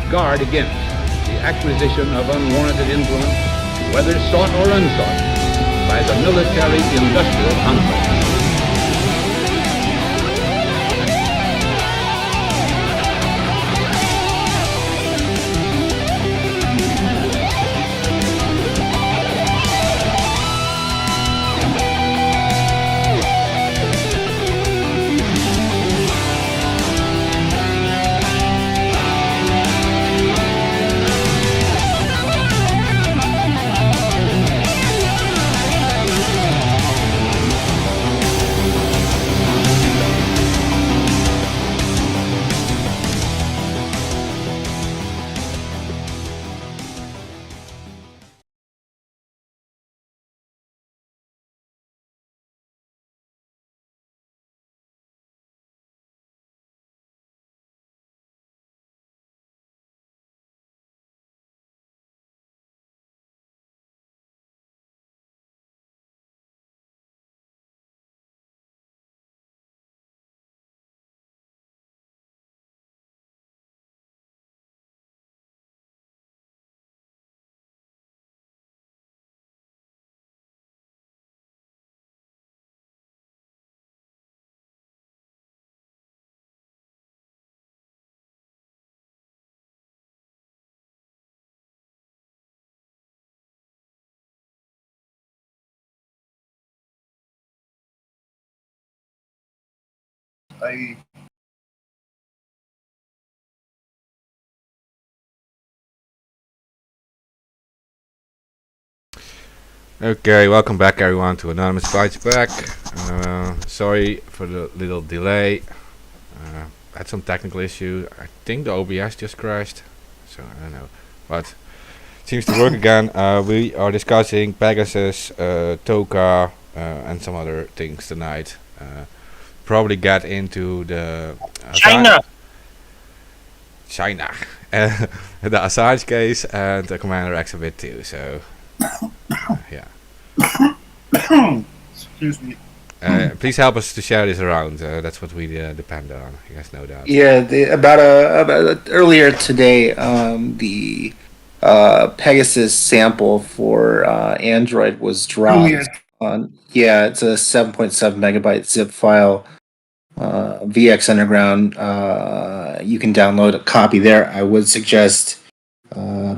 guard against the acquisition of unwarranted influence, whether sought or unsought, by the military-industrial complex. Okay, welcome back everyone to Anonymous Fights Back. Sorry for the little delay. Had some technical issue. I think the OBS just crashed, so I don't know. But it seems to work again. We are discussing Pegasus, Toka, and some other things tonight. Probably get into the China, the Assange case and the Commander Exhibit too. So yeah. Excuse me. Please help us to share this around. That's what we depend on. You guys know that. Yeah, about earlier today, the Pegasus sample for Android was dropped. It's a 7.7 megabyte zip file, VX Underground. You can download a copy there. I would suggest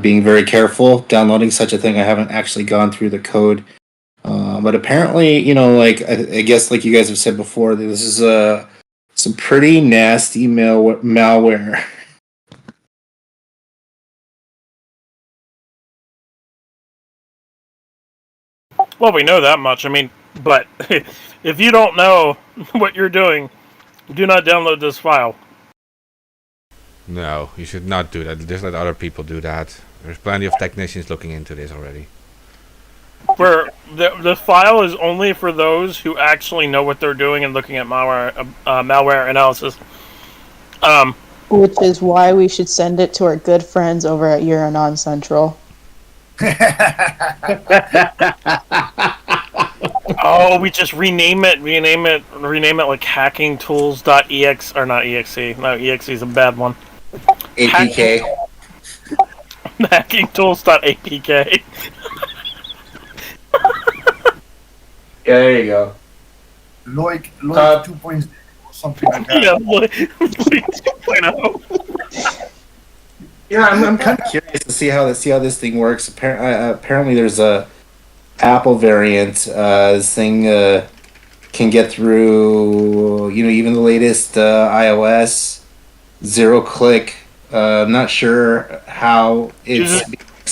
being very careful downloading such a thing. I haven't actually gone through the code. But apparently, I guess like you guys have said before, this is some pretty nasty malware. Well, we know that much. I mean, but if you don't know what you're doing, do not download this file. No, you should not do that. Just let other people do that. There's plenty of technicians looking into this already. Where the file is only for those who actually know what they're doing and looking at malware analysis. Which is why we should send it to our good friends over at Euranon Central. Oh, we just rename it like hackingtools.exe or not exe. No, exe is a bad one. APK. Hackingtools.apk. Yeah, there you go. Loic 2.0, something like that. Yeah, Loic 2.0. Yeah, I'm kind of curious to see how this thing works. Apparently, there's a Apple variant. This thing can get through, even the latest iOS 0-click. I'm not sure how it's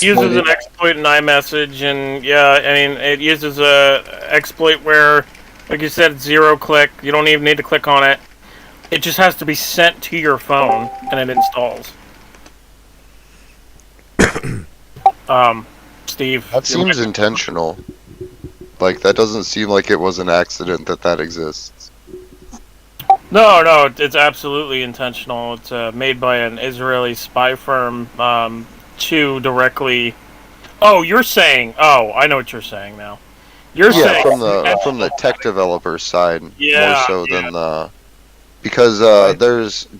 uses an exploit in iMessage, and it uses a exploit where, like you said, 0-click. You don't even need to click on it. It just has to be sent to your phone, and it installs. Steve, that seems intentional. Like, that doesn't seem like it was an accident that exists. No, it's absolutely intentional. It's made by an Israeli spy firm to directly. Oh, you're saying? Oh, I know what you're saying now. You're saying from the tech developer side, more so than the Because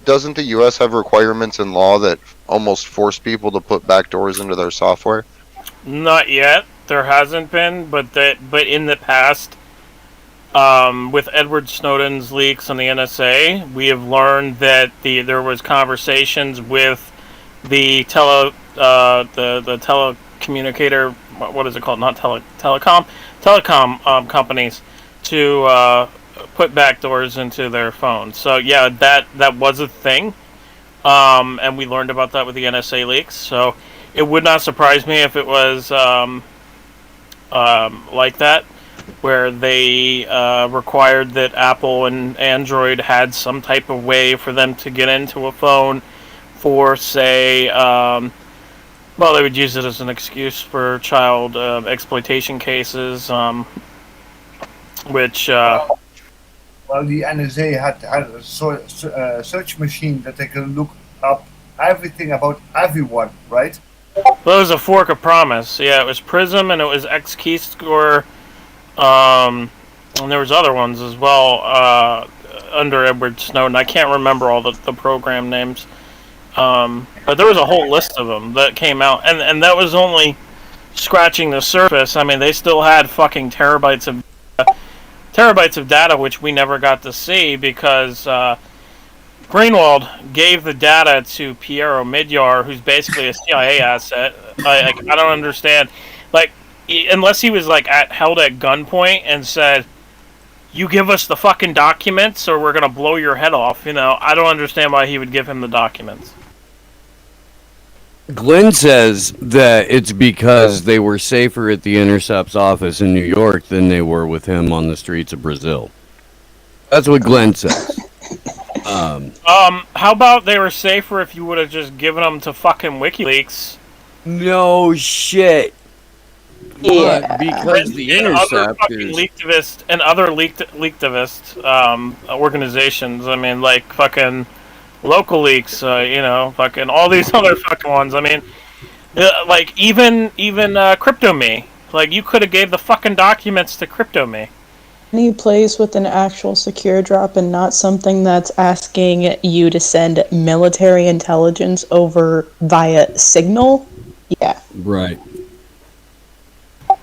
doesn't the U.S. have requirements in law that almost force people to put backdoors into their software? Not yet. There hasn't been, but in the past, with Edward Snowden's leaks on the NSA, we have learned that there was conversations with the telecommunicator. What is it called? Not telecom companies to put backdoors into their phones. So yeah, that was a thing, and we learned about that with the NSA leaks. So it would not surprise me if it was like that, where they required that Apple and Android had some type of way for them to get into a phone for, say, well, they would use it as an excuse for child exploitation cases, which... well, the NSA had a search machine that they can look up everything about everyone, right? Well, it was a fork of promise. Yeah, it was Prism and it was XKeyscore, and there was other ones as well under Edward Snowden. I can't remember all the program names, but there was a whole list of them that came out, and that was only scratching the surface. I mean, they still had fucking terabytes of data which we never got to see because Greenwald gave the data to Piero Midyar, who's basically a CIA asset. I don't understand, like, unless he was like held at gunpoint and said, "You give us the fucking documents, or we're gonna blow your head off." You know, I don't understand why he would give him the documents. Glenn says that it's because they were safer at the Intercept's office in New York than they were with him on the streets of Brazil. That's what Glenn says. How about they were safer if you would have just given them to fucking WikiLeaks? No shit. Yeah. But because the Intercept is... leaktivist and other leaktivist organizations. I mean, like fucking Local Leaks, you know, fucking all these other fucking ones. I mean, like even CryptoMe. Like, you could have gave the fucking documents to CryptoMe. Any place with an actual secure drop and not something that's asking you to send military intelligence over via Signal? Yeah. Right.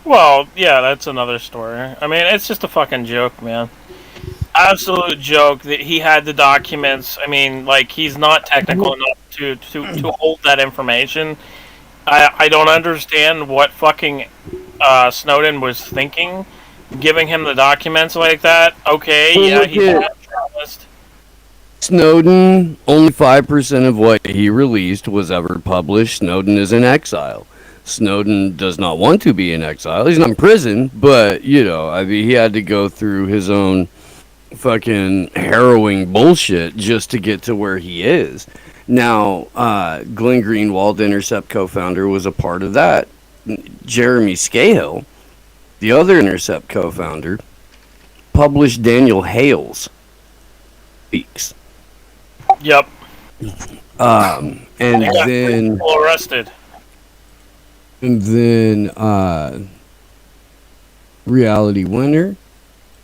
Well, yeah, that's another story. I mean, it's just a fucking joke, man. Absolute joke that he had the documents. I mean, like, he's not technical enough to hold that information. I don't understand what fucking Snowden was thinking, giving him the documents like that. Okay, yeah, he's a journalist. Snowden, only 5% of what he released was ever published. Snowden is in exile. Snowden does not want to be in exile. He's not in prison, but, you know, I mean, he had to go through his own fucking harrowing bullshit just to get to where he is. Now, Glenn Greenwald, Intercept co-founder, was a part of that. Jeremy Scahill, the other Intercept co-founder, published Daniel Hale's leaks. Yep. And then People arrested. And then Reality Winner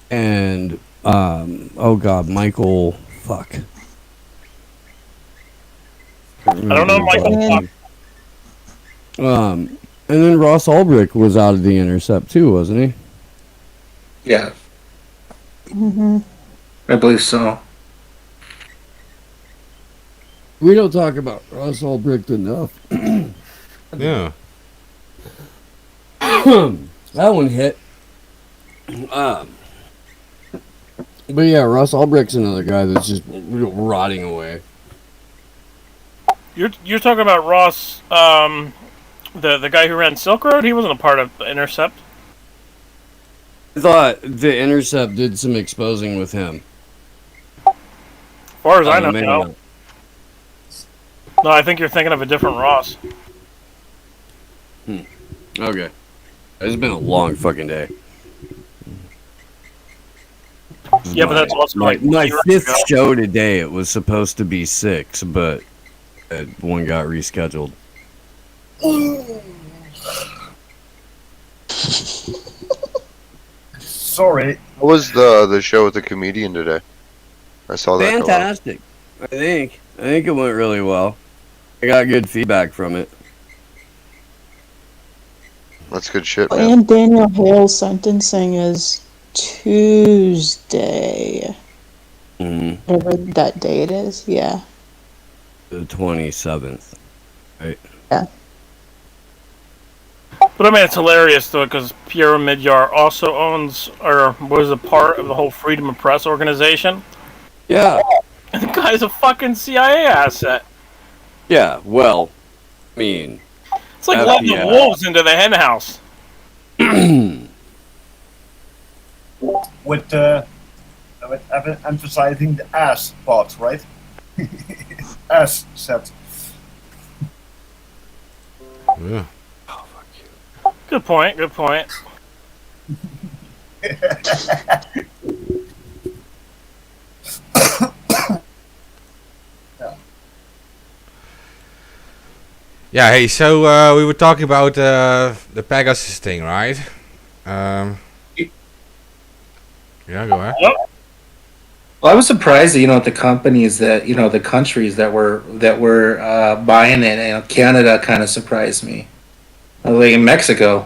and oh god, Michael fuck. I don't know Michael. And then Ross Ulbricht was out of the Intercept too, wasn't he? Yeah, Mm-hmm. I believe so. We don't talk about Ross Ulbricht enough. Yeah. That one hit. But yeah, Ross Ulbricht's another guy that's just rotting away. You're talking about Ross, the guy who ran Silk Road. He wasn't a part of Intercept. I thought the Intercept did some exposing with him. As far as I know, maybe no. not. No, I think you're thinking of a different Ross. Okay. It's been a long fucking day. Yeah, but that's also my like my years fifth ago. show today. It was supposed to be 6, but one got rescheduled. Sorry. What was the show with the comedian today? I saw that. Go up. Fantastic. I think it went really well. I got good feedback from it. That's good shit, man. And Daniel Hale's sentencing is Tuesday. Whatever that date is, yeah. The 27th. Right. Yeah. But I mean, it's hilarious though, because Pierre Midyar also owns, or was a part of the whole Freedom of Press organization. Yeah. And the guy's a fucking CIA asset. Yeah, well, I mean... It's like letting the wolves into the hen house. With emphasizing the ass part, right? Ass set. Yeah. Good point. Good point. Yeah, hey, so we were talking about the Pegasus thing, right? Yeah, go ahead. Well, I was surprised that the companies that the countries that were buying it. Canada kind of surprised me. Like in Mexico.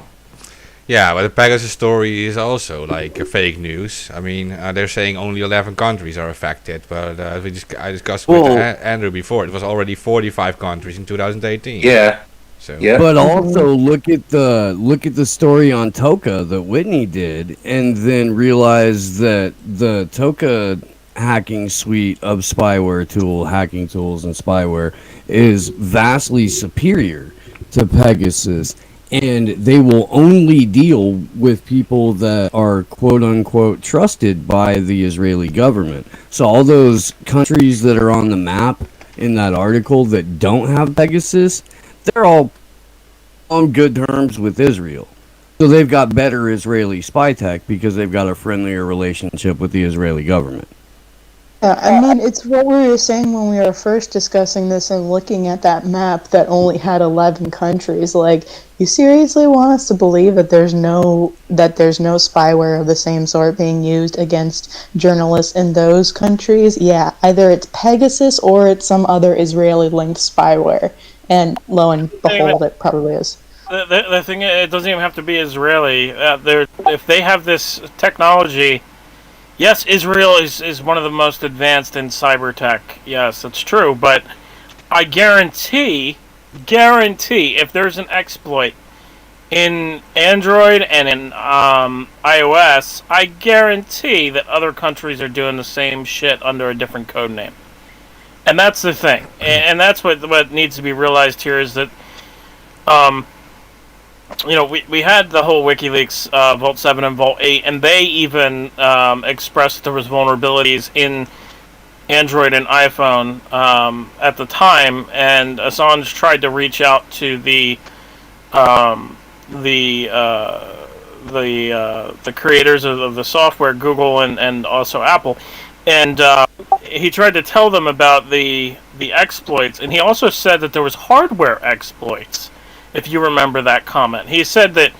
Yeah, but the Pegasus story is also like fake news. I mean, they're saying only 11 countries are affected, but I discussed with Andrew before. It was already 45 countries in 2018. Yeah. So. Yeah. But also look at the story on Toka that Whitney did, and then realize that the Toka hacking suite of spyware hacking tools and spyware is vastly superior to Pegasus. And they will only deal with people that are quote unquote trusted by the Israeli government. So all those countries that are on the map in that article that don't have Pegasus, they're all on good terms with Israel. So they've got better Israeli spy tech because they've got a friendlier relationship with the Israeli government. Yeah, I mean, it's what we were saying when we were first discussing this and looking at that map that only had 11 countries. Like, you seriously want us to believe that there's no spyware of the same sort being used against journalists in those countries? Yeah, either it's Pegasus or it's some other Israeli-linked spyware. And lo and behold, it probably is. The thing, it doesn't even have to be Israeli. If they have this technology... Yes, Israel is one of the most advanced in cyber tech. Yes, that's true. But I guarantee, if there's an exploit in Android and in iOS, I guarantee that other countries are doing the same shit under a different code name. And that's the thing. And that's what needs to be realized here is that, we had the whole WikiLeaks Vault 7 and Vault 8, and they even expressed there was vulnerabilities in Android and iPhone at the time, and Assange tried to reach out to the creators of the software, Google and also Apple, and he tried to tell them about the exploits, and he also said that there was hardware exploits. If you remember that comment, he said that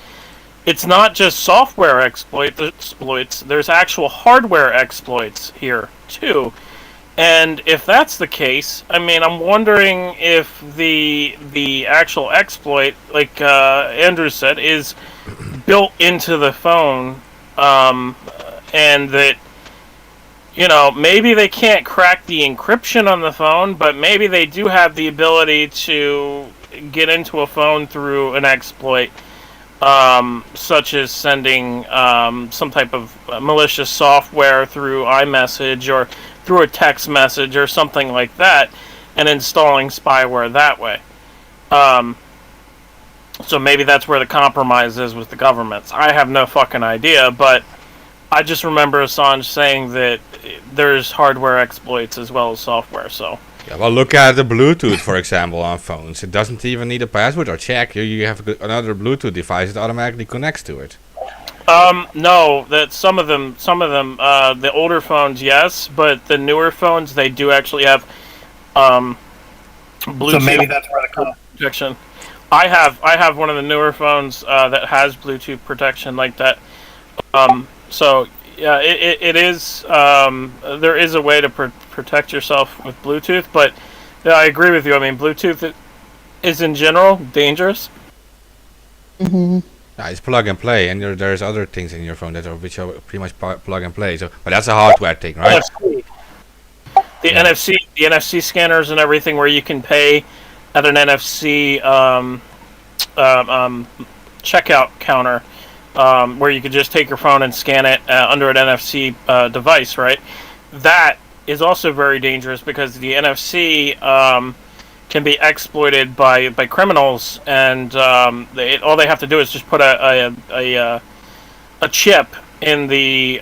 it's not just software exploits. There's actual hardware exploits here too. And if that's the case, I mean, I'm wondering if the actual exploit, like Andrew said, is built into the phone, and that maybe they can't crack the encryption on the phone, but maybe they do have the ability to get into a phone through an exploit, such as sending some type of malicious software through iMessage or through a text message or something like that, and installing spyware that way. So maybe that's where the compromise is with the governments. I have no fucking idea, but I just remember Assange saying that there's hardware exploits as well as software, so... Yeah, well, look at the Bluetooth, for example, on phones. It doesn't even need a password or check. You have another Bluetooth device that automatically connects to it. No, that some of them, the older phones, yes, but the newer phones, they do actually have Bluetooth. So maybe that's where the protection. I have one of the newer phones that has Bluetooth protection like that. So Yeah, it is. There is a way to protect yourself with Bluetooth, but yeah, I agree with you. I mean, Bluetooth is in general dangerous. Hmm. Yeah, it's plug and play, and there's other things in your phone that are which are pretty much plug and play. So, but that's a hardware thing, right? NFC. The NFC scanners and everything, where you can pay at an NFC checkout counter, where you could just take your phone and scan it under an NFC device, right? That is also very dangerous because the NFC can be exploited by criminals, and all they have to do is just put a chip in the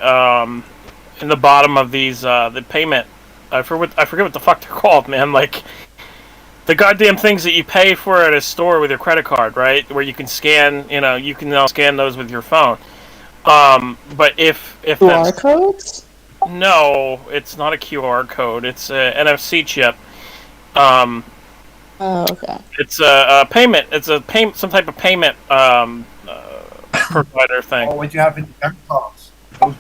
bottom of these the payment. I forget what the fuck they're called, man. Like the goddamn things that you pay for at a store with your credit card, right? Where you can scan, you can now scan those with your phone. But if QR codes? No, it's not a QR code. It's a NFC chip. Oh, okay. It's a payment. It's some type of payment provider thing. Or what you have in bank cards.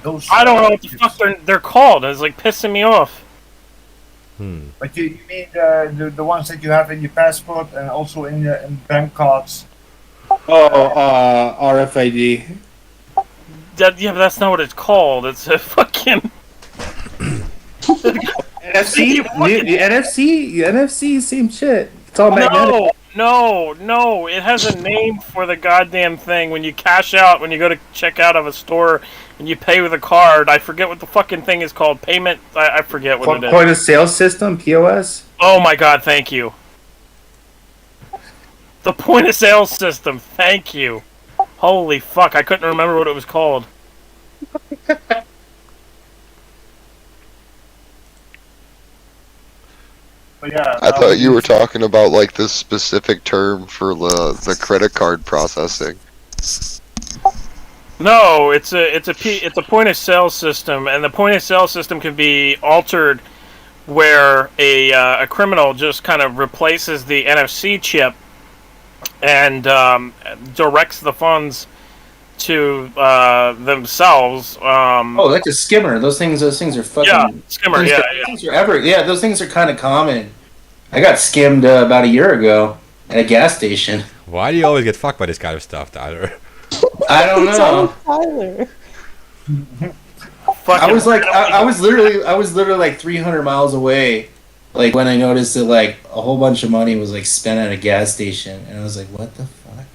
Those. I don't know what the fuck they're called. It's like pissing me off. But you mean the ones that you have in your passport and also in bank cards? Oh, RFID. But that's not what it's called. It's a fucking NFC, the NFC, same shit. It's all magnetic. No. It has a name for the goddamn thing. When you cash out, when you go to check out of a store and you pay with a card, I forget what the fucking thing is called. Payment. I forget what it is. Point of sale system, POS. Oh my god, thank you. The point of sale system. Thank you. Holy fuck, I couldn't remember what it was called. Yeah, I thought you were talking about like this specific term for the credit card processing. No, it's a point of sale system, and the point of sale system can be altered where a criminal just kind of replaces the NFC chip and directs the funds to themselves. Oh, like a skimmer. Those things are fucking. Yeah, skimmer. Those things are those things are kind of common. I got skimmed about a year ago at a gas station. Why do you always get fucked by this kind of stuff, Tyler? I don't know. Tyler. I was literally like 300 miles away, like when I noticed that like a whole bunch of money was like spent at a gas station, and I was like, what the fuck?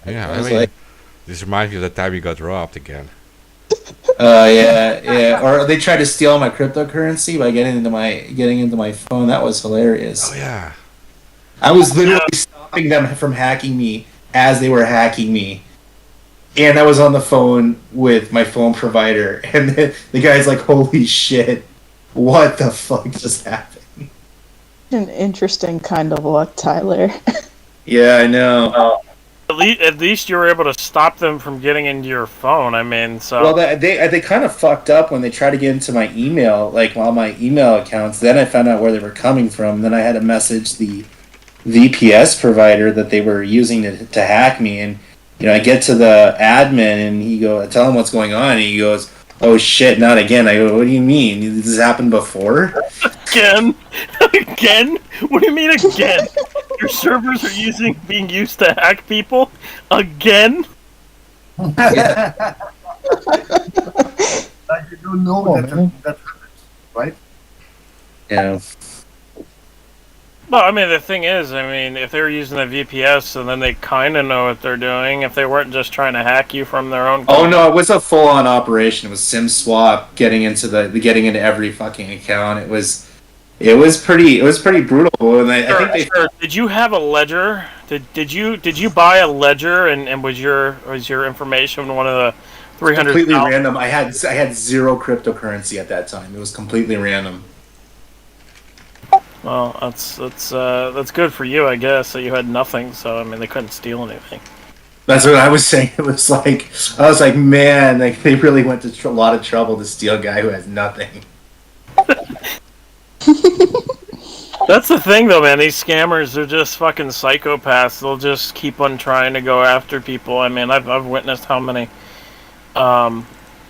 Yeah, I was like, this reminds me of the time you got robbed again. yeah. Or they tried to steal my cryptocurrency by getting into my phone. That was hilarious. Oh yeah. I was literally stopping them from hacking me as they were hacking me. And I was on the phone with my phone provider, and the guy's like, holy shit, what the fuck just happened? An interesting kind of luck, Tyler. Yeah, I know. At least you were able to stop them from getting into your phone. I mean, so. Well, they kind of fucked up when they tried to get into my email, like all my email accounts. Then I found out where they were coming from. Then I had to message the VPS provider that they were using to hack me, and I get to the admin and I tell him what's going on, and he goes, "Oh shit, not again." I go, "What do you mean? This has happened before?" Again? Again? What do you mean again? Your servers are being used to hack people? Again? Like you don't know that happens, right? Yeah. Well, I mean, the thing is, if they were using a VPS, and then they kind of know what they're doing. If they weren't just trying to hack you from their own. Oh no, it was a full-on operation. It was SIM swap, getting into every fucking account. It was pretty brutal. And I think Did you have a ledger? Did you buy a ledger? And was your information one of the 300? Completely random. I had zero cryptocurrency at that time. It was completely random. Well, that's good for you, I guess. That you had nothing, so they couldn't steal anything. That's what I was saying. I was like, man, they really went to a lot of trouble to steal a guy who has nothing. That's the thing, though, man. These scammers are just fucking psychopaths. They'll just keep on trying to go after people. I've witnessed how many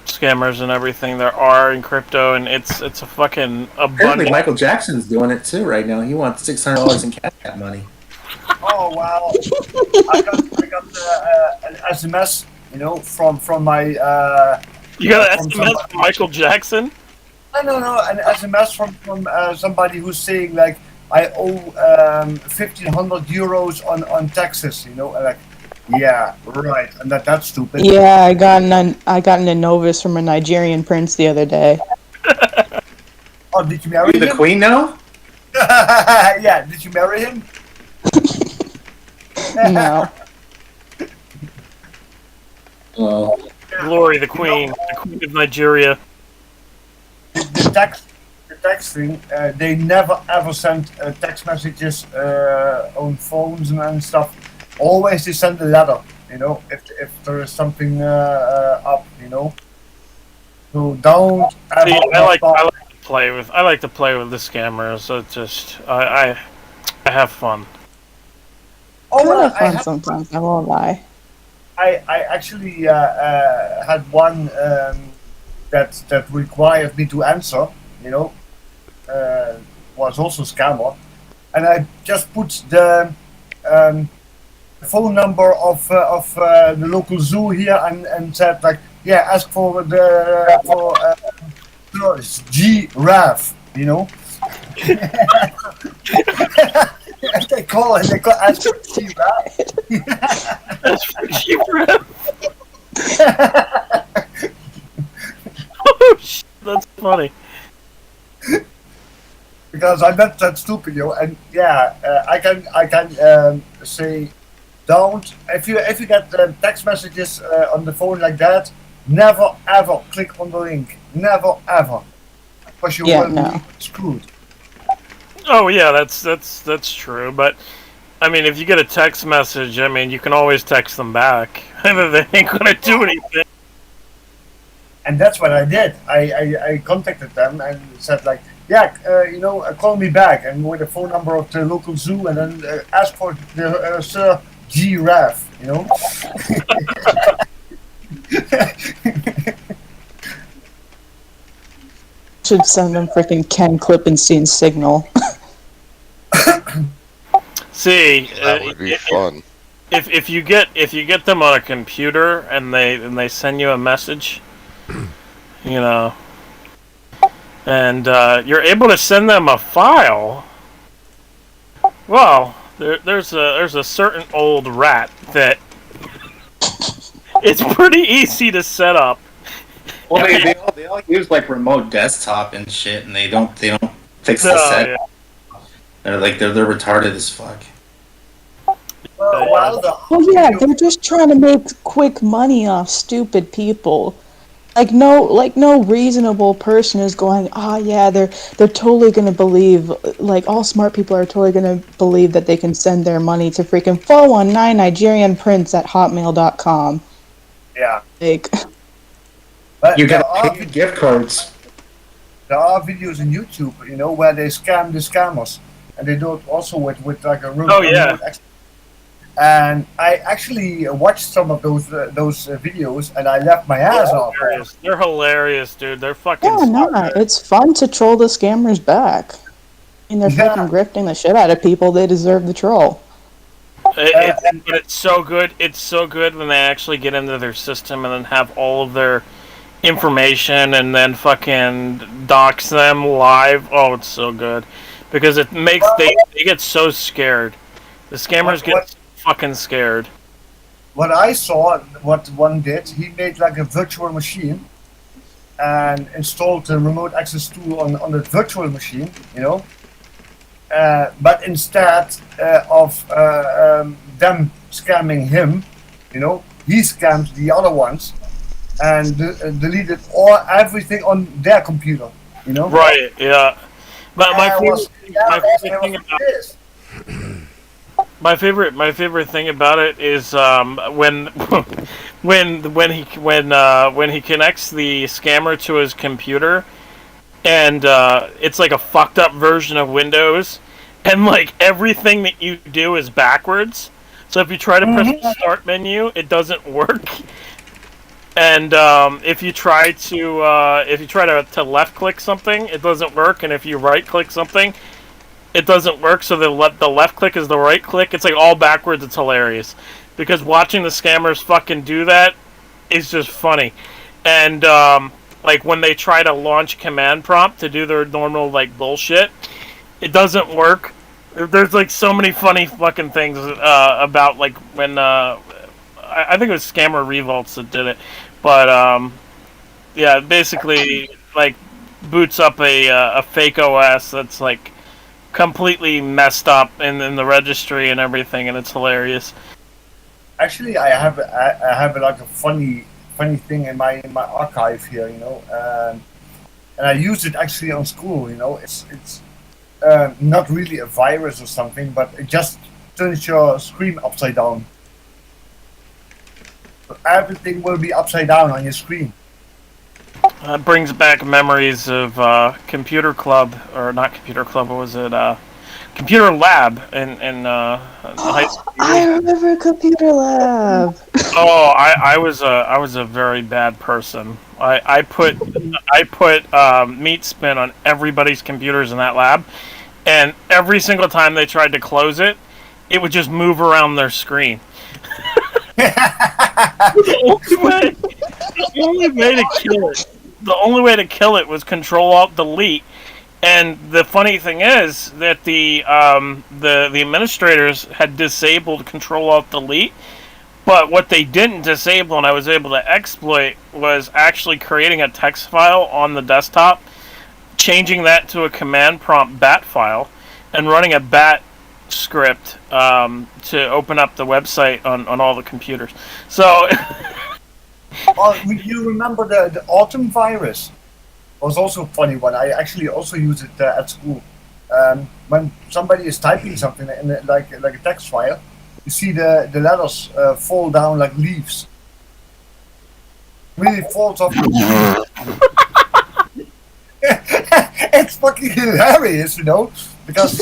scammers and everything there are in crypto, and it's a fucking Apparently, abundant. Michael Jackson's doing it too right now. He wants $600 in cash out money. Oh wow! I got an SMS, from my. You got an from SMS somebody- from Michael Jackson? No, an SMS from somebody who's saying like I owe 1,500 euros on taxes. Like, yeah, right, and that's stupid. Yeah, I got an Novus from a Nigerian prince the other day. Oh, did you marry The him? queen now? Yeah, did you marry him? No. Oh, Glory, the queen of Nigeria. The text thing, they never ever send text messages on phones and stuff. Always they send a letter, if there is something up, So don't ever. See, I like to play with the scammers. So it's just I have fun. Oh, Kind well, of fun sometimes, I won't lie. I actually had one that required me to answer, was also scammer, and I just put the phone number of the local zoo here and said like, yeah, ask for giraffe, And they call ask for giraffe. Oh shit, that's funny. Because I'm not that stupid, and yeah, I can say, don't if you get text messages on the phone like that, never ever click on the link, never ever, because you will be screwed. Oh yeah, that's true. But I mean, if you get a text message, I mean, you can always text them back. They ain't gonna do anything. And that's what I did. I contacted them and said like, yeah, call me back, and with the phone number of the local zoo, and then ask for the Sir Giraffe, Should send them freaking Ken Klippenstein's signal. See, That would be fun. if you get them on a computer and they send you a message, and you're able to send them a file. Well, there's a certain old rat that it's pretty easy to set up. well, they all use like remote desktop and shit, and they don't fix the set. Yeah. They're retarded as fuck. Well, yeah, they're just trying to make quick money off stupid people. Like no reasonable person is going, yeah, they're totally gonna believe, like all smart people are totally gonna believe that they can send their money to freaking 419 Nigerian Prince at hotmail.com. Yeah. Like, But You there got are gift cards. there are videos on YouTube, where they scam the scammers, and they do it also with like a real. Oh, yeah. And I actually watched some of those videos, and I laughed my ass off. They're hilarious, dude. They're fucking. yeah, no, it's fun to troll the scammers back. I mean, they're Yeah. freaking grifting the shit out of people. They deserve the troll. But it's so good. It's so good when they actually get into their system and then have all of their information and then fucking dox them live. Oh, it's so good because it makes they get so scared. The scammers get fucking scared. What I saw, what one did, he made like a virtual machine and installed the remote access tool on the virtual machine, but instead of them scamming him, he scammed the other ones and deleted everything on their computer, Right? Yeah. But my was- favorite thing about this. My favorite thing about it is when he connects the scammer to his computer, and it's like a fucked up version of Windows, and like everything that you do is backwards. So if you try to press the start menu, it doesn't work. And if you try to left click something, it doesn't work, and if you right click something, it doesn't work. So the left click is the right click. It's like all backwards. It's hilarious because watching the scammers fucking do that is just funny. And like when they try to launch command prompt to do their normal like bullshit, it doesn't work. There's like so many funny fucking things about like when I think it was Scammer Revolts that did it, but yeah, basically like boots up a fake OS that's like completely messed up in the registry and everything, and it's hilarious. Actually, I have like a funny thing in my archive here, and I use it actually on school. It's not really a virus or something, but it just turns your screen upside down. So everything will be upside down on your screen. That brings back memories of Computer Club, or not Computer Club. What was it? Computer Lab in high school. I remember Computer Lab. Oh, I was a very bad person. I put meat spin on everybody's computers in that lab, and every single time they tried to close it, it would just move around their screen. The only way to kill it was Control Alt Delete. And the funny thing is that the administrators had disabled Control Alt Delete, but what they didn't disable and I was able to exploit was actually creating a text file on the desktop, changing that to a command prompt bat file, and running a bat script to open up the website on all the computers. So, You remember the autumn virus? Was also a funny one. I actually also use it at school. When somebody is typing something in like a text file, you see the letters fall down like leaves. Really falls off. It's fucking hilarious, because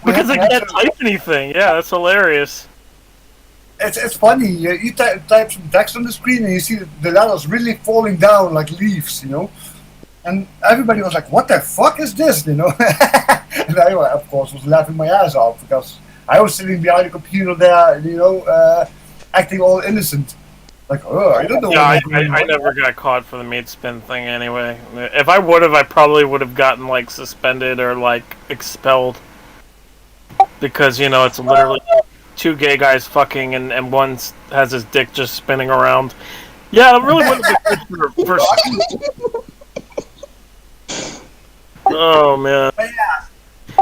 because I can't type anything. Yeah, that's hilarious. It's funny. You type some text on the screen and you see the letters really falling down like leaves, And everybody was like, "What the fuck is this?" And I, of course, was laughing my ass off because I was sitting behind the computer there, acting all innocent. Like, oh, I don't know. Yeah, I never got caught for the meat spin thing anyway. If I would have, I probably would have gotten like suspended or like expelled because it's literally two gay guys fucking and one has his dick just spinning around. Yeah, it really wouldn't have been good for Oh man,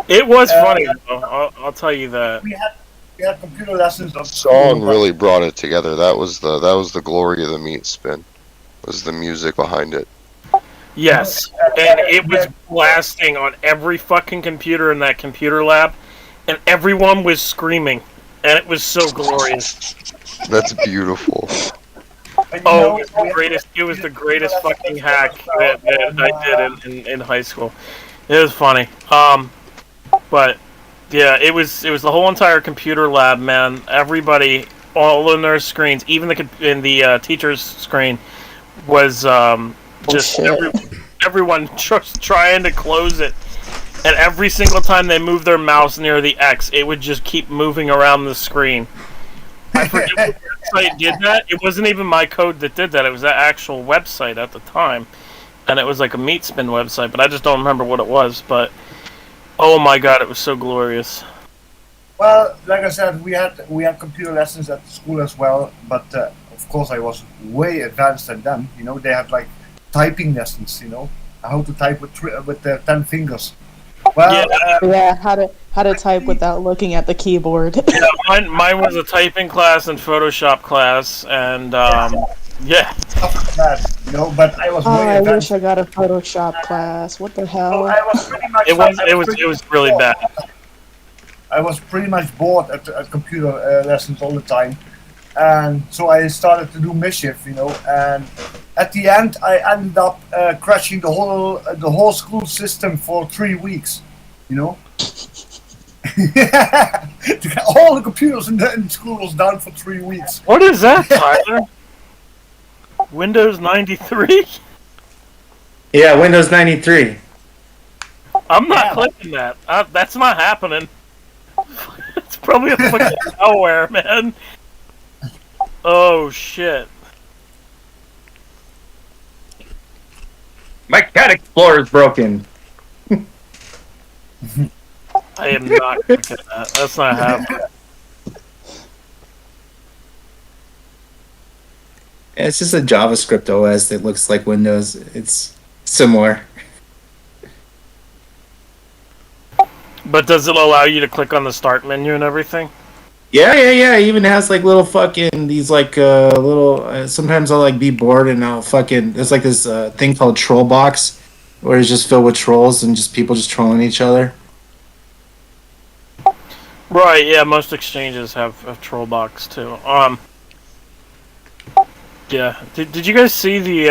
it was funny though. I'll tell you that. We had computer lessons. The song really brought it together. That was the glory of the meat spin. Was the music behind it? Yes, and it was blasting on every fucking computer in that computer lab, and everyone was screaming, and it was so glorious. That's beautiful. Oh, it was the greatest fucking hack that I did in high school. It was funny. But yeah, it was the whole entire computer lab, man. Everybody, all in their screens, even in the teacher's screen, was just everyone just trying to close it. And every single time they moved their mouse near the X, it would just keep moving around the screen. I forget what website did that. It wasn't even my code that did that. It was that actual website at the time. And it was like a meat spin website, but I just don't remember what it was. But, oh my god, it was so glorious. Well, like I said, we had computer lessons at school as well, but of course I was way advanced than them. They had like typing lessons, how to type with 10 fingers. Well, how to type without looking at the keyboard. Yeah, mine was a typing class and Photoshop class, and yeah. But I was. I wish I got a Photoshop class. What the hell? I was pretty much. It was really bad. I was pretty much bored at computer lessons all the time, and so I started to do mischief, and at the end I ended up crashing the whole school system for 3 weeks, All the computers in the school was down for 3 weeks. What is that, Tyler? Windows 93? Yeah, Windows 93. I'm not clicking that. That's not happening. It's probably a fucking malware, man. Oh shit. My Cat Explorer is broken. I am not clicking that. That's not happening. It's just a JavaScript OS that looks like Windows. It's similar. But does it allow you to click on the start menu and everything? Yeah. It even has like little fucking these like little. Sometimes I'll like be bored and I'll fucking. There's like this thing called Troll Box, where it's just filled with trolls and just people just trolling each other. Right. Yeah. Most exchanges have a troll box too. Yeah. Did you guys see the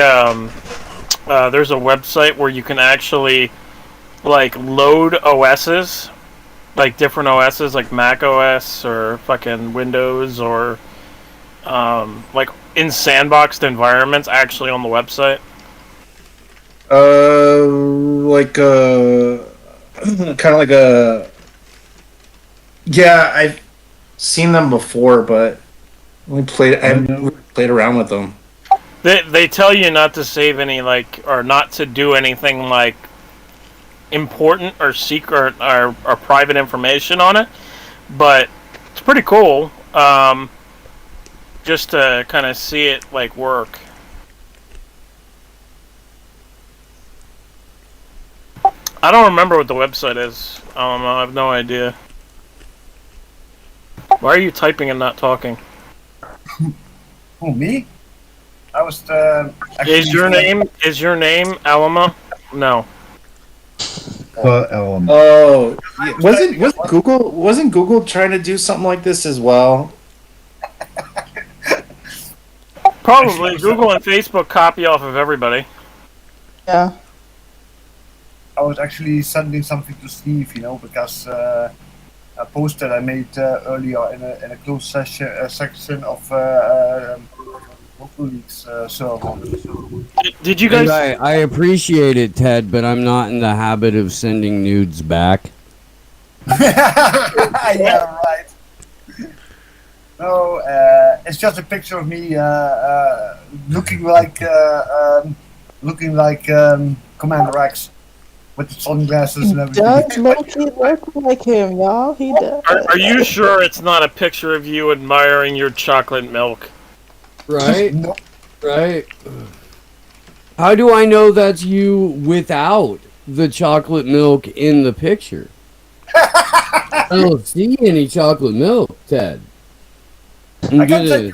there's a website where you can actually like load OSs, like different OSs, like Mac OS or fucking Windows or like in sandboxed environments, actually on the website. Like kind of like a. Yeah, I've seen them before, but I haven't played around with them. They tell you not to save any or not to do anything like important or secret or private information on it, but it's pretty cool. Just to kind of see it like work. I don't remember what the website is. I don't know. I have no idea. Why are you typing and not talking? Who, me? I was Is your name Alama? No. Oh, yeah. Wasn't Google trying to do something like this as well? Probably. Google and Facebook copy off of everybody. Yeah. I was actually sending something to Steve, because a post that I made earlier in a closed section of WikiLeaks server. Did you guys? I appreciate it, Ted, but I'm not in the habit of sending nudes back. Yeah, right. No, it's just a picture of me looking like Commander X with the sunglasses and everything. Does Loki look like him, y'all? He does. Are you sure it's not a picture of you admiring your chocolate milk? Right? No. Right. How do I know that's you without the chocolate milk in the picture? I don't see any chocolate milk, Ted. I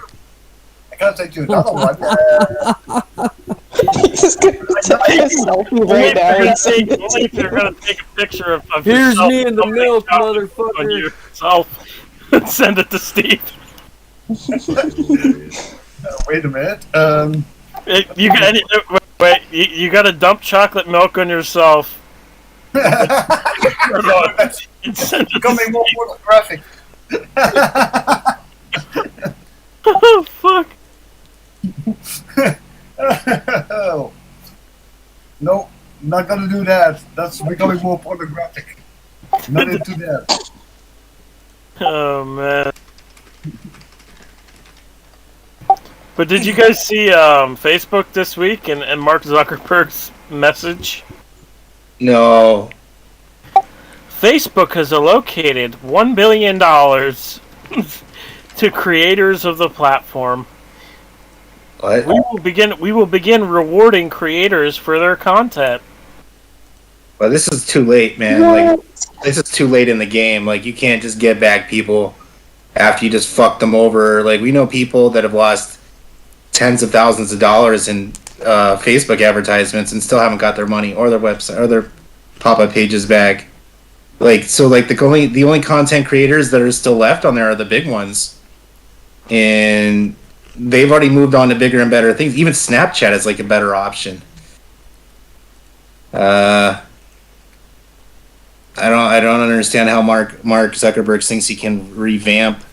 can't take you another one. He's gonna take a selfie right now and send it Only if to you're you. gonna take a picture of Here's yourself me in the dumping milk, chocolate motherfucker. on yourself and send it to Steve. Wait a minute. You gotta dump chocolate milk on yourself. And send it to Becoming more Steve. pornographic. Oh fuck! No, not gonna do that. That's becoming more pornographic. Not into that. Oh man! But did you guys see Facebook this week and Mark Zuckerberg's message? No. Facebook has allocated $1 billion to creators of the platform. What? We will begin rewarding creators for their content. Well, this is too late, man. Like, this is too late in the game. Like, you can't just get back people after you just fucked them over. Like, we know people that have lost tens of thousands of dollars in Facebook advertisements and still haven't got their money or their website or their pop-up pages back. Like, so, like, the only content creators that are still left on there are the big ones, and they've already moved on to bigger and better things. Even Snapchat is like a better option. I don't understand how Mark Zuckerberg thinks he can revamp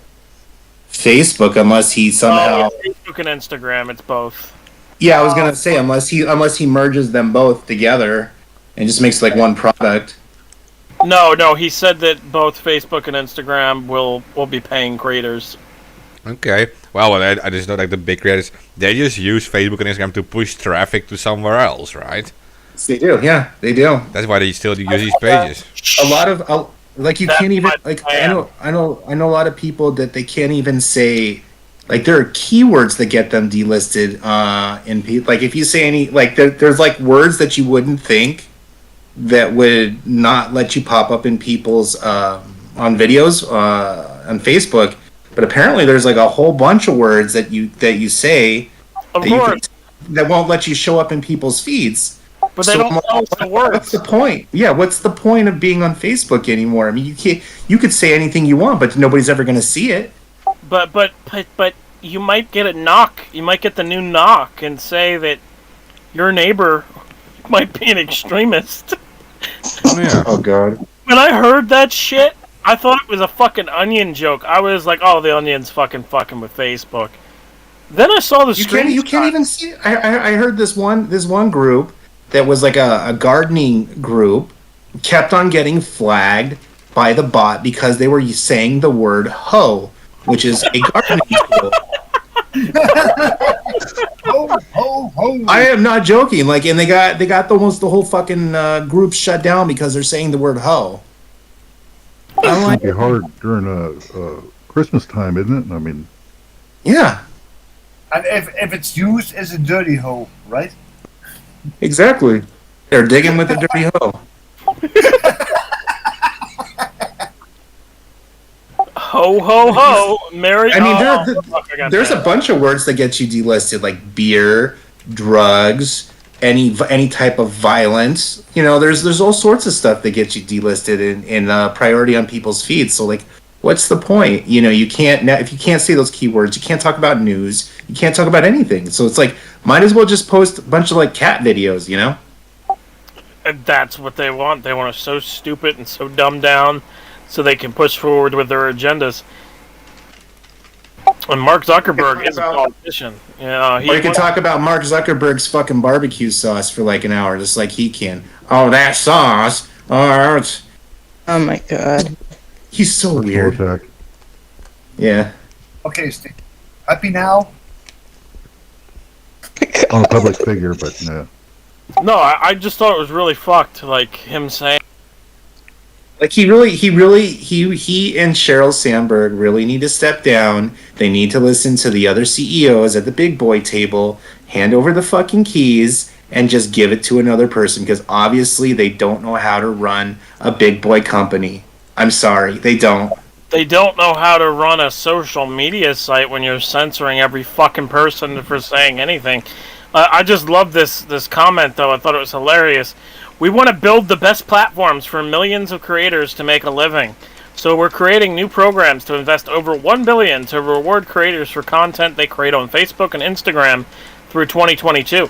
Facebook unless he somehow. Yeah, Facebook and Instagram, it's both. Yeah, I was gonna say unless he merges them both together and just makes like one product. No, he said that both Facebook and Instagram will be paying creators. Okay. Well, I just know like the big creators, they just use Facebook and Instagram to push traffic to somewhere else, right? Yes, they do. Yeah, they do. That's why they still use these pages. A lot of like you That's can't even my like plan. I know a lot of people that they can't even say like there are keywords that get them delisted like if you say any like there's like words that you wouldn't think that would not let you pop up in people's on videos on Facebook, but apparently there's like a whole bunch of words that you say Of that you course, that won't let you show up in people's feeds. but they So don't tell us the what's words. the point? Yeah, what's the point of being on Facebook anymore? I mean, you could say anything you want, but nobody's ever going to see it. But you might get a knock. You might get the new knock and say that your neighbor might be an extremist. Yeah. Oh god. When I heard that shit, I thought it was a fucking Onion joke. I was like, oh, the Onion's fucking with Facebook. Then I saw the You can't even see it. I heard this one group that was like a gardening group kept on getting flagged by the bot because they were saying the word hoe, which is a gardening tool. Ho. I am not joking. Like, and they got almost the whole fucking group shut down because they're saying the word hoe. I'm It's like, gonna be hard during Christmas time, isn't it? I mean, yeah, And if it's used as a dirty hoe, right? exactly. They're digging with the dirty hoe. ho ho ho, Mary. I mean, there's a a bunch of words that get you delisted, like beer, drugs, any type of violence. You know, there's all sorts of stuff that gets you delisted in priority on people's feeds. So like, what's the point? You know, you can't if you can't say those keywords, you can't talk about news, you can't talk about anything. So it's like, might as well just post a bunch of like cat videos. You know? And that's what they want. They want us so stupid and so dumbed down so they can push forward with their agendas. And Mark Zuckerberg is a politician. Yeah, Or you can talk about Mark Zuckerberg's fucking barbecue sauce for like an hour, just like he can. Oh, that sauce. Oh, it's... Oh my god. He's so personal weird. attack. Yeah. Okay, Steve. Happy now? On a public figure, but no. No, I just thought it was really fucked, like him saying. Like he and Sheryl Sandberg really need to step down. They need to listen to the other CEOs at the big boy table, hand over the fucking keys, and just give it to another person because obviously they don't know how to run a big boy company. I'm sorry, they don't. They don't know how to run a social media site when you're censoring every fucking person for saying anything. I just love this comment, though. I thought it was hilarious. We want to build the best platforms for millions of creators to make a living. So we're creating new programs to invest over $1 billion to reward creators for content they create on Facebook and Instagram through 2022.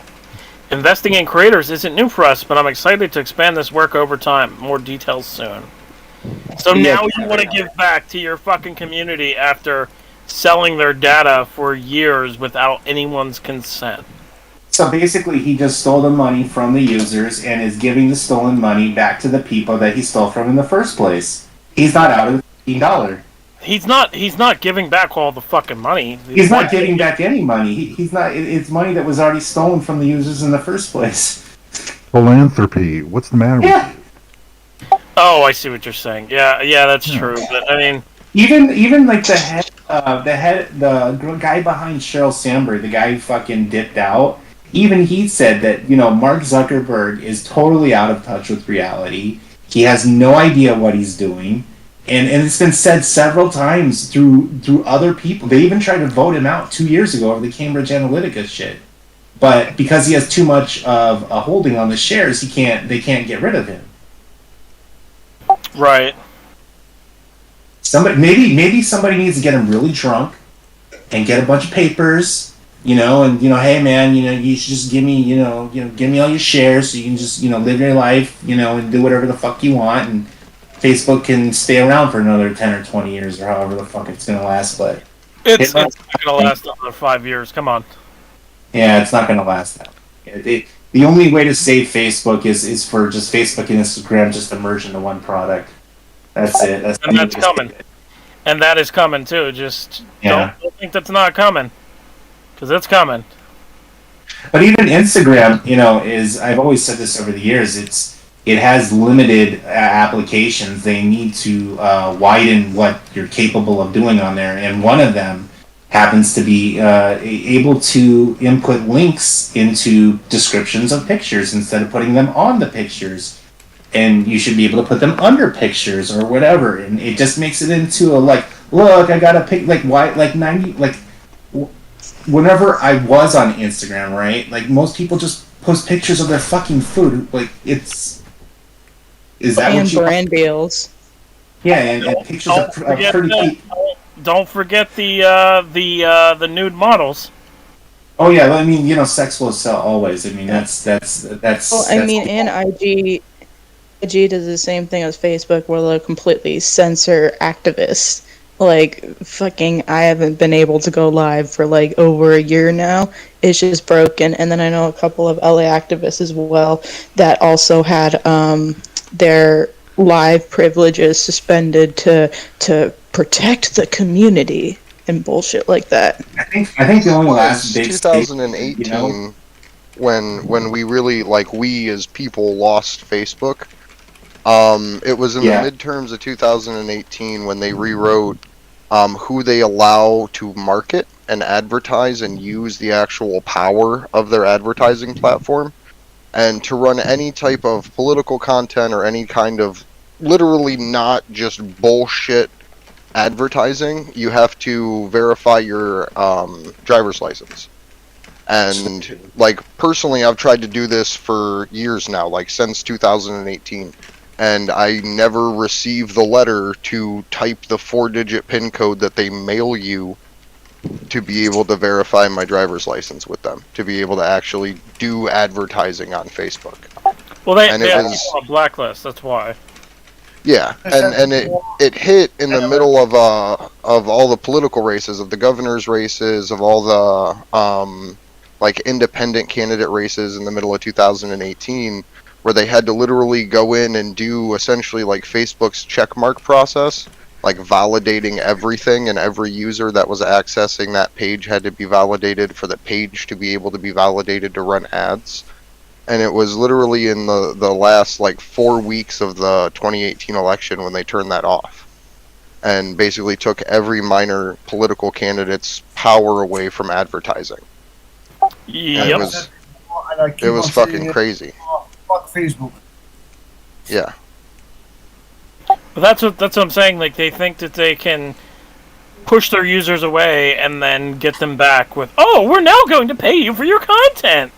Investing in creators isn't new for us, but I'm excited to expand this work over time. More details soon. So now you want to give back to your fucking community after selling their data for years without anyone's consent. So basically, he just stole the money from the users and is giving the stolen money back to the people that he stole from in the first place. He's not out of the $15. He's not giving back all the fucking money. He's not giving back any money. He's not. It's money that was already stolen from the users in the first place. Philanthropy. What's the matter with you? Oh, I see what you're saying. Yeah, that's true. But I mean, Even like the guy behind Sheryl Sandberg, the guy who fucking dipped out. Even he said that, you know, Mark Zuckerberg is totally out of touch with reality. He has no idea what he's doing. And it's been said several times through other people. They even tried to vote him out 2 years ago over the Cambridge Analytica shit. But because he has too much of a holding on the shares, they can't get rid of him. right. Maybe somebody needs to get him really drunk and get a bunch of papers. You know, and hey man, you should just give me, give me all your shares so you can just, live your life, and do whatever the fuck you want, and Facebook can stay around for another 10 or 20 years or however the fuck it's gonna last. But It's not gonna last another 5 years. Come on. Yeah, it's not going to last that long. The only way to save Facebook is for just Facebook and Instagram just to merge into one product. That's it. That's And that's coming. And that is coming too. Just don't think that's not coming, because it's coming. But even Instagram, I've always said this over the years. It has limited applications. They need to widen what you're capable of doing on there, and one of them happens to be able to input links into descriptions of pictures instead of putting them on the pictures. And you should be able to put them under pictures or whatever. And it just makes it into a look, I got a pic, whenever I was on Instagram, right? Like most people just post pictures of their fucking food. Is that and what you brand deals? Yeah, and pictures of pretty people. Don't forget the nude models. Oh yeah, I mean, sex will sell always. I mean, that's. Well, I mean, and IG does the same thing as Facebook, where they'll completely censor activists. Fucking, I haven't been able to go live for over a year now. It's just broken. And then I know a couple of LA activists as well that also had their live privileges suspended to protect the community and bullshit like that. I think the only last big 2018 when we really we as people lost Facebook. It was in the midterms of 2018 when they rewrote who they allow to market and advertise and use the actual power of their advertising platform. And to run any type of political content or any kind of literally not just bullshit advertising, you have to verify your driver's license. And personally, I've tried to do this for years now, since 2018. And I never received the letter to type the 4-digit PIN code that they mail you to be able to verify my driver's license with them, to be able to actually do advertising on Facebook. Well, they have a blacklist, that's why. Yeah, and it hit in the middle of all the political races, of the governor's races, of all the independent candidate races in the middle of 2018, where they had to literally go in and do essentially Facebook's checkmark process, validating everything, and every user that was accessing that page had to be validated for the page to be able to be validated to run ads. And it was literally in the last 4 weeks of the 2018 election when they turned that off, and basically took every minor political candidate's power away from advertising. Yep. It was fucking crazy. Fuck Facebook. Yeah. But that's what I'm saying. They think that they can push their users away and then get them back with, "Oh, we're now going to pay you for your content."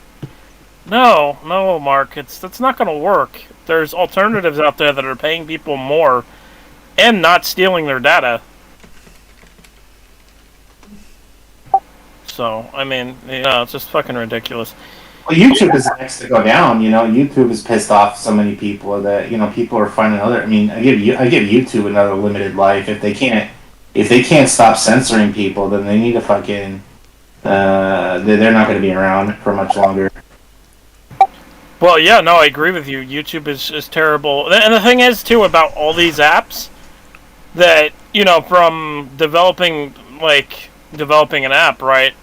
No, Mark. That's not going to work. There's alternatives out there that are paying people more and not stealing their data. So, I mean, it's just fucking ridiculous. Well, YouTube is next to go down. YouTube has pissed off so many people that people are finding other. I mean, I give YouTube another limited life. If they can't stop censoring people, then they need to fucking. They're not going to be around for much longer. Well, yeah, no, I agree with you. YouTube is terrible. And the thing is, too, about all these apps, that, from developing an app, right?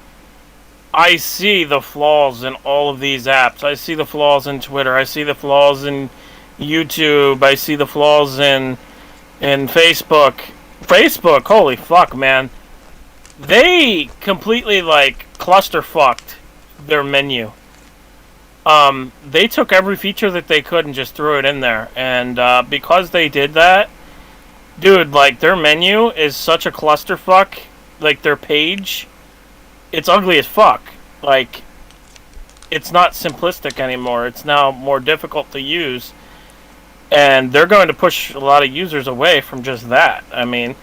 I see the flaws in all of these apps. I see the flaws in Twitter. I see the flaws in YouTube. I see the flaws in Facebook. Facebook, holy fuck, man. They completely, cluster-fucked their menu. They took every feature that they could and just threw it in there. And because they did that, dude, their menu is such a clusterfuck. Their page, it's ugly as fuck. It's not simplistic anymore. It's now more difficult to use. And they're going to push a lot of users away from just that. I mean,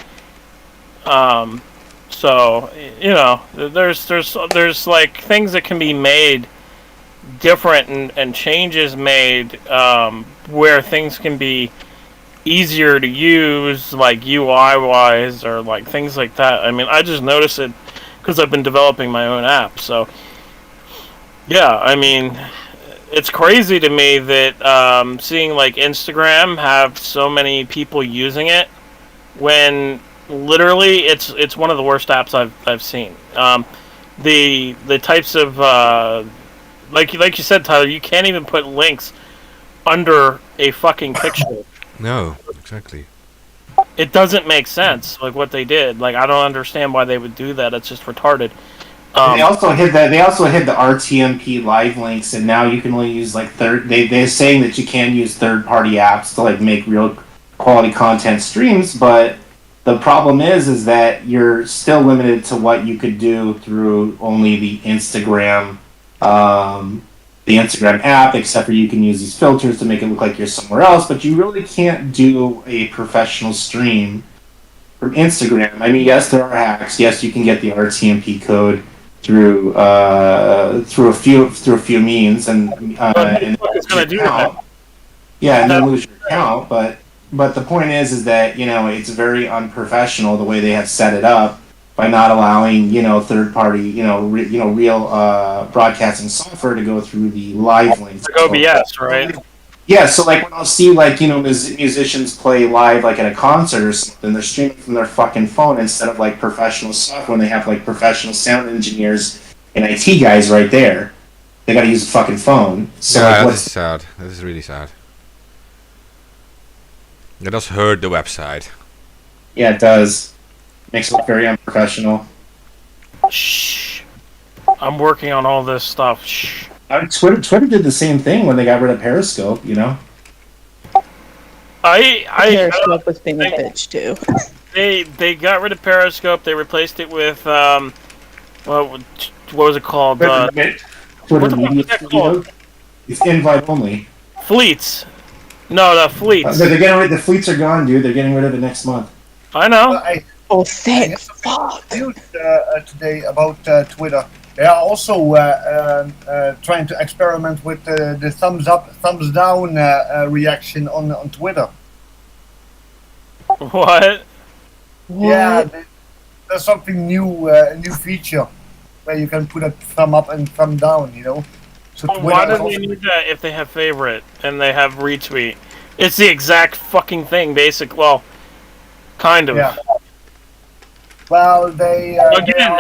so, there's things that can be made different and changes made where things can be easier to use, UI wise, or things like that. I mean, I just notice it because I've been developing my own app. So Yeah, I mean, it's crazy to me that seeing like Instagram have so many people using it when literally it's one of the worst apps I've seen. The types of like you said, Tyler, you can't even put links under a fucking picture. No, exactly. It doesn't make sense, like what they did. Like I don't understand why they would do that. It's just retarded. They also hid the RTMP live links, and now you can only use like they're saying that you can use third party apps to like make real quality content streams, but the problem is that you're still limited to what you could do through only the Instagram app, except for you can use these filters to make it look like you're somewhere else, but you really can't do a professional stream from Instagram. I mean, yes, there are hacks. Yes, you can get the RTMP code through a few means, and who the fuck is gonna do that? yeah, and then lose your account. But the point is that it's very unprofessional the way they have set it up by not allowing third party real broadcasting software to go through the live links. Like OBS, right? Yeah, so like when I'll see like musicians play live like at a concert or something, they're streaming from their fucking phone instead of like professional software. When they have like professional sound engineers and IT guys right there, they got to use a fucking phone. So Yeah, like, that is sad. That is really sad. That does hurt the website. yeah, it does. Makes it look very unprofessional. Shh. I'm working on all this stuff. Shh. Twitter did the same thing when they got rid of Periscope. Periscope was being a bitch too. They got rid of Periscope. They replaced it with what was it called? Twitter What the fuck Media is that called? Studio. It's invite only. Fleets. No, the Fleets. They're getting rid. The fleets are gone, dude. They're getting rid of it next month. I know. Oh, thank fuck. News today about Twitter. They are also trying to experiment with the thumbs up, thumbs down reaction on Twitter. What? Yeah, there's something new, a new feature where you can put a thumb up and thumb down. So Why Twitter do is they need that if they have favorite and they have retweet? It's the exact fucking thing, basic. Well, kind of. Yeah. Well, they Again,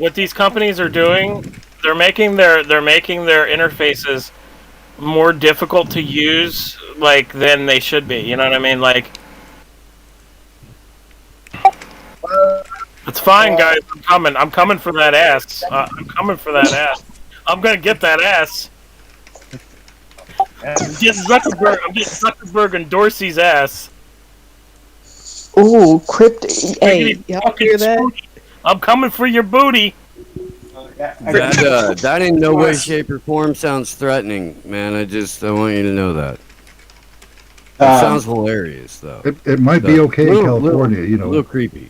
what these companies are doing, they're making their interfaces more difficult to use, like than they should be. You know what I mean? Like, it's fine, guys. I'm coming. I'm coming for that ass. I'm coming for that ass. I'm gonna get that ass. I'm getting Zuckerberg and Dorsey's ass. Ooh, crypto. Hey, y'all Fucking hear that? booty. I'm coming for your booty. That in no way, shape, or form sounds threatening, man. I want you to know that. It sounds hilarious, though. It might be okay in California, A little creepy.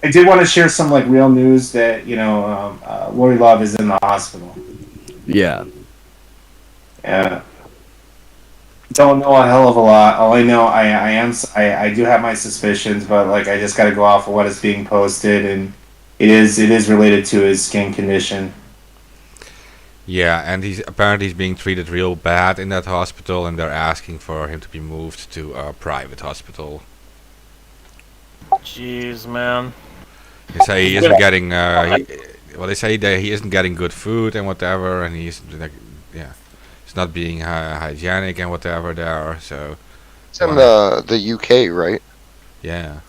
I did want to share some like real news that Lori Love is in the hospital. Yeah. Yeah. Don't know a hell of a lot. All I know, I do have my suspicions, but like I just got to go off of what is being posted, and it is related to his skin condition. Yeah, and he's being treated real bad in that hospital, and they're asking for him to be moved to a private hospital. Jeez, man. They say he isn't getting. They say that he isn't getting good food and whatever, and he's like, yeah, it's not being hygienic and whatever there. So It's in the UK, right? yeah,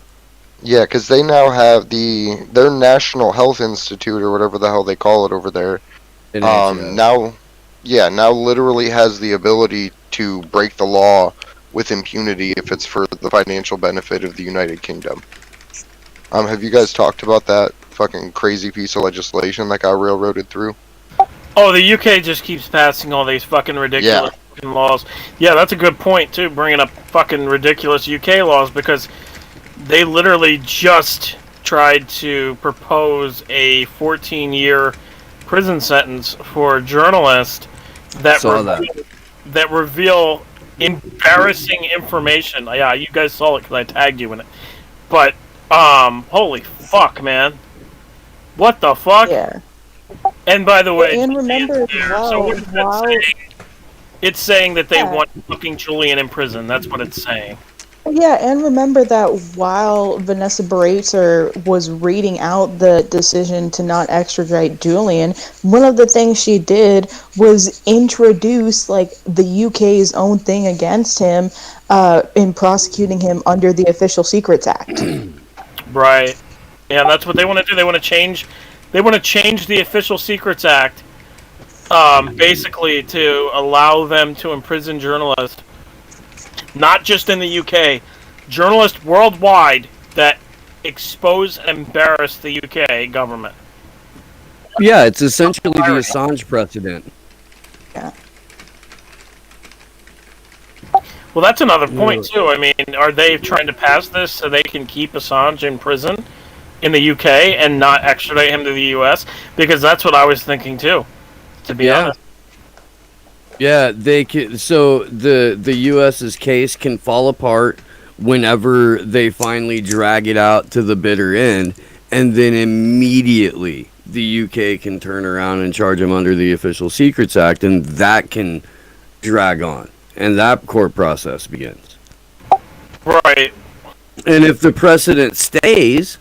Yeah, because they now have their National Health Institute or whatever the hell they call it over there. Now literally has the ability to break the law with impunity if it's for the financial benefit of the United Kingdom. Have you guys talked about that fucking crazy piece of legislation that got railroaded through? Oh, the UK just keeps passing all these fucking ridiculous fucking laws. Yeah, that's a good point too, bringing up fucking ridiculous UK laws, because they literally just tried to propose a 14-year prison sentence for journalists that reveal embarrassing information. Yeah, you guys saw it because I tagged you in it. But holy fuck, man! What the fuck? Yeah. And by the way, And remember as so well, what is that while saying? It's saying that they yeah. want fucking Julian in prison. That's what it's saying. Yeah, and remember that while Vanessa Baraitser was reading out the decision to not extradite Julian, one of the things she did was introduce like the UK's own thing against him in prosecuting him under the Official Secrets Act. Right. Yeah, that's what they want to do. They want to change. They want to change the Official Secrets Act, basically to allow them to imprison journalists, not just in the UK, journalists worldwide that expose and embarrass the UK government. Yeah, it's essentially the Assange precedent. Yeah. Well, that's another point too. I mean, are they trying to pass this so they can keep Assange in prison in the UK and not extradite him to the US? Because that's what I was thinking too, to be honest. Yeah, they can. So the U.S.'s case can fall apart whenever they finally drag it out to the bitter end, and then immediately the UK can turn around and charge him under the Official Secrets Act, and that can drag on, and that court process begins. Right. And if the precedent stays,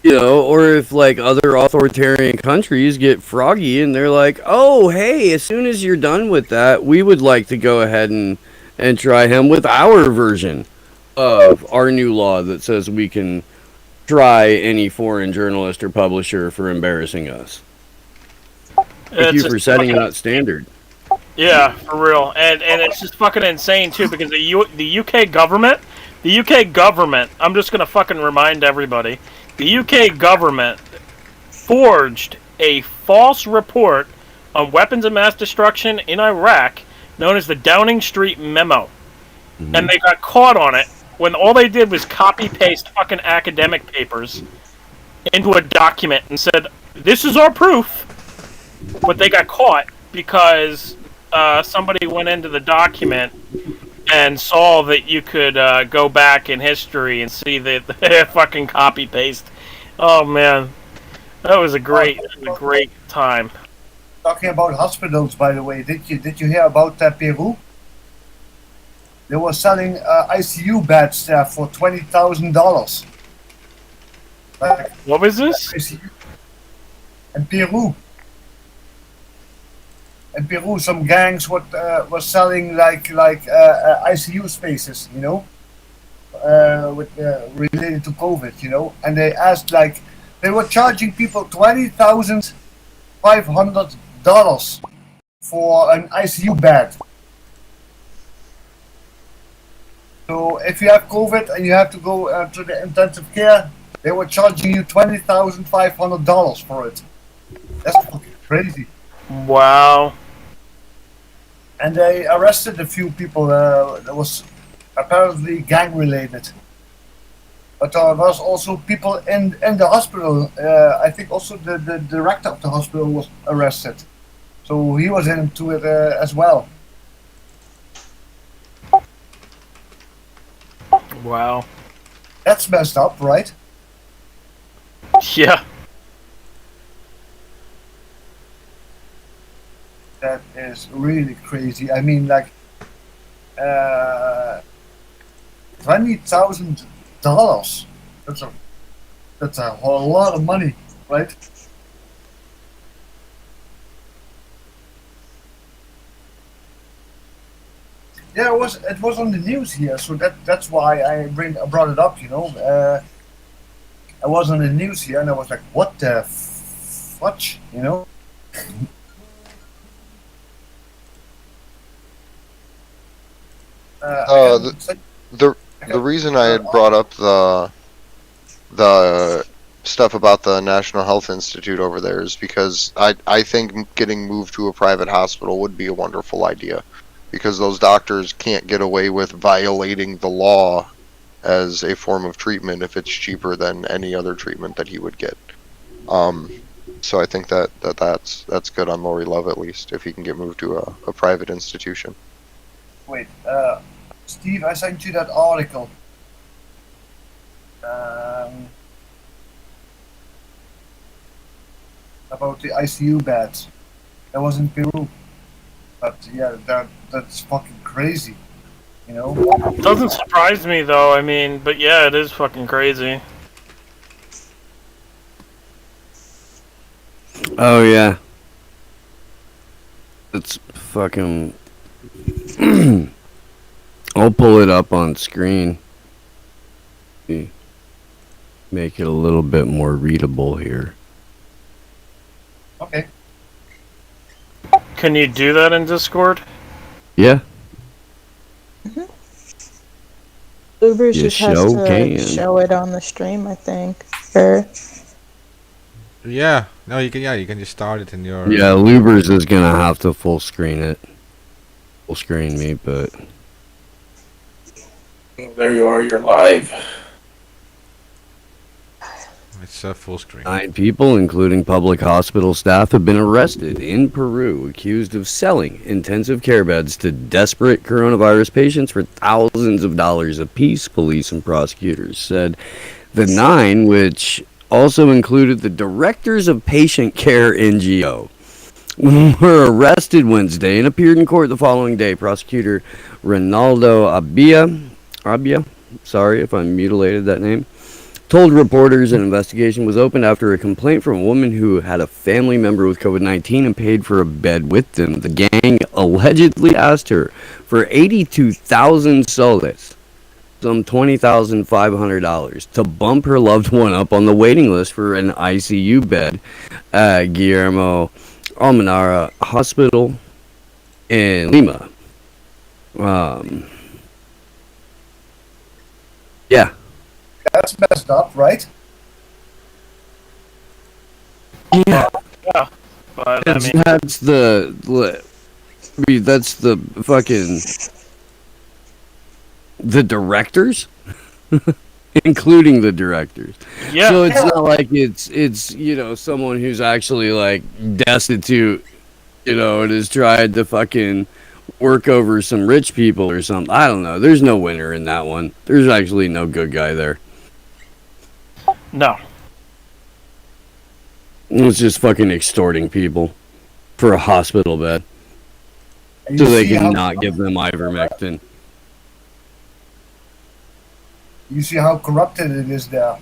you know, or if like other authoritarian countries get froggy and they're like, oh, hey, as soon as you're done with that, we would like to go ahead and try him with our version of our new law that says we can try any foreign journalist or publisher for embarrassing us. Thank you for setting that standard. Yeah, for real. And it's just fucking insane too, because the UK government, I'm just gonna fucking remind everybody, the UK government forged a false report on weapons of mass destruction in Iraq known as the Downing Street Memo. Mm-hmm. And they got caught on it when all they did was copy-paste fucking academic papers into a document and said, this is our proof. But they got caught because somebody went into the document and saw that you could go back in history and see that they fucking copy paste. Oh man, that was a great time. Talking about hospitals, by the way, did you hear about Peru? They were selling ICU beds there for $20,000. What was this? ICU. In Peru. In Peru, some gangs were selling like ICU spaces, you know, related to COVID, you know, and they asked they were charging people $20,500 for an ICU bed. So if you have COVID and you have to go to the intensive care, they were charging you $20,500 for it. That's fucking crazy. Wow. And they arrested a few people that was apparently gang related. But there was also people in the hospital. I think also the director of the hospital was arrested. So he was into it as well. Wow. That's messed up, right? Yeah. That is really crazy. I mean, $20,000. That's a whole lot of money, right? Yeah, it was on the news here, so that's why I brought it up. You know, I was on the news here, and I was like, "What the fudge?" You know. The reason I had brought up the stuff about the National Health Institute over there is because I think getting moved to a private hospital would be a wonderful idea, because those doctors can't get away with violating the law as a form of treatment if it's cheaper than any other treatment that he would get. So I think that's good on Lori Love, at least, if he can get moved to a private institution. Wait, Steve, I sent you that article. about the ICU beds. That was in Peru. But yeah, that's fucking crazy. You know? Doesn't surprise me though. I mean, but yeah, it is fucking crazy. Oh yeah. It's fucking. I'll pull it up on screen. Make it a little bit more readable here. Okay. Can you do that in Discord? Yeah. Ubers You just has show to can. show it on the stream, I think. Or Yeah, no, you can. Yeah, you can just start it in your. Yeah, Lubers is gonna have to full screen it. Full screen me, but There you are. You're live. It's full screen. 9 people, including public hospital staff, have been arrested in Peru, accused of selling intensive care beds to desperate coronavirus patients for thousands of dollars apiece, police and prosecutors said. The 9, which also included the directors of patient care NGO, were arrested Wednesday and appeared in court the following day. Prosecutor Ronaldo Abia, sorry if I mutilated that name, told reporters an investigation was opened after a complaint from a woman who had a family member with COVID-19 and paid for a bed with them. The gang allegedly asked her for 82,000 soles, some $20,500, to bump her loved one up on the waiting list for an ICU bed at Guillermo Almenara Hospital in Lima. Yeah. That's messed up, right? Yeah. Yeah. But I mean, That's the fucking the directors, including the directors. yeah. So it's not like it's someone who's actually like destitute, and has tried to fucking work over some rich people or something. I don't know. There's no winner in that one. There's actually no good guy there. No. It's just fucking extorting people for a hospital bed And so you they see can how- not give them ivermectin. You see how corrupted it is there.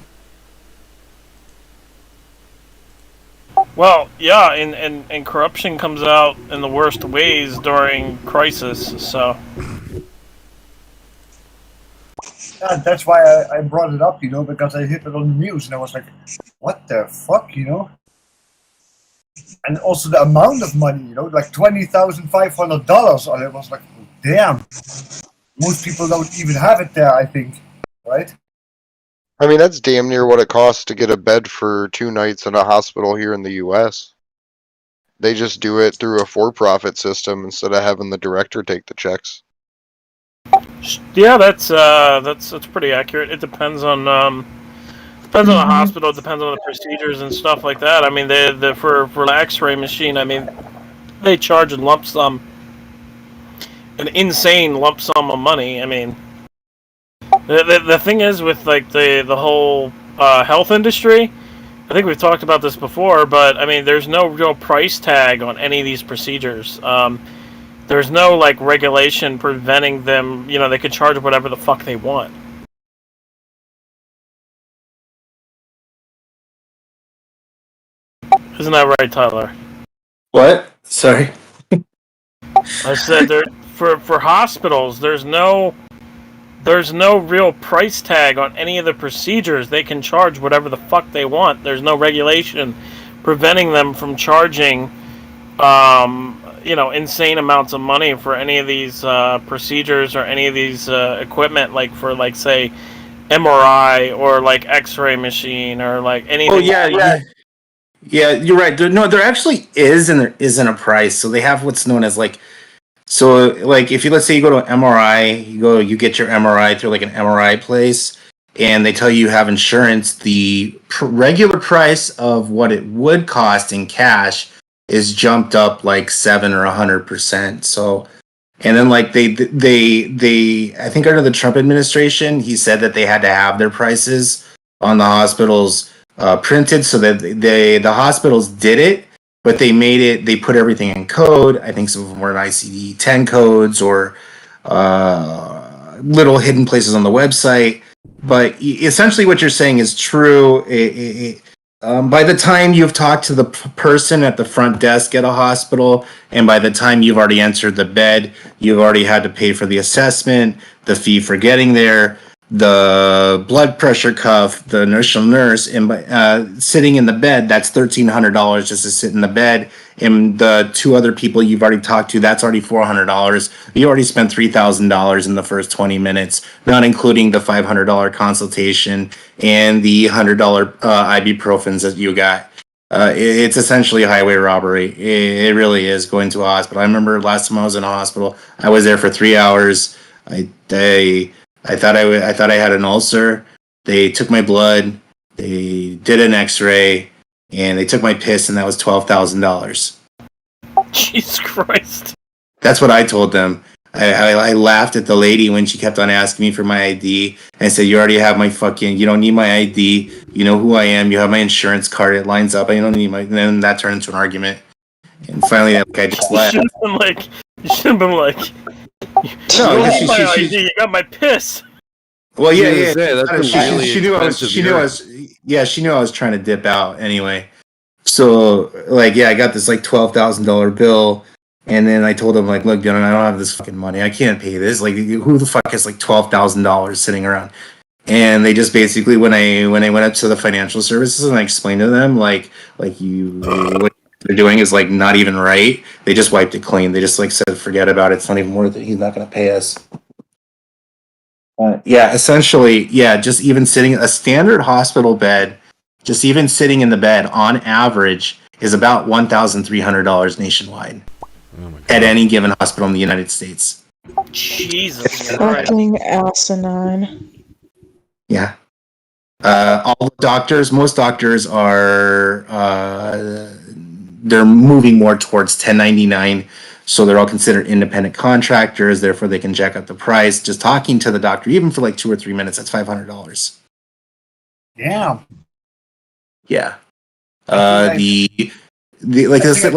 Well, yeah, and corruption comes out in the worst ways during crisis. So Yeah, that's why I brought it up, because I hit it on the news and I was like, what the fuck, And also the amount of money, like $20,500. I was like, damn. Most people don't even have it there, I think. Right? I mean, that's damn near what it costs to get a bed for 2 nights in a hospital here in the U.S. They just do it through a for-profit system instead of having the director take the checks. yeah, that's pretty accurate. It depends on the hospital. It depends on the procedures and stuff like that. I mean, for the X-ray machine, I mean, they charge a lump sum, an insane lump sum of money. I mean, the thing is with like the whole health industry. I think we've talked about this before, but I mean, there's no real price tag on any of these procedures. There's no like regulation preventing them. They could charge whatever the fuck they want. Isn't that right, Tyler? What? Sorry. I said for hospitals, there's no real price tag on any of the procedures. They can charge whatever the fuck they want. There's no regulation preventing them from charging, insane amounts of money for any of these procedures or any of these equipment, like for like say MRI or like X-ray machine or like anything. Oh yeah, you're right. There actually is, and there isn't a price. So they have what's known as like if let's say you go to an MRI, you get your MRI through like an MRI place, and they tell you have insurance. The regular price of what it would cost in cash is jumped up like 7 or 100%. So, and then like they I think under the Trump administration, he said that they had to have their prices on the hospitals printed so that the hospitals did it, but they put everything in code. I think some of them were in ICD-10 codes or little hidden places on the website. But essentially, what you're saying is true. By the time you've talked to the person at the front desk at a hospital, and by the time you've already entered the bed, you've already had to pay for the assessment, the fee for getting there, the blood pressure cuff, the inertial nurse, and sitting in the bed, that's $1,300 just to sit in the bed. And the two other people you've already talked to, that's already $400. You already spent $3,000 in the first 20 minutes, not including the $500 consultation and the $100 ibuprofens that you got. It's essentially highway robbery. It really is going to a hospital. I remember last time I was in a hospital, I was there for 3 hours. I thought I had an ulcer. They took my blood. They did an X-ray, and they took my piss, and that was $12,000. Jesus Christ! That's what I told them. I laughed at the lady when she kept on asking me for my ID. And I said, "You already have my fucking. You don't need my ID. You know who I am. You have my insurance card. It lines up. I don't need my." And then that turned into an argument. And finally, I just You laughed. should have been like, you No, don't she- have my she- ID, you got my piss. Well, yeah, I was yeah. gonna say, that's some really She knew I was. expensive She knew I was. Yeah, she knew I was trying to dip out anyway. So, like, yeah, I got this like $12,000 bill, and then I told him like, look, Dylan, I don't have this fucking money. I can't pay this. Like, who the fuck has like $12,000 sitting around? And they just basically, when I went up to the financial services and I explained to them like what they're doing is like not even right. They just wiped it clean. They just like said, forget about it. It's not even worth it. He's not going to pay us. Yeah, essentially, yeah, just even sitting a standard hospital bed, just even sitting in the bed on average is about $1,300 nationwide at any given hospital in the United States. Jesus Christ. Fucking asinine. Yeah. All the doctors, most doctors are, they're moving more towards 1099. So they're all considered independent contractors. Therefore, they can jack up the price. Just talking to the doctor, even for like 2 or 3 minutes, that's $500. Yeah. Yeah. The like let's say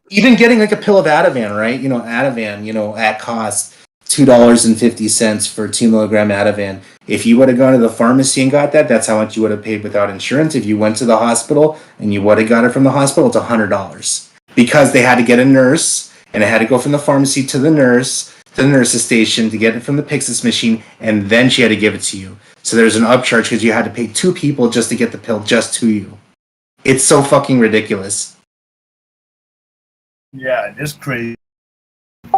even getting like a pill of Ativan, right? Ativan, at cost $2.50 for 2 milligram Ativan. If you would have gone to the pharmacy and got that, that's how much you would have paid without insurance. If you went to the hospital and you would have got it from the hospital, it's $100 because they had to get a nurse and it had to go from the pharmacy to the nurse's station to get it from the Pegasus machine, and then she had to give it to you. So there's an upcharge because you had to pay 2 people just to get the pill just to you. It's so fucking ridiculous. Yeah, it's crazy.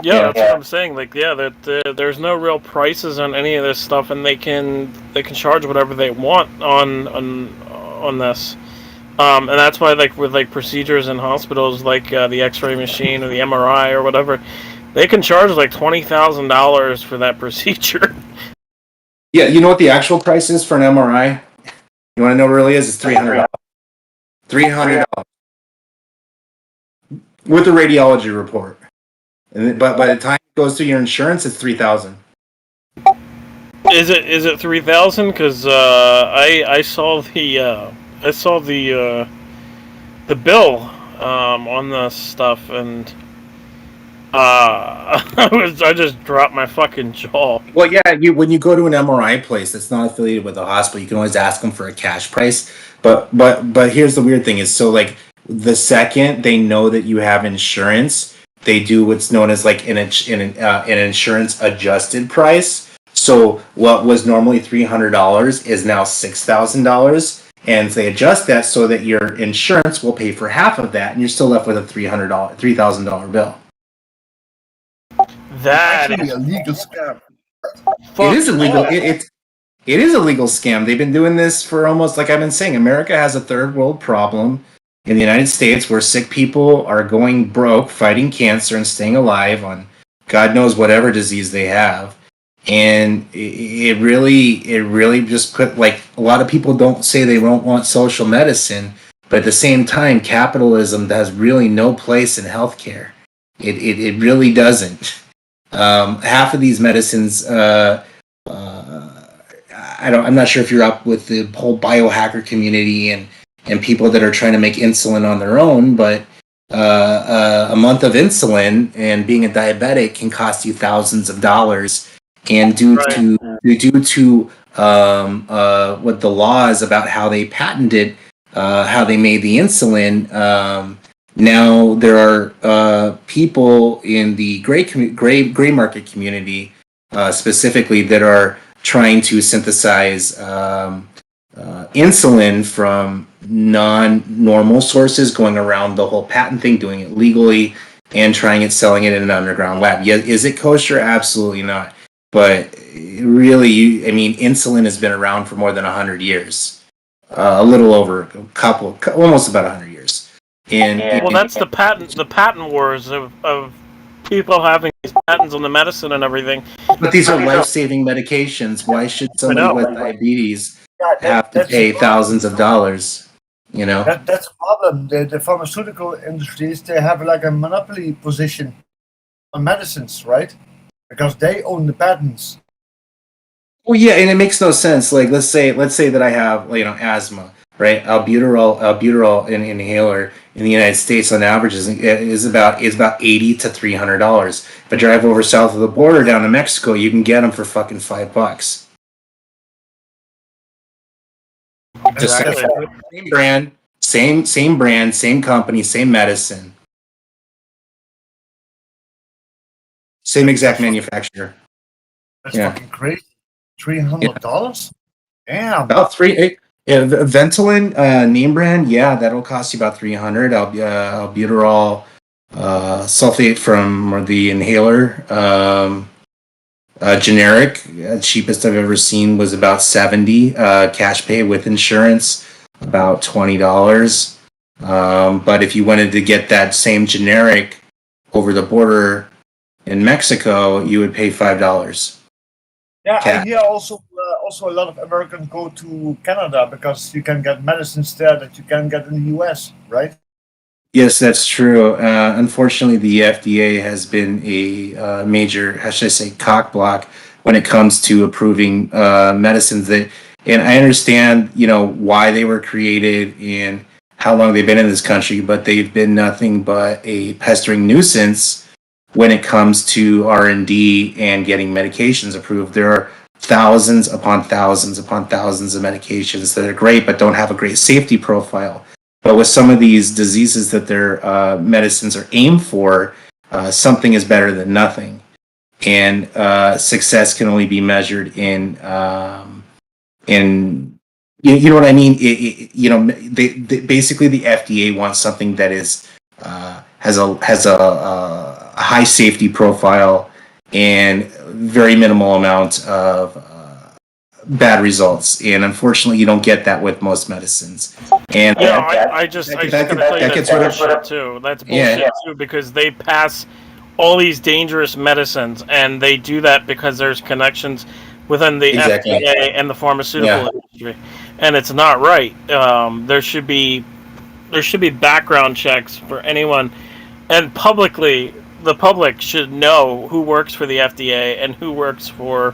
Yeah, that's what I'm saying. Like, yeah, that there's no real prices on any of this stuff, and they can charge whatever they want on this. And that's why, like, with like procedures in hospitals, like the X-ray machine or the MRI or whatever, they can charge like $20,000 for that procedure. Yeah, you know what the actual price is for an MRI? You want to know what it really is? It's $300. $300 with a radiology report. But by the time it goes through your insurance, it's $3,000. Is it 3,000? Because I saw the bill on this stuff, and I just dropped my fucking jaw. Well, yeah, when you go to an MRI place that's not affiliated with the hospital, you can always ask them for a cash price. But here's the weird thing is, so like the second they know that you have insurance, they do what's known as like an insurance adjusted price. So what was normally $300 is now $6,000, and they adjust that so that your insurance will pay for half of that, and you're still left with a $3,000 bill. That Actually, a legal scam. It is illegal. It is a legal scam. They've been doing this for almost, like I've been saying, America has a third world problem in the United States where sick people are going broke, fighting cancer and staying alive on God knows whatever disease they have. And it really just put, like, a lot of people don't say they don't want social medicine, but at the same time, capitalism has really no place in healthcare. It really doesn't. Half of these medicines, I'm not sure if you're up with the whole biohacker community and people that are trying to make insulin on their own, but a month of insulin and being a diabetic can cost you thousands of dollars. And due to what the laws about how they patented, how they made the insulin, now there are people in the gray market community specifically that are trying to synthesize insulin from non-normal sources, going around the whole patent thing, doing it legally, and selling it in an underground lab. Yeah, is it kosher? Absolutely not. But really, insulin has been around for more than 100 years, a little over almost about 100 years. Well, that's the patent wars of people having these patents on the medicine and everything. But these are life-saving medications. Why should somebody with diabetes have to pay thousands of dollars? That's a problem. The pharmaceutical industries, they have like a monopoly position on medicines, right? Because they own the patents. Well, yeah, and it makes no sense. Like, let's say that I have, asthma, right? Albuterol inhaler in the United States on average is about $80 to $300. If I drive over south of the border down to Mexico, you can get them for fucking $5. Exactly. Same brand, same company, same medicine, same exact manufacturer. That's fucking crazy. $300? Damn. About Ventolin name brand, yeah, that'll cost you about $300. Albuterol sulfate from the inhaler, generic, cheapest I've ever seen was about $70. Cash pay with insurance, about $20. But if you wanted to get that same generic over the border in Mexico, you would pay $5. Yeah, I hear also a lot of Americans go to Canada because you can get medicines there that you can get in the US, right? Yes, that's true. Unfortunately, the FDA has been a major, how should I say, cock block when it comes to approving medicines and I understand, why they were created and how long they've been in this country, but they've been nothing but a pestering nuisance when it comes to R&D and getting medications approved. There are thousands upon thousands upon thousands of medications that are great but don't have a great safety profile. But with some of these diseases that their medicines are aimed for, something is better than nothing. And success can only be measured in you know what I mean? They basically the FDA wants something that is has a high safety profile and very minimal amount of bad results, and unfortunately, you don't get that with most medicines. And I just gotta tell you that's bullshit too. That's bullshit too, because they pass all these dangerous medicines, and they do that because there's connections within the FDA and the pharmaceutical industry, and it's not right. There should be background checks for anyone, and publicly, the public should know who works for the FDA and who works for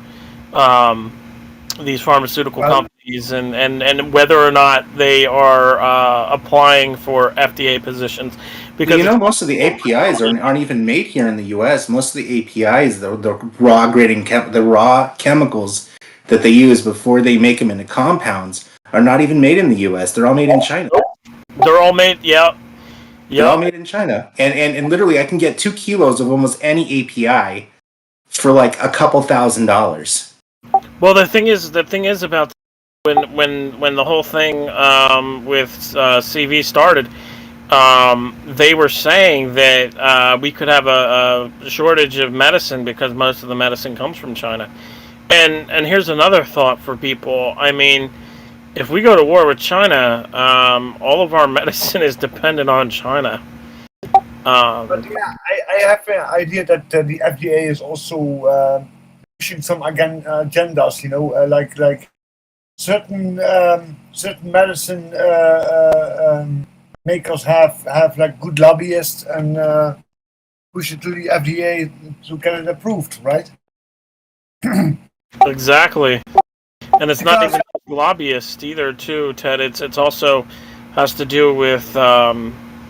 these pharmaceutical companies, and whether or not they are applying for FDA positions. Because most of the APIs aren't even made here in the U.S. Most of the APIs, the raw chemicals that they use before they make them into compounds, are not even made in the U.S. They're all made in China. They're all made, They're all made in China, and literally, I can get 2 kilos of almost any API for like a couple $1,000s. Well, the thing is about when the whole thing with CV started, they were saying that we could have a shortage of medicine because most of the medicine comes from China. And here's another thought for people. I mean, if we go to war with China, all of our medicine is dependent on China. But yeah, I have an idea that the FDA is also pushing some agendas. Like certain medicine makers have like good lobbyists and push it to the FDA to get it approved, right? Exactly. And it's not even lobbyists either, too, Ted. It's also has to do with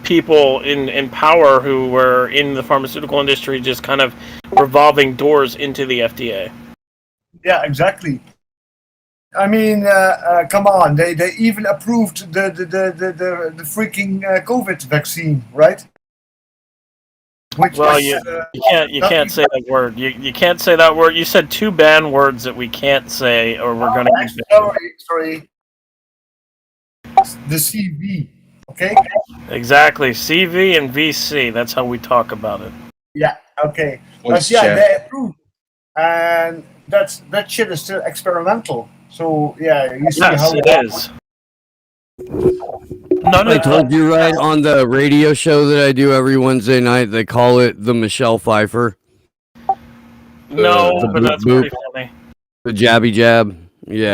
people in power who were in the pharmaceutical industry, just kind of revolving doors into the FDA. Yeah, exactly. I mean, come on! They even approved the freaking COVID vaccine, right? Which Well, was, you can't say that word. You can't say that word. You said two banned words that we can't say, or we're going to. Sorry. The CV. Okay. Exactly, CV and VC. That's how we talk about it. Yeah. Okay. Voice But yeah, chat. they approved, and that shit is still experimental. So yeah, you see Yes, how it is. None I of told you right on the radio show that I do every Wednesday night. They call it the Michelle Pfeiffer. No, the but boop that's boop, pretty funny. the jabby jab. Yeah,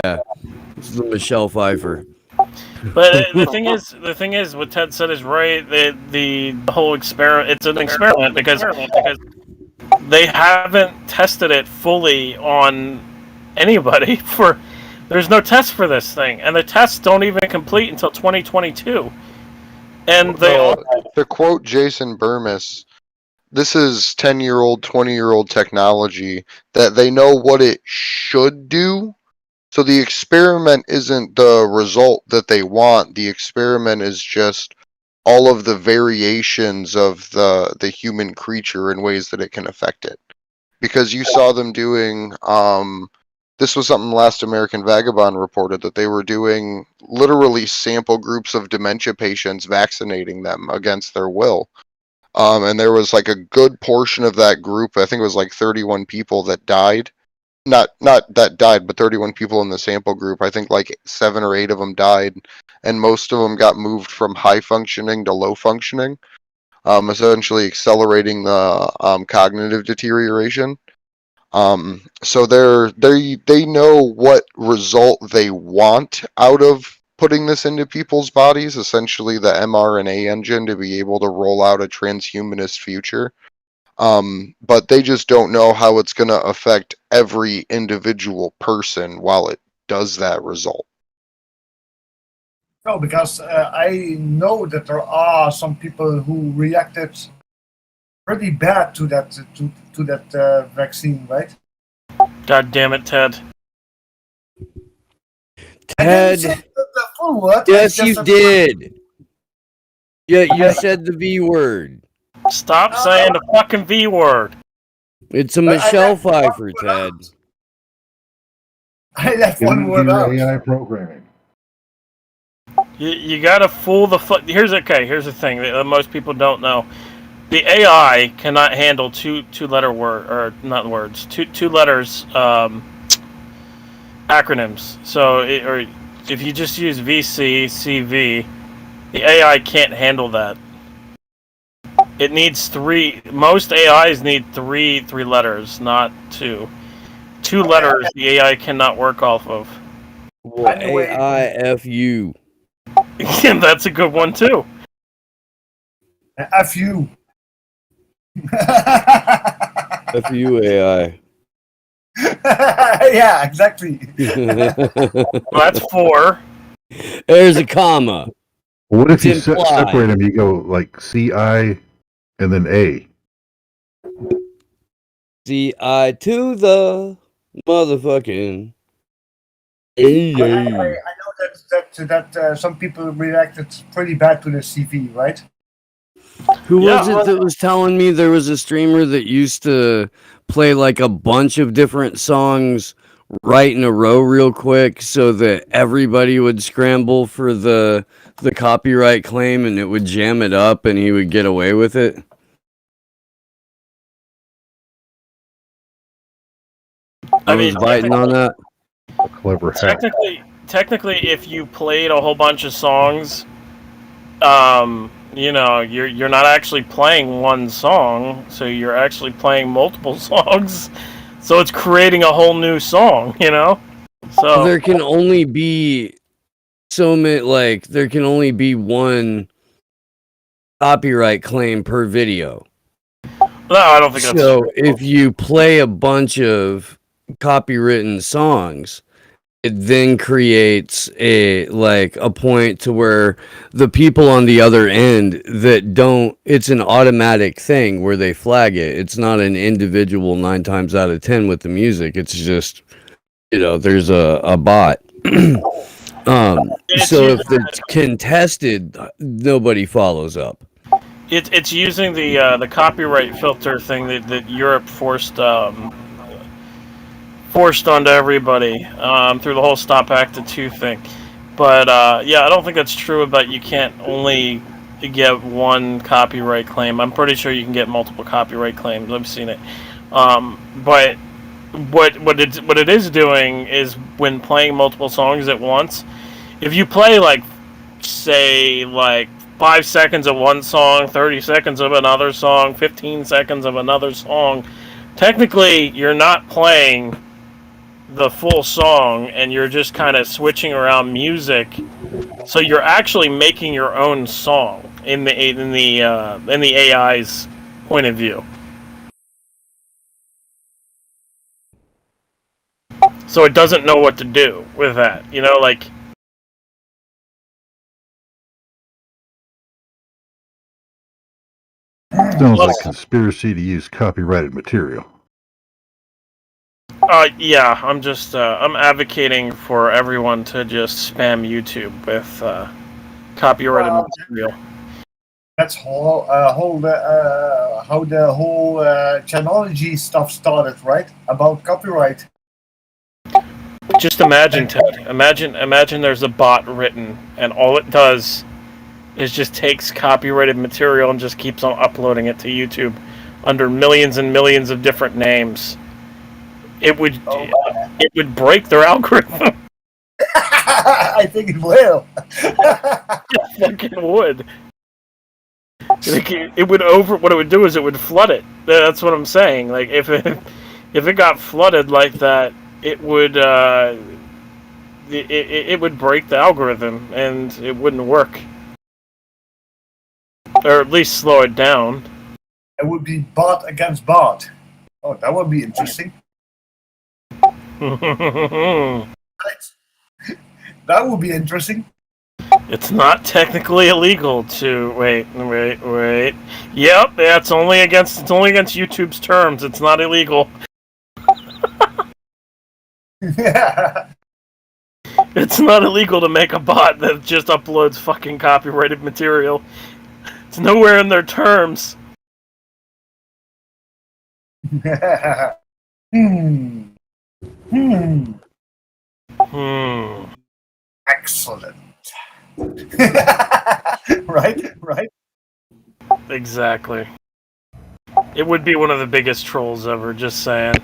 it's the Michelle Pfeiffer. But the thing is, what Ted said is right. The whole experiment, it's an experiment because they haven't tested it fully on anybody. There's no test for this thing, and the tests don't even complete until 2022. And To quote Jason Burmis, this is 10-year-old, 20-year-old technology that they know what it should do. So the experiment isn't the result that they want. The experiment is just all of the variations of the human creature in ways that it can affect it. Because you saw them doing this was something Last American Vagabond reported, that they were doing literally sample groups of dementia patients, vaccinating them against their will. And there was like a good portion of that group, I think it was like 31 people that died. Not that died, but 31 people in the sample group. I think like 7 or 8 of them died, and most of them got moved from high functioning to low functioning, essentially accelerating the cognitive deterioration. So they know what result they want out of putting this into people's bodies, essentially the mRNA engine to be able to roll out a transhumanist future. But they just don't know how it's going to affect every individual person while it does that result. No, because I know that there are some people who reacted pretty bad to that vaccine, right? God damn it, Ted. Ted, The full word. yes, you did. Yeah, you said the V word. Stop saying the fucking V word. It's a Michelle Pfeiffer, Ted. I left Get one into word your out. AI programming. You gotta fool the Here's the thing that most people don't know. The AI cannot handle two letter word, or not words, two letters acronyms. So or if you just use VC, CV, the AI can't handle that. It needs 3. Most AIs need three letters, not 2. 2 letters the AI cannot work off of. Well, Anyway. AIFU. Yeah, that's a good one too. FU. FU AI. Yeah, exactly. Well, that's 4. There's a comma. What if you It's implied. separate them? You go like CI and then A. CI to the motherfucking I know that some people reacted pretty bad to the CV, right? Who was it that was telling me there was a streamer that used to play like a bunch of different songs right in a row real quick so that everybody would scramble for the copyright claim and it would jam it up and he would get away with it? I was biting on that. A clever hack. Technically, if you played a whole bunch of songs, you're not actually playing one song, so you're actually playing multiple songs. So it's creating a whole new song, So there can only be there can only be one copyright claim per video. No, I don't think that's so. true. If you play a bunch of copywritten songs, it then creates a point to where the people on the other end that don't, it's an automatic thing where they flag it. It's not an individual 9 times out of 10 with the music. It's just, there's a bot. So if it's contested, nobody follows up. It's using the copyright filter thing that Europe forced onto everybody through the whole Stop Acta 2 thing. But yeah, I don't think that's true about you can't only get one copyright claim. I'm pretty sure you can get multiple copyright claims. I've seen it. But what it is doing is when playing multiple songs at once, if you play say 5 seconds of one song, 30 seconds of another song, 15 seconds of another song, technically you're not playing the full song and you're just kind of switching around music, so you're actually making your own song in the AI's point of view. So it doesn't know what to do with that, Sounds like conspiracy to use copyrighted material. Yeah, I'm just I'm advocating for everyone to just spam YouTube with copyrighted material. That's how the whole technology stuff started, right? About copyright. Just imagine, Ted. Imagine there's a bot written, and all it does is just takes copyrighted material and just keeps on uploading it to YouTube under millions and millions of different names. It would break their algorithm. I think it will. It fucking would. It would what it would do is it would flood it. That's what I'm saying. Like if it got flooded like that, it would it would break the algorithm and it wouldn't work, or at least slow it down. It would be bot against bot. Oh, that would be interesting. That would be interesting. It's not technically illegal to wait. Yep, it's only against YouTube's terms. It's not illegal. It's not illegal to make a bot that just uploads fucking copyrighted material. It's nowhere in their terms. Excellent. Right? Exactly. It would be one of the biggest trolls ever, just saying.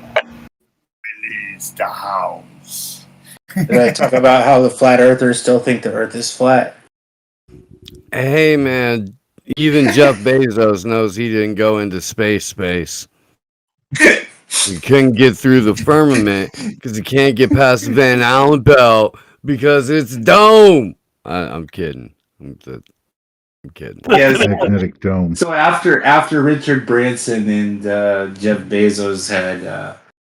Release the house. Did I talk about how the flat earthers still think the earth is flat? Hey, man, even Jeff Bezos knows he didn't go into space. He couldn't get through the firmament because he can't get past the Van Allen belt because it's dome. I'm kidding. I'm kidding. Yes. Magnetic dome. So after Richard Branson and Jeff Bezos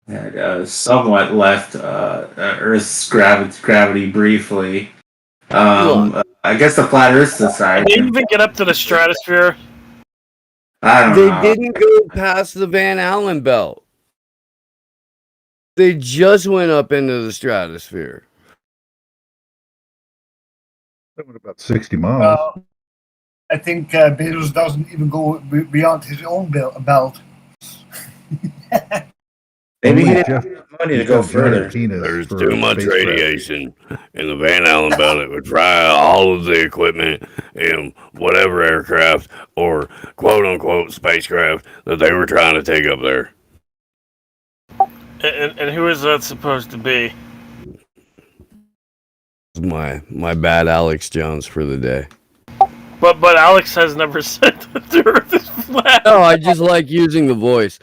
had somewhat left Earth's gravity briefly, I guess the Flat Earth Society. Did they even get up to the stratosphere? I don't know. They didn't go past the Van Allen belt. They just went up into the stratosphere. That went about 60 miles. I think Bezos doesn't even go beyond his own belt. Maybe he didn't have money to go further. There's too much radiation in the Van Allen belt. It would fry all of the equipment in whatever aircraft or quote-unquote spacecraft that they were trying to take up there. And who is that supposed to be? My bad Alex Jones for the day. But Alex has never said that the Earth is flat. No, I just like using the voice.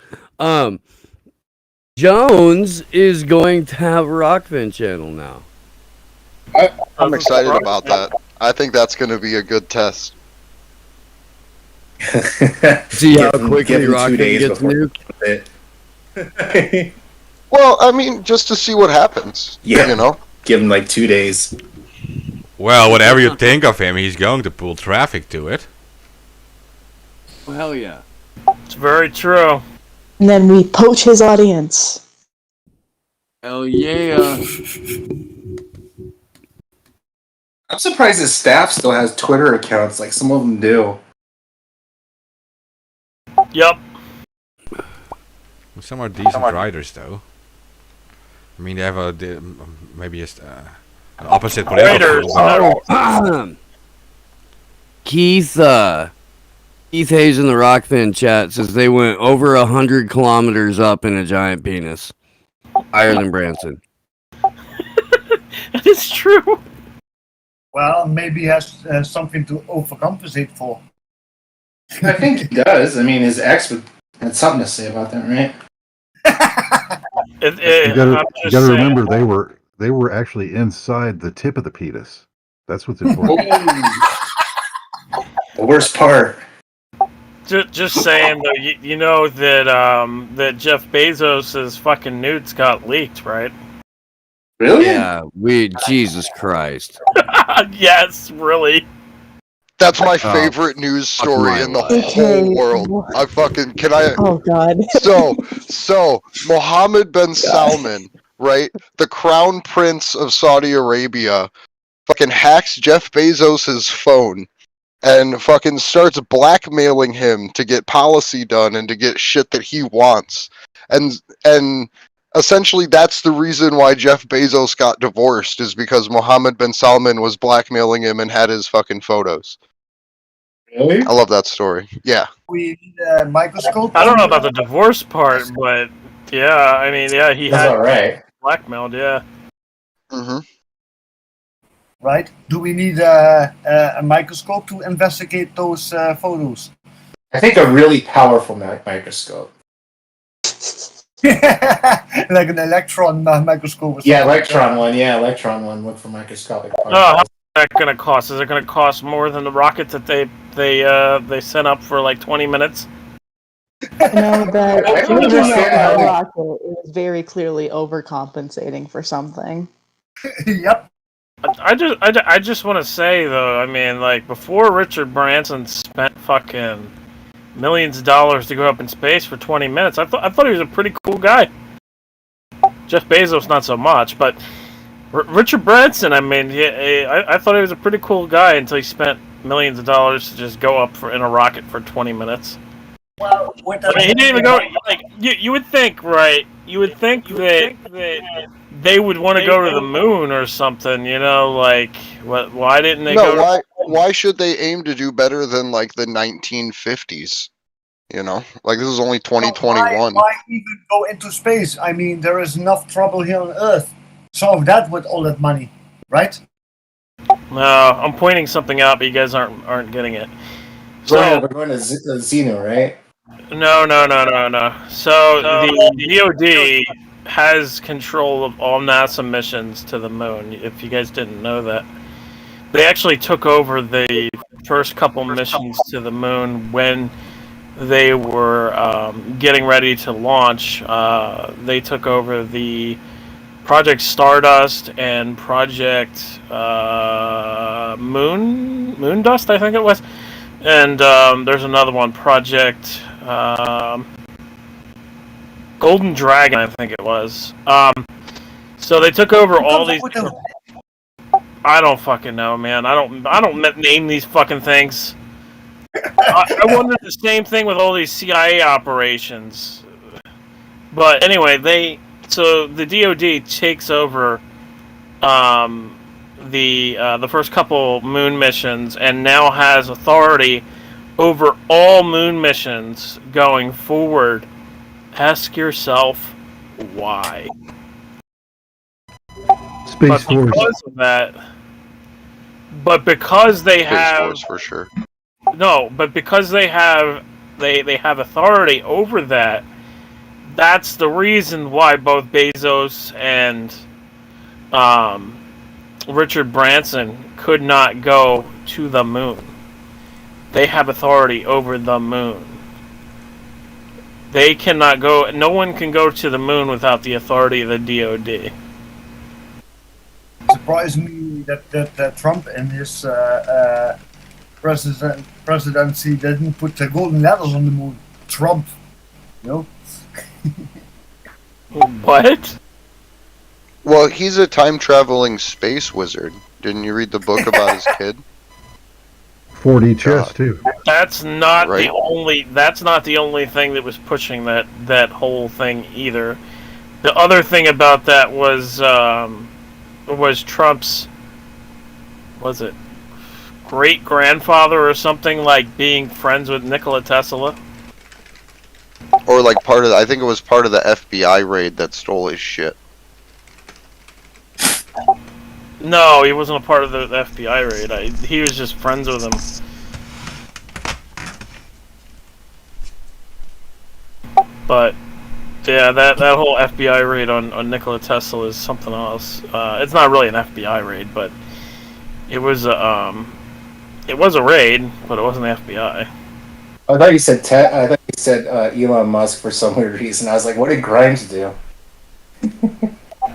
Jones is going to have a Rockfin channel now. I'm excited about that. I think that's going to be a good test. See how quickly Rockfin gets nuked? Well, I mean, just to see what happens. Yeah. You know? give him like 2 days. Well, whatever you think of him, he's going to pull traffic to it. Well, hell yeah. It's very true. And then we poach his audience. Hell yeah. I'm surprised his staff still has Twitter accounts. Like some of them do. Yep. Some are decent writers, though. I mean, they have maybe an opposite Writers. political. Oh, Keith Hayes in the Rockfin chat says they went over 100 kilometers up in a giant penis. Higher than Branson. That is true. Well, maybe he has something to overcompensate for. I think he does. I mean, his ex had something to say about that, right? You gotta remember they were actually inside the tip of the penis. That's what's important. The worst part. Just saying though, you know that that Jeff Bezos' fucking nudes got leaked, right? Really? Yeah, Jesus Christ. Yes, really. That's my favorite news story in the whole world. Oh God. So Mohammed bin Salman, right, the crown prince of Saudi Arabia, fucking hacks Jeff Bezos' phone and fucking starts blackmailing him to get policy done and to get shit that he wants. And essentially that's the reason why Jeff Bezos got divorced, is because Mohammed bin Salman was blackmailing him and had his fucking photos. Really? I love that story. Yeah. We need a microscope. I don't know about the divorce part, but yeah, I mean, yeah, he That's had all right. blackmailed, yeah. Mm-hmm. Right? Do we need a microscope to investigate those photos? I think a really powerful microscope. Like an electron microscope. Or Yeah, electron one. Look for microscopic particles. Oh, how's that gonna cost? Is it gonna cost more than the rocket that they sent up for like 20 minutes? No, that I don't understand how they- rocket is very clearly overcompensating for something. Yep. I just want to say though, I mean, like before Richard Branson spent fucking millions of dollars to go up in space for 20 minutes, I thought he was a pretty cool guy. Jeff Bezos not so much, but Richard Branson, I mean, I thought he was a pretty cool guy until he spent millions of dollars to just go up in a rocket for 20 minutes. Well, I mean, he didn't even go. Like you would think, right? You would think that they would want to go to the moon or something. You know, like why didn't they go? No, why should they aim to do better than like the 1950s? You know, like this is only 2021. Why even go into space? I mean, there is enough trouble here on Earth. Solve that with all that money, right? No, I'm pointing something out, but you guys aren't getting it. So we're going to Xeno, right? No. So the DoD has control of all NASA missions to the moon. If you guys didn't know that, they actually took over the first couple missions to the moon when they were getting ready to launch. They took over the Project Stardust and Project Moondust, I think it was. And there's another one, Project Golden Dragon, I think it was. So they took over all these. I don't fucking know, man. I don't name these fucking things. I wondered the same thing with all these CIA operations. But anyway, so the DoD takes over the first couple moon missions and now has authority over all moon missions going forward. Ask yourself why. Space Force. Because of that, but because they Space have Force for sure. no, but because they have authority over that, that's the reason why both Bezos and Richard Branson could not go to the moon. They have authority over the moon. They cannot go. No one can go to the moon without the authority of the DoD. surprised me that Trump in his presidency didn't put the golden letters on the moon. Trump, you know. What? Well, he's a time-traveling space wizard. Didn't you read the book about his kid? 4D chess too. That's not Right. the only. That's not the only thing that was pushing that whole thing either. The other thing about that was Trump's. Was it great grandfather or something, like being friends with Nikola Tesla? Or like part of I think it was part of the FBI raid that stole his shit. No, he wasn't a part of the FBI raid. He was just friends with him. But yeah, that whole FBI raid on Nikola Tesla is something else. It's not really an FBI raid, but it was a raid, but it wasn't the FBI. I thought you said Elon Musk for some weird reason. I was like, what did Grimes do?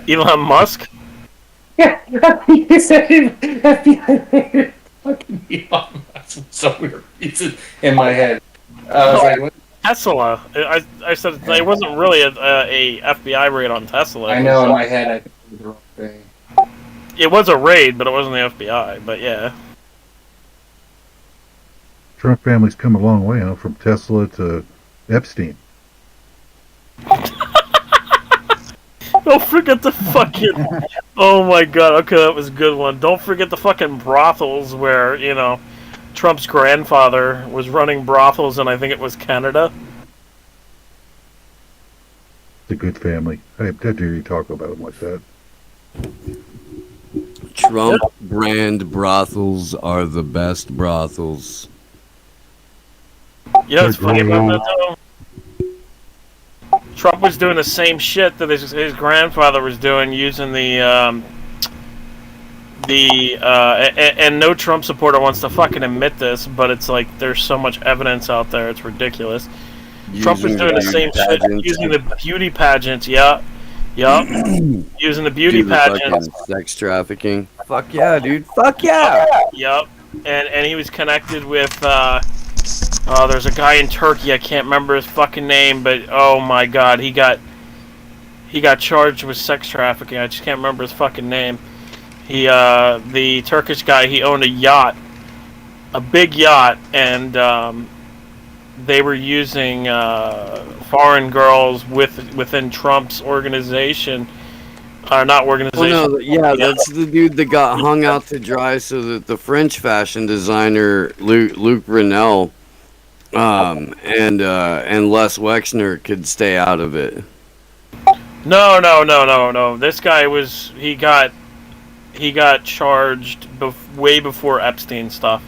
Elon Musk? Yeah, you said FBI. Fucking Elon Musk for some weird reason in my head. I was like, what? Tesla. I said it wasn't really a FBI raid on Tesla. I know in my head I think it was the wrong thing. It was a raid, but it wasn't the FBI. But yeah. Trump family's come a long way, huh? From Tesla to Epstein. Don't forget the fucking. Oh my god. Okay, that was a good one. Don't forget the fucking brothels where Trump's grandfather was running brothels, and I think it was Canada. It's a good family. How dare you talk about them like that? Trump brand brothels are the best brothels. You know what's funny about that though? Trump was doing the same shit that his grandfather was doing, using and no Trump supporter wants to fucking admit this, but it's like there's so much evidence out there, it's ridiculous. Trump was doing the same shit, using the beauty pageants, yup. Using the beauty pageants. Sex trafficking. Fuck yeah, dude. Fuck yeah! Yup. And he was connected with, there's a guy in Turkey, I can't remember his fucking name, but oh my god, he got charged with sex trafficking, I just can't remember his fucking name. The Turkish guy, he owned a yacht, a big yacht, and they were using foreign girls within Trump's organization. Not organization. Oh, no, yeah, that's the dude that got hung out to dry so that the French fashion designer Luc Brunel and Les Wexner could stay out of it. No. This guy he got charged way before Epstein stuff,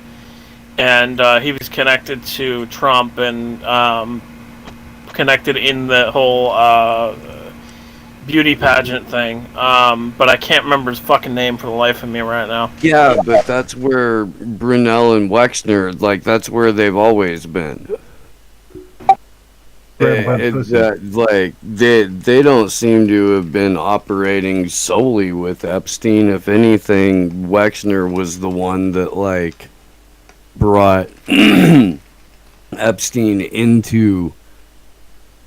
and he was connected to Trump and connected in the whole beauty pageant thing. But I can't remember his fucking name for the life of me right now. Yeah, but that's where Brunel and Wexner, like, that's where they've always been. They don't seem to have been operating solely with Epstein. If anything, Wexner was the one that, like, brought Epstein into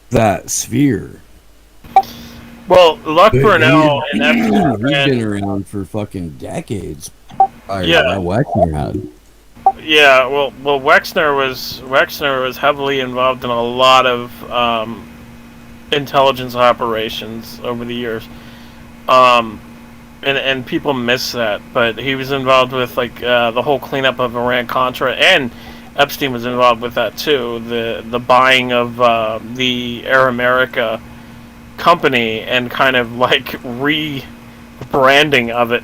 that sphere. Well, Luc Brunel and Epstein, he's been around for fucking decades. Yeah, that Wexner had. Yeah, well, Wexner was heavily involved in a lot of intelligence operations over the years, and people miss that. But he was involved with like the whole cleanup of Iran-Contra, and Epstein was involved with that too. The buying of the Air America company and kind of like rebranding of it.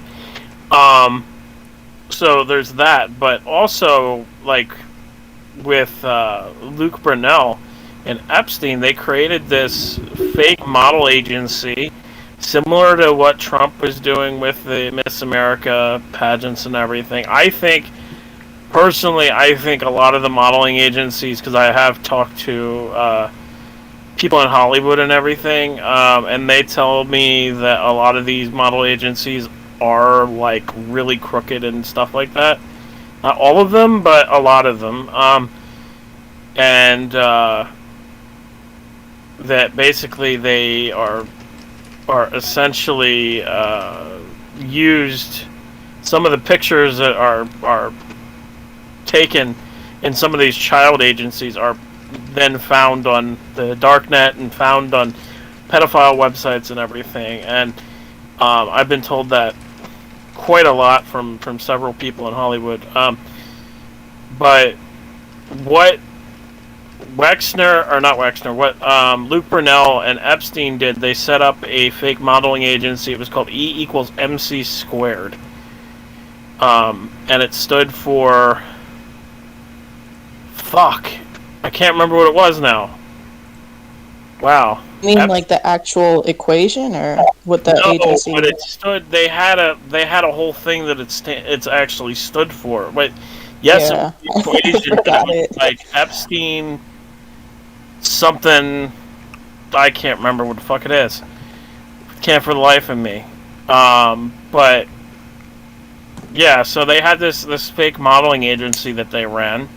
So there's that, but also like with Luc Brunel and Epstein, they created this fake model agency similar to what Trump was doing with the Miss America pageants and everything. Personally, I think a lot of the modeling agencies, because I have talked to people in Hollywood and everything, and they tell me that a lot of these model agencies are like really crooked and stuff like that. Not all of them, but a lot of them. And that basically they are essentially used. Some of the pictures that are taken in some of these child agencies are then found on the darknet and found on pedophile websites and everything. And I've been told that quite a lot from several people in Hollywood. But what Luke Brunel and Epstein did, they set up a fake modeling agency. It was called E=MC². And it stood for... Fuck. I can't remember what it was now. Wow. You mean like the actual equation, or what the agency? But it stood. They had a whole thing that it's actually stood for. But yes, Yeah. it was the equation. Got it. Like Epstein, something. I can't remember what the fuck it is. Can't for the life of me. But yeah, so they had this fake modeling agency that they ran,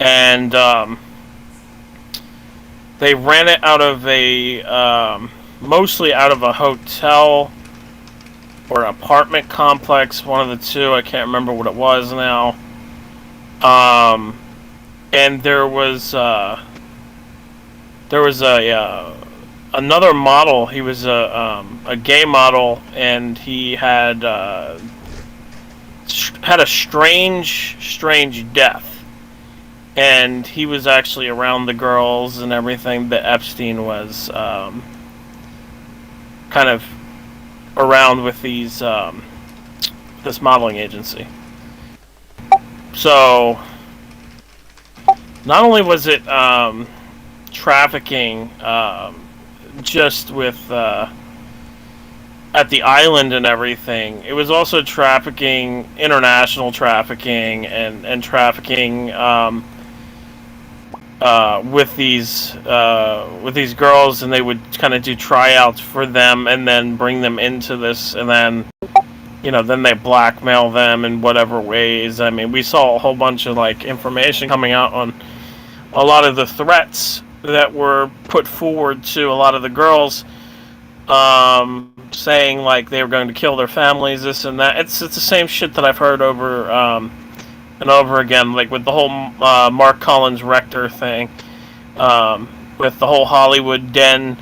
and they ran it out of mostly out of a hotel or apartment complex, one of the two. I can't remember what it was now. And there was another model. He was a gay model, and he had a strange death. And he was actually around the girls and everything that Epstein was kind of around with these this modeling agency. So not only was it trafficking just with at the island and everything, it was also trafficking, international trafficking, and trafficking with these girls, and they would kind of do tryouts for them and then bring them into this, and then then they blackmail them in whatever ways. I mean, we saw a whole bunch of like information coming out on a lot of the threats that were put forward to a lot of the girls, saying like they were going to kill their families, this and that. It's the same shit that I've heard over and over again, like with the whole Mark Collins Rector thing, with the whole Hollywood Den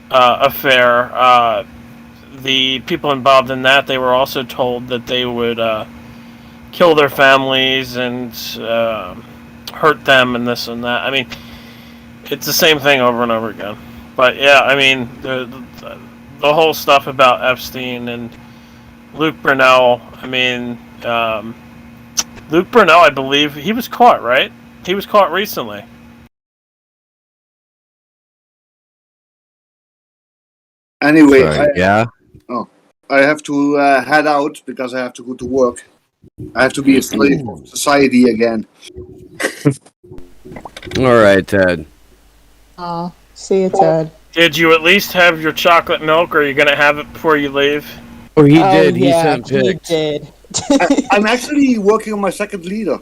affair. The people involved in that, they were also told that they would kill their families and hurt them and this and that. I mean, it's the same thing over and over again. But yeah, I mean, the whole stuff about Epstein and Luke Brunel, I mean, Luke Brunel, I believe, he was caught, right? He was caught recently. Anyway, I have to head out because I have to go to work. I have to be a slave of society again. All right, Ted. Oh, see you, Ted. Did you at least have your chocolate milk, or are you going to have it before you leave? Oh, he did. He sent pics. He did. I'm actually working on my second liter.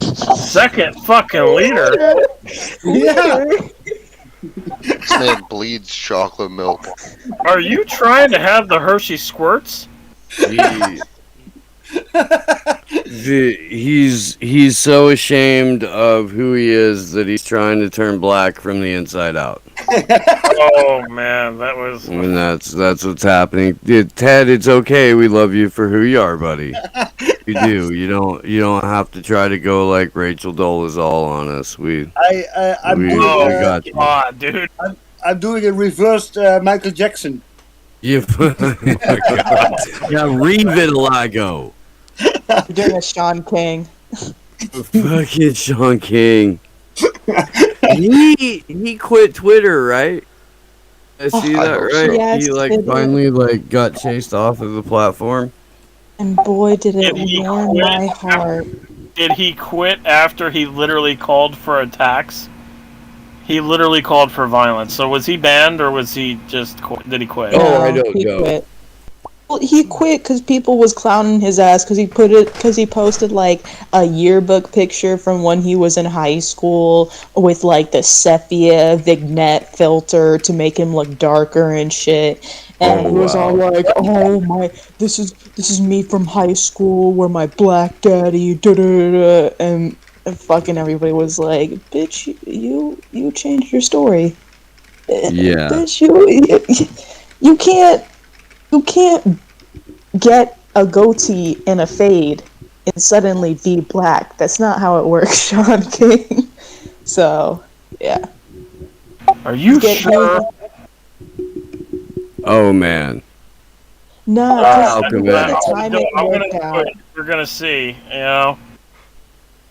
Second fucking liter? Yeah. This man bleeds chocolate milk. Are you trying to have the Hershey squirts? He's so ashamed of who he is that he's trying to turn black from the inside out. Oh man, that was. And that's what's happening. Ted, it's okay. We love you for who you are, buddy. You do. You don't have to try to go like Rachel Dolezal on us. We got you. God, dude. I'm doing a reversed Michael Jackson. Yeah, revitiligo. You're doing a Sean King. Fucking Sean King. He quit Twitter, right? I see that, right? Yes, he finally got chased off of the platform. And boy, did it warm my heart. Did he quit after he literally called for attacks? He literally called for violence. So was he banned, or was he just did he quit? Oh, I don't know. Quit. He quit because people was clowning his ass because he posted like a yearbook picture from when he was in high school with like the sepia vignette filter to make him look darker and shit. And he was all like, "Oh my, this is me from high school where my black daddy da da da da," and fucking everybody was like, "Bitch, you changed your story. Yeah. Bitch, you can't get a goatee and a fade and suddenly be black. That's not how it works, Sean King." So, yeah. Are you sure? Oh man. No, because the way the timing I'm worked gonna out. We're gonna see. You know.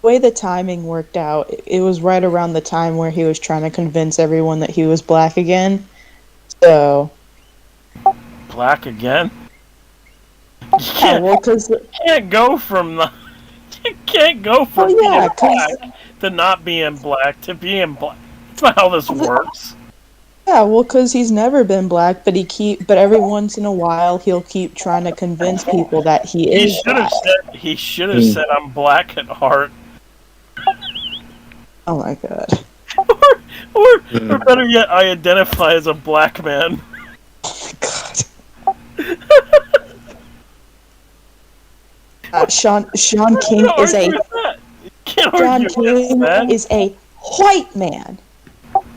The way the timing worked out, it was right around the time where he was trying to convince everyone that he was black again. So. Black again? Yeah, well, because you can't go from being black to not being black to being black. That's not how this works. Yeah, well, because he's never been black, but but every once in a while he'll keep trying to convince people that he is black. He should have said, "I'm black at heart." Oh my god. or better yet, I identify as a black man. Oh my god. Sean King is a white man.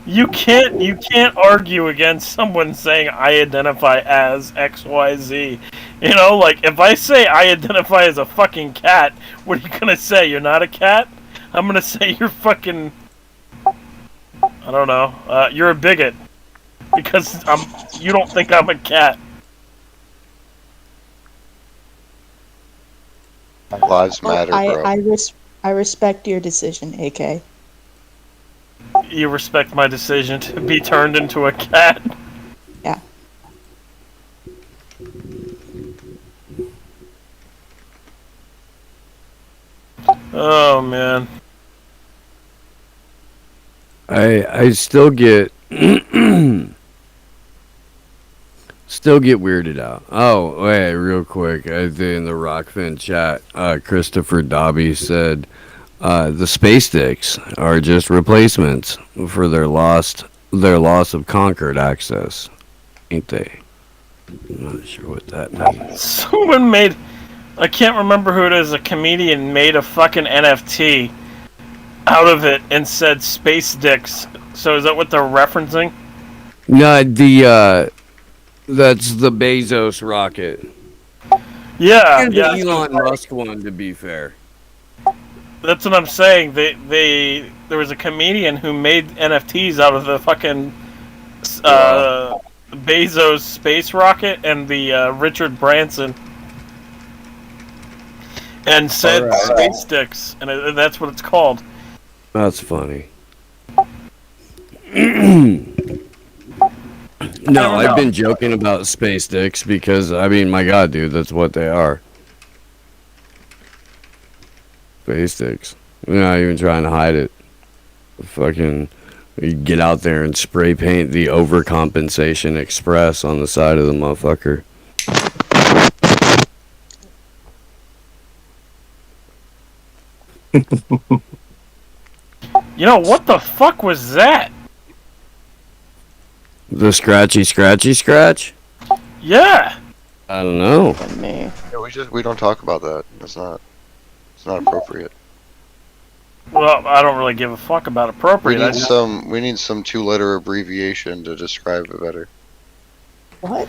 You can't argue against someone saying I identify as XYZ. You know, like if I say I identify as a fucking cat, what are you gonna say? You're not a cat? I'm gonna say you're fucking, I don't know, you're a bigot. Because you don't think I'm a cat. Lives matter, bro. I respect your decision, AK. You respect my decision to be turned into a cat? Yeah. Oh man. I still get weirded out. Oh, wait, real quick. In the Rockfin chat, Christopher Dobby said the space sticks are just replacements for their loss of Concord access, ain't they? I'm not sure what that means. Someone made, I can't remember who it is, a comedian made a fucking NFT out of it and said space dicks. So is that what they're referencing? No, that's the Bezos rocket. Yeah, and the Elon Musk one, to be fair. That's what I'm saying. There was a comedian who made NFTs out of the fucking Bezos space rocket and the Richard Branson, and said space sticks, and that's what it's called. That's funny. No, I've been joking about space dicks because, I mean, my god, dude, that's what they are. Space dicks. We're not even trying to hide it. Fucking, you get out there and spray paint the Overcompensation Express on the side of the motherfucker. You know, what the fuck was that? The scratchy scratch? Yeah. I don't know. Yeah, we don't talk about that. It's not appropriate. Well, I don't really give a fuck about appropriate. We need some 2-letter abbreviation to describe it better. What?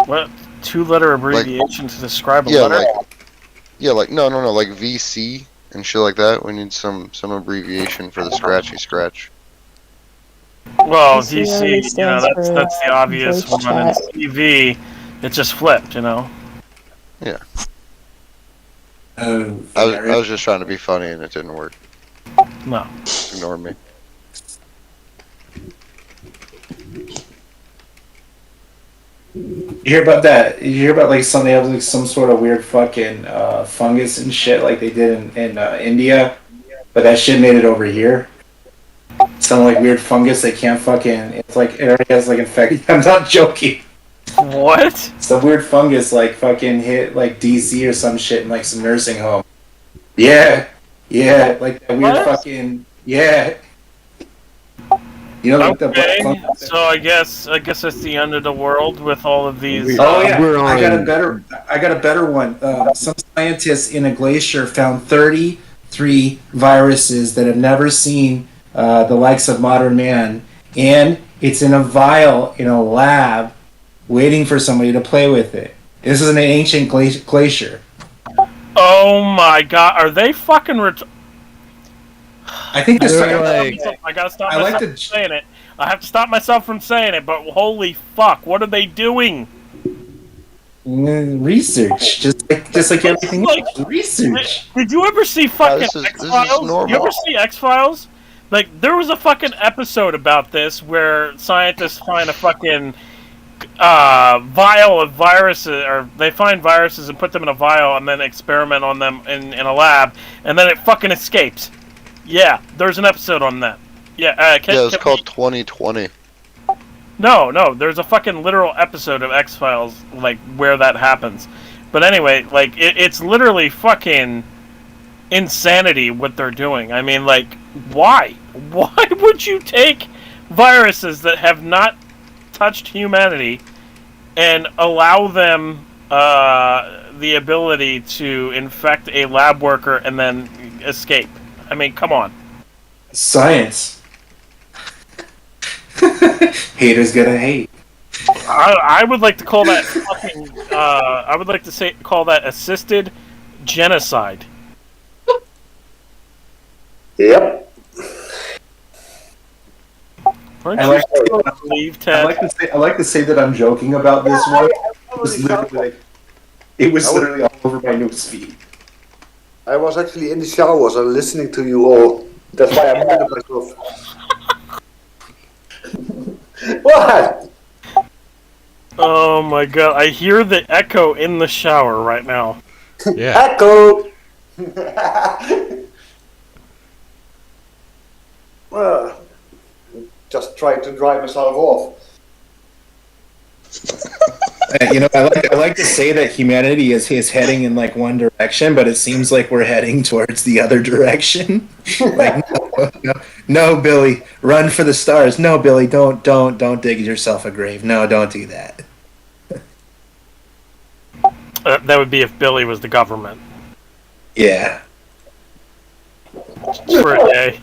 What 2-letter abbreviation to describe a yeah, letter? No, like VC and shit like that. We need some abbreviation for the scratchy scratch. Well, DC, you know, that's the obvious one. And CV, it just flipped, you know. Yeah. I was just trying to be funny and it didn't work. No. Ignore me. You hear about that? You hear about like something else, like some sort of weird fucking fungus and shit like they did in India, but that shit made it over here. Some like weird fungus they can't fucking. It's like it already has like infection. I'm not joking. What? Some weird fungus like fucking hit like DC or some shit in like some nursing home. Yeah, like that weird What? fucking You know, like the black Okay, fungus. so I guess it's the end of the world with all of these. Oh yeah, We're I got a on- better one. Some scientists in a glacier found 33 viruses that have never seen the likes of modern man, and it's in a vial in a lab, waiting for somebody to play with it. This is an ancient glacier. Oh my god, are they fucking I think this. They're like- I gotta stop I myself like to- from saying it. I have to stop myself from saying it, but holy fuck, what are they doing? Research, just like everything Like- else. Research. Did you ever see fucking this is X-Files? normal. You ever see X-Files? Like, there was a fucking episode about this where scientists find a fucking vial of viruses, or they find viruses and put them in a vial and then experiment on them in a lab, and then it fucking escapes. Yeah, there's an episode on that. Yeah, It's called 2020. No, there's a fucking literal episode of X-Files, like, where that happens. But anyway, like, it's literally fucking insanity what they're doing. I mean, like, why? Why would you take viruses that have not touched humanity and allow them the ability to infect a lab worker and then escape? I mean, come on. Science. Haters gonna hate. I would like to call that fucking. I would like to call that assisted genocide. Yep. Aren't I you like- supposed to believe, Ted? I like to say that I'm joking about this one. It was literally all over my newsfeed. I was actually in the showers and listening to you all. That's why I muted myself. What? Oh my god! I hear the echo in the shower right now. Yeah. Echo! Just trying to dry myself off. I like to say that humanity is heading in like one direction, but it seems like we're heading towards the other direction. Like, no, Billy, run for the stars. No, Billy, don't dig yourself a grave. No, don't do that. That would be if Billy was the government Yeah. for a day.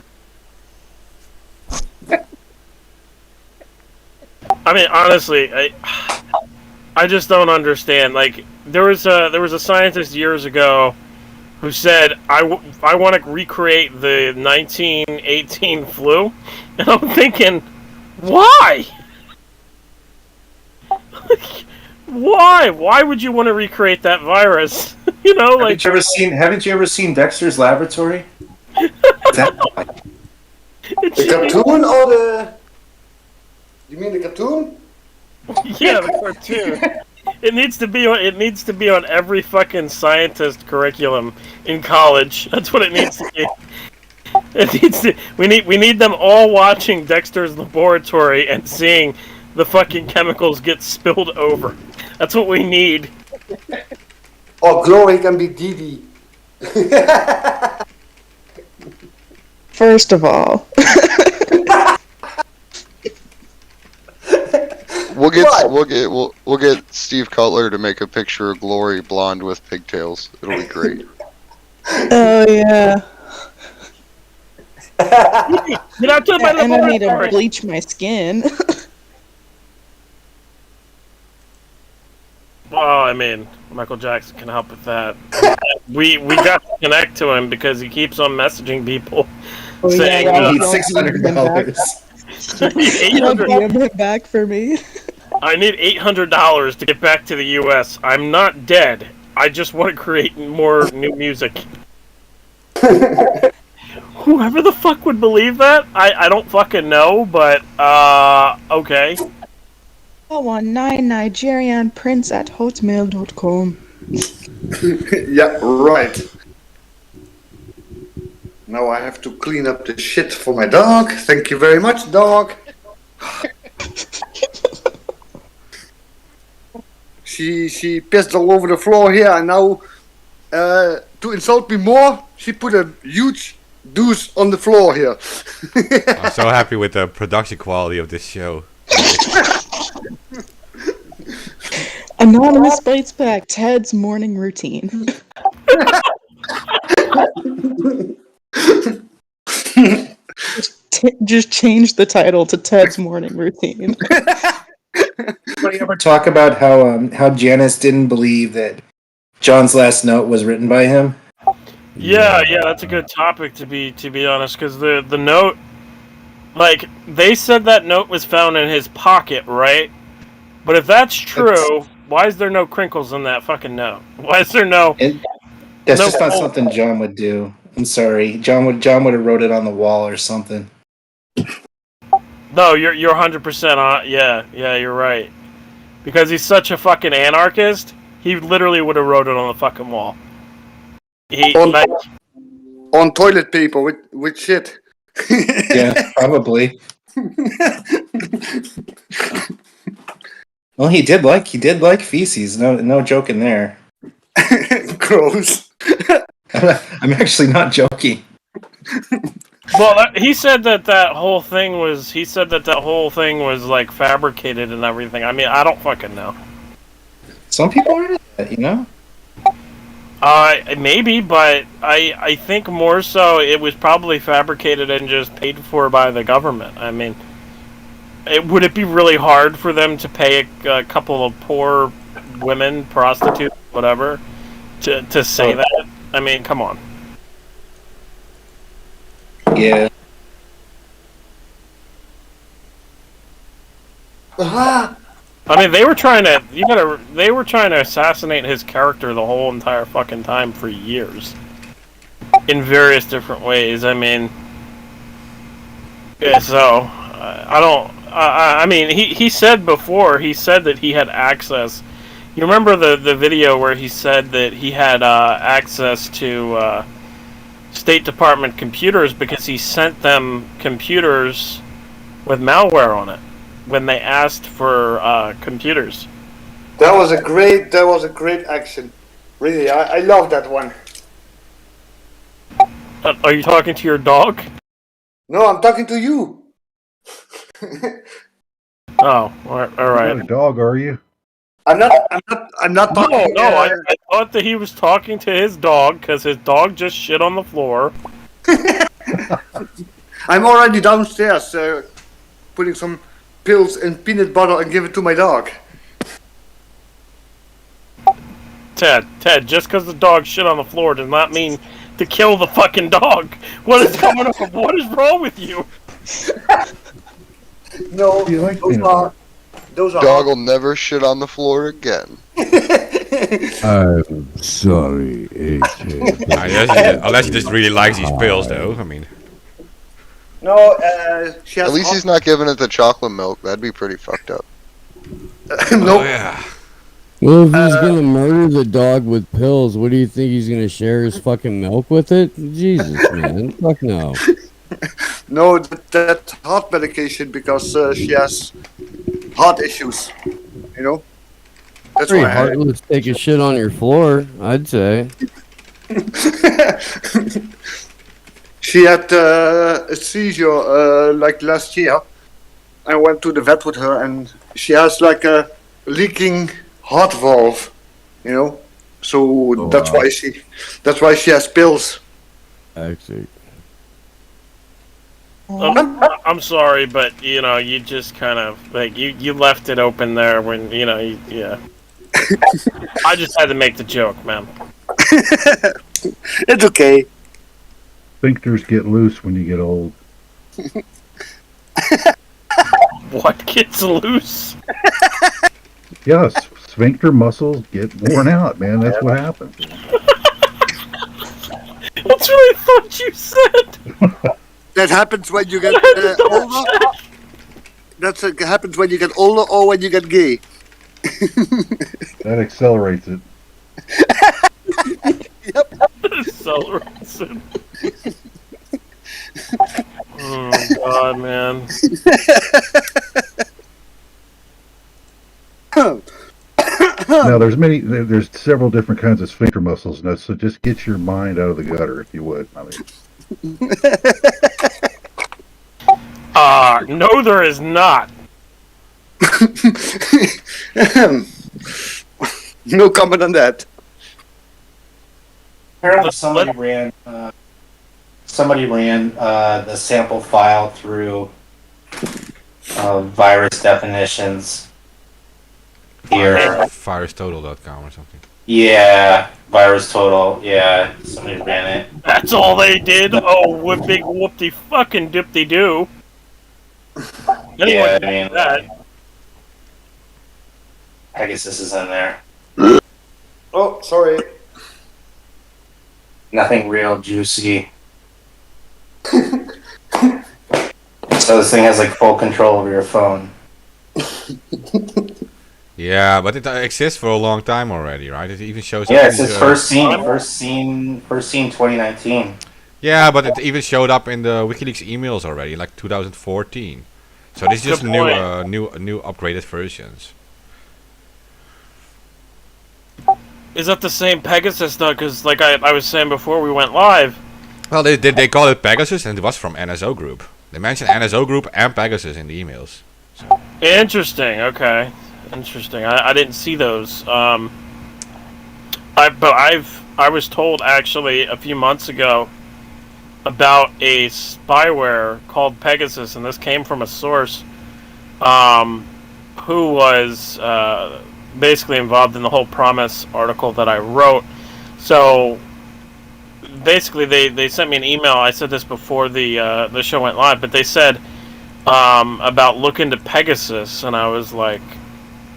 I mean, honestly, I just don't understand. Like, there was a scientist years ago who said, I want to recreate the 1918 flu, and I'm thinking, why? Why? Why would you want to recreate that virus? You know, like, Haven't you ever seen Dexter's Laboratory? The cartoon or the... You mean the cartoon? yeah, the cartoon. It needs to be on every fucking scientist curriculum in college. That's what it needs to be. It needs to. We need them all watching Dexter's Laboratory and seeing the fucking chemicals get spilled over. That's what we need. Or Glory can be Didi. First of all, We'll get Steve Cutler to make a picture of Glory blonde with pigtails. It'll be great. oh yeah, Get out to my and I need to laboratory. bleach my skin. Well, I mean, Michael Jackson can help with that. We got to connect to him because he keeps on messaging people saying, yeah, I need don't $600. Don't DM it back for me. I need $800 to get back to the U.S. I'm not dead. I just want to create more new music. Whoever the fuck would believe that? I don't fucking know, but, okay. 019 Nigerian Prince at hotmail.com. Yeah, right. Now I have to clean up the shit for my dog. Thank you very much, dog. she pissed all over the floor here, and now to insult me more, she put a huge deuce on the floor here. I'm so happy with the production quality of this show. Anonymous bites back. Ted's morning routine. Just change the title to Ted's morning routine. Anybody ever talk about how Janice didn't believe that John's last note was written by him? Yeah, that's a good topic to be honest, because the note, like, they said that note was found in his pocket, right? But if that's true, why is there no crinkles in that fucking note? Why is there no? That's just not something John would do. I'm sorry, John would have wrote it on the wall or something. No, you're 100% on. Yeah, you're right. Because he's such a fucking anarchist, he literally would have wrote it on the fucking wall. On toilet paper with shit. Yeah, probably. Well, he did like feces. No joking there. Gross. I'm actually not joking. Well, he said that whole thing was. He said that whole thing was like fabricated and everything. I mean, I don't fucking know. Some people are into that, you know. Maybe, but I think more so it was probably fabricated and just paid for by the government. I mean, would it be really hard for them to pay a couple of poor women, prostitutes, whatever, to say that? I mean, come on. Yeah. I mean, they were trying to assassinate his character the whole entire fucking time for years, in various different ways. I mean, yeah, so I don't. I mean, he said before. He said that he had access. You remember the video where he said that he had access to State Department computers because he sent them computers with malware on it when they asked for computers. That was a great action. Really, I love that one. Are you talking to your dog? No, I'm talking to you. Oh, all right. You're not a dog, are you? I'm not talking. No, I thought that he was talking to his dog because his dog just shit on the floor. I'm already downstairs putting some pills and peanut butter and give it to my dog. Ted, just because the dog shit on the floor does not mean to kill the fucking dog. What is going on? What is wrong with you? No, You like those are Dog will never shit on the floor again. I'm sorry, AJ. Unless he just really likes these pills, though. I mean, No, she has. At least he's not giving it the chocolate milk. That'd be pretty fucked up. No. oh yeah. Well, if he's gonna murder the dog with pills, what do you think he's gonna share his fucking milk with it? Jesus, man, fuck no. No, that's heart medication because she has heart issues. You know. That's Pretty why. heartless. Take a shit on your floor, I'd say. She had a seizure like last year. I went to the vet with her, and she has like a leaking heart valve. You know, so that's why she has pills. Actually. I'm sorry, but you just kind of like you left it open there when yeah. I just had to make the joke, man. It's okay. Sphincters get loose when you get old. What gets loose? Yes, sphincter muscles get worn out, man. That's what happens. That's what I thought you said. That happens when you get older. That happens when you get older or when you get gay. That accelerates it. Yep. Accelerates it. Oh God, man. Now, there's several different kinds of sphincter muscles. Now, so just get your mind out of the gutter, if you would. I mean, No, there is not. No comment on that. Apparently, somebody ran the sample file through virus definitions here. Virustotal.com or something. Yeah, virus total. Yeah, somebody ran it. That's all they did? Oh, what big whoop-de fucking dip-de-doo. Yeah, I mean, Pegasus is in there. Oh, sorry. Nothing real juicy. So this thing has like full control over your phone. Yeah, but it exists for a long time already, right? It even shows. Yeah, it says first seen 2019. Yeah, but it even showed up in the WikiLeaks emails already, like 2014. So this is just new upgraded versions. Is that the same Pegasus though? Because like I was saying before we went live. Well, they call it Pegasus, and it was from NSO Group. They mentioned NSO Group and Pegasus in the emails. So. Interesting. Okay. Interesting. I didn't see those. I was told actually a few months ago about a spyware called Pegasus, and this came from a source who was basically involved in the whole Promise article that I wrote. So basically, they sent me an email. I said this before the show went live, but they said about look into Pegasus, and I was like,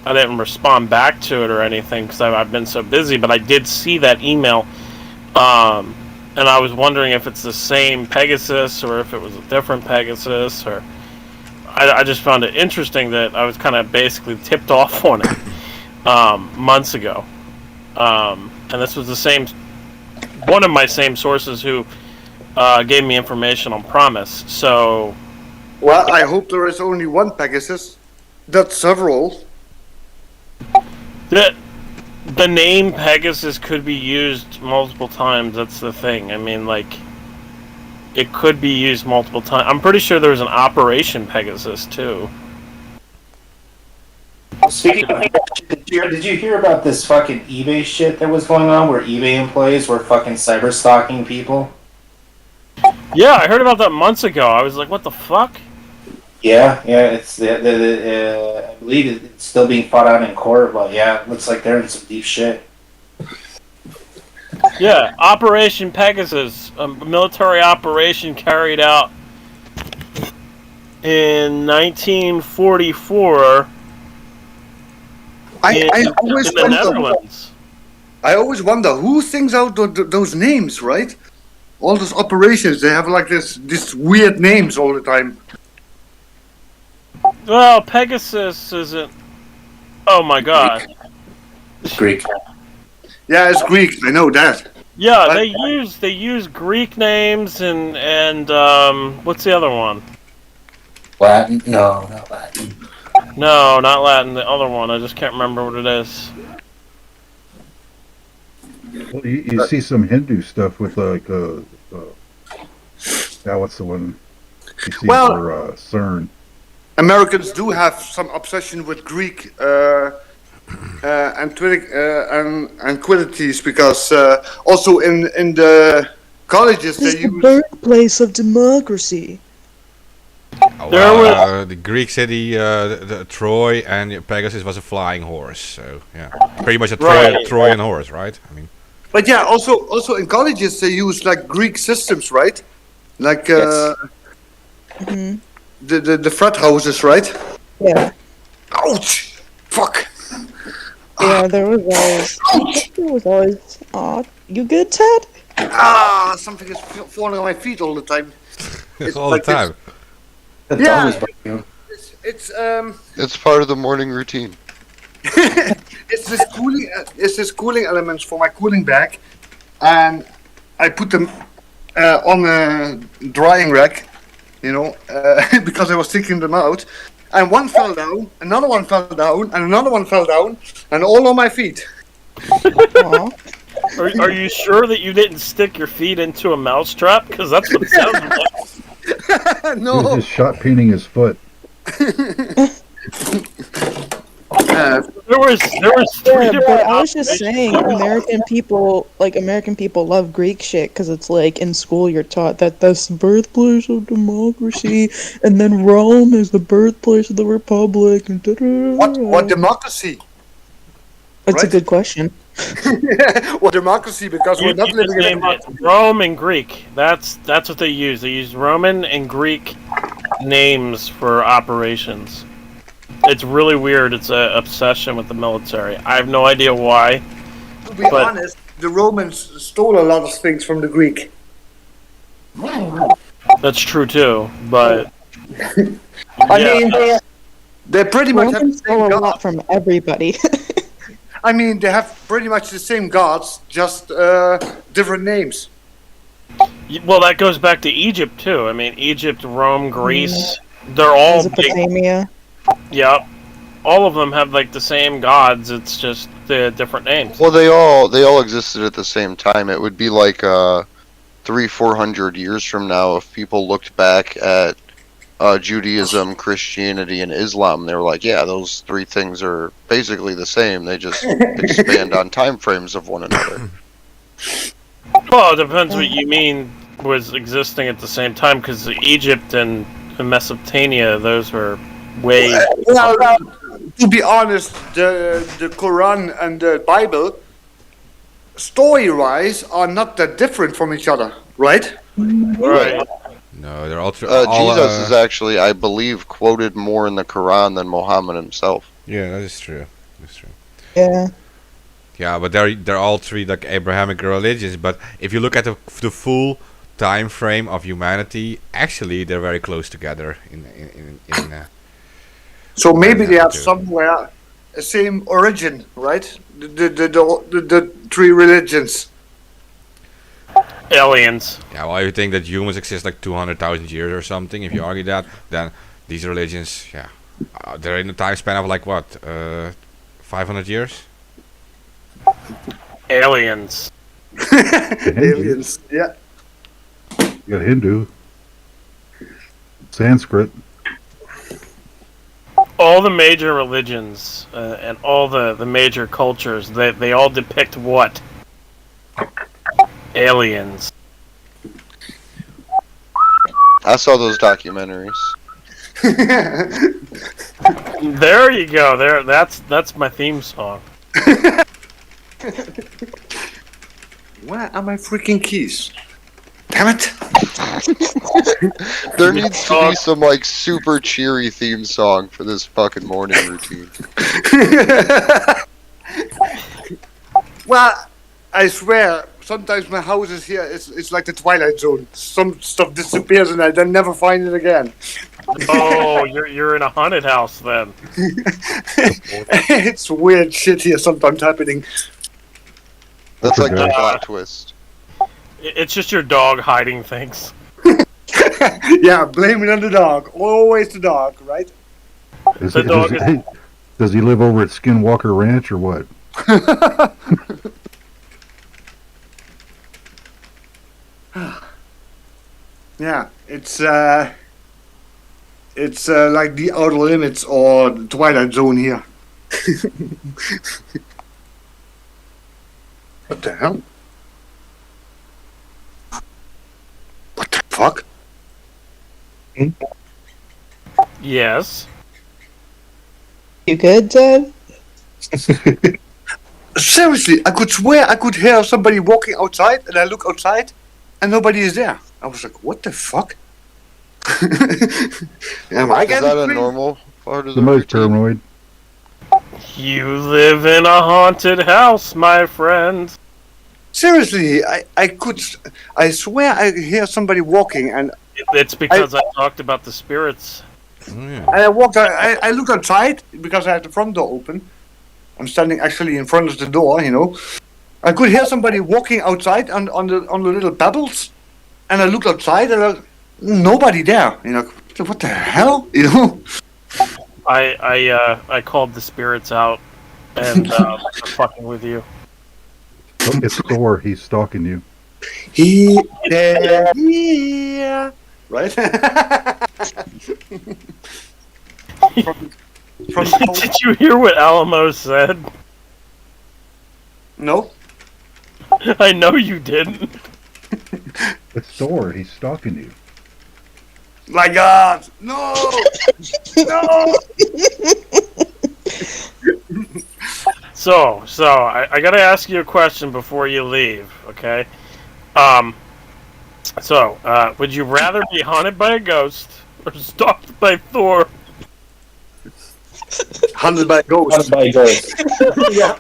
I didn't respond back to it or anything because I've been so busy, but I did see that email, and I was wondering if it's the same Pegasus or if it was a different Pegasus, or I just found it interesting that I was kind of basically tipped off on it months ago, and this was the same, one of my same sources who gave me information on Promise. So, well, I hope there is only one Pegasus, not several. The name Pegasus could be used multiple times. That's the thing. I mean, like, it could be used multiple times. I'm pretty sure there was an Operation Pegasus too. Speaking of, did you hear about this fucking eBay shit that was going on, where eBay employees were fucking cyber stalking people? Yeah, I heard about that months ago. I was like, what the fuck? Yeah, it's I believe it's still being fought out in court, but yeah, it looks like they're in some deep shit. Yeah, Operation Pegasus, a military operation carried out in 1944 I in always the Netherlands. I always wonder who thinks out those names, right? All those operations, they have like this weird names all the time. Well, Pegasus isn't. Oh my god. Greek. Yeah, it's Greek. I know that. Yeah, they use Greek names and what's the other one? Latin? No, not Latin. No, not Latin. The other one. I just can't remember what it is. well, you see some Hindu stuff with like what's the one you see for CERN? Americans do have some obsession with Greek antiquities because also in the colleges they use birthplace of democracy. The Greek city, the Troy, and Pegasus was a flying horse. So yeah, pretty much a Trojan horse, right? I mean. But yeah, also in colleges they use like Greek systems, right? Like the frat houses, right? Yeah. Ouch! Fuck! Yeah, there was always. Aw, you good, Ted? Something is falling on my feet all the time. All the time. Yeah, it's part of the morning routine. it's this cooling elements for my cooling bag, and I put them on a drying rack, because I was taking them out, and one fell down, another one fell down, and another one fell down, and all on my feet. Aw. Are you sure that you didn't stick your feet into a mousetrap? Because that's what it sounds like. He was No. just shot painting his foot. There was three Yeah, different but I was just operations. saying, American people love Greek shit because it's like in school you're taught that that's the birthplace of democracy, and then Rome is the birthplace of the republic. And What democracy? That's a right? good question. What democracy? Because we're not You living just in a named it. democracy. Rome and Greek. That's what they use. They use Roman and Greek names for operations. It's really weird. It's an obsession with the military. I have no idea why. To be But- honest, the Romans stole a lot of things from the Greek. That's true too. But I yeah. mean, they pretty much have the Romans same stole a lot gods. from everybody. I mean, they have pretty much the same gods, just different names. Well, that goes back to Egypt too. I mean, Egypt, Rome, Greece. They're all big. Mesopotamia. Yep. All of them have like the same gods. It's just the different names. Well, they all existed at the same time. It would be like 300-400 years from now if people looked back at Judaism, Christianity, and Islam. They were like, yeah, those three things are basically the same. They just expand on time frames of one another. Well, it depends what you mean was existing at the same time, because Egypt and Mesopotamia, those were way. Well, to be honest, the Quran and the Bible, story-wise, are not that different from each other, right? Right. No, they're all. Jesus is actually, I believe, quoted more in the Quran than Muhammad himself. Yeah, that is true. That's true. Yeah. Yeah, but they're all three like Abrahamic religions. But if you look at the full time frame of humanity, actually they're very close together. So maybe they have Two. somewhere the same origin, right? The three religions. Aliens. Yeah, well, you think that humans exist like 200,000 years or something. If you argue that, then these religions, yeah, they're in a time span of like what, 500 years? Aliens. Aliens, yeah. You got Hindu, Sanskrit. All the major religions and all the major cultures, they all depict what? Aliens. I saw those documentaries. There you go. There. That's my theme song. Where are my freaking keys? Damn it! There needs to be some like super cheery theme song for this fucking morning routine. Well, I swear, sometimes my house is here. It's like the Twilight Zone. Some stuff disappears and I then never find it again. Oh, you're in a haunted house then. It's weird shit here sometimes happening. That's like the plot twist. It's just your dog hiding things. Yeah, blame it on the dog. Always the dog, right? The dog is- Does he live over at Skinwalker Ranch or what? Yeah, it's like the Outer Limits or the Twilight Zone here. What the hell? What the fuck? Yes. You good, Ted? Seriously, I could swear I could hear somebody walking outside, and I look outside, and nobody is there. I was like, what the fuck? Am I Is getting that a crazy? normal part of the Somebody's routine? paranoid. You live in a haunted house, my friend. Seriously, I swear I hear somebody walking, and It's because I talked about the spirits. Oh, yeah. I looked outside because I had the front door open. I'm standing actually in front of the door, you know. I could hear somebody walking outside on the little pebbles, and I looked outside and nobody there. You know, what the hell? You know. I called the spirits out, and they're fucking with you. It's Thor. He's stalking you. Yeah. Right? from Did you hear what Alamo said? No? I know you didn't. It's Thor. He's stalking you. My God! No! No! So I gotta ask you a question before you leave, okay? Would you rather be haunted by a ghost or stalked by Thor? Hunted by ghosts. Yeah.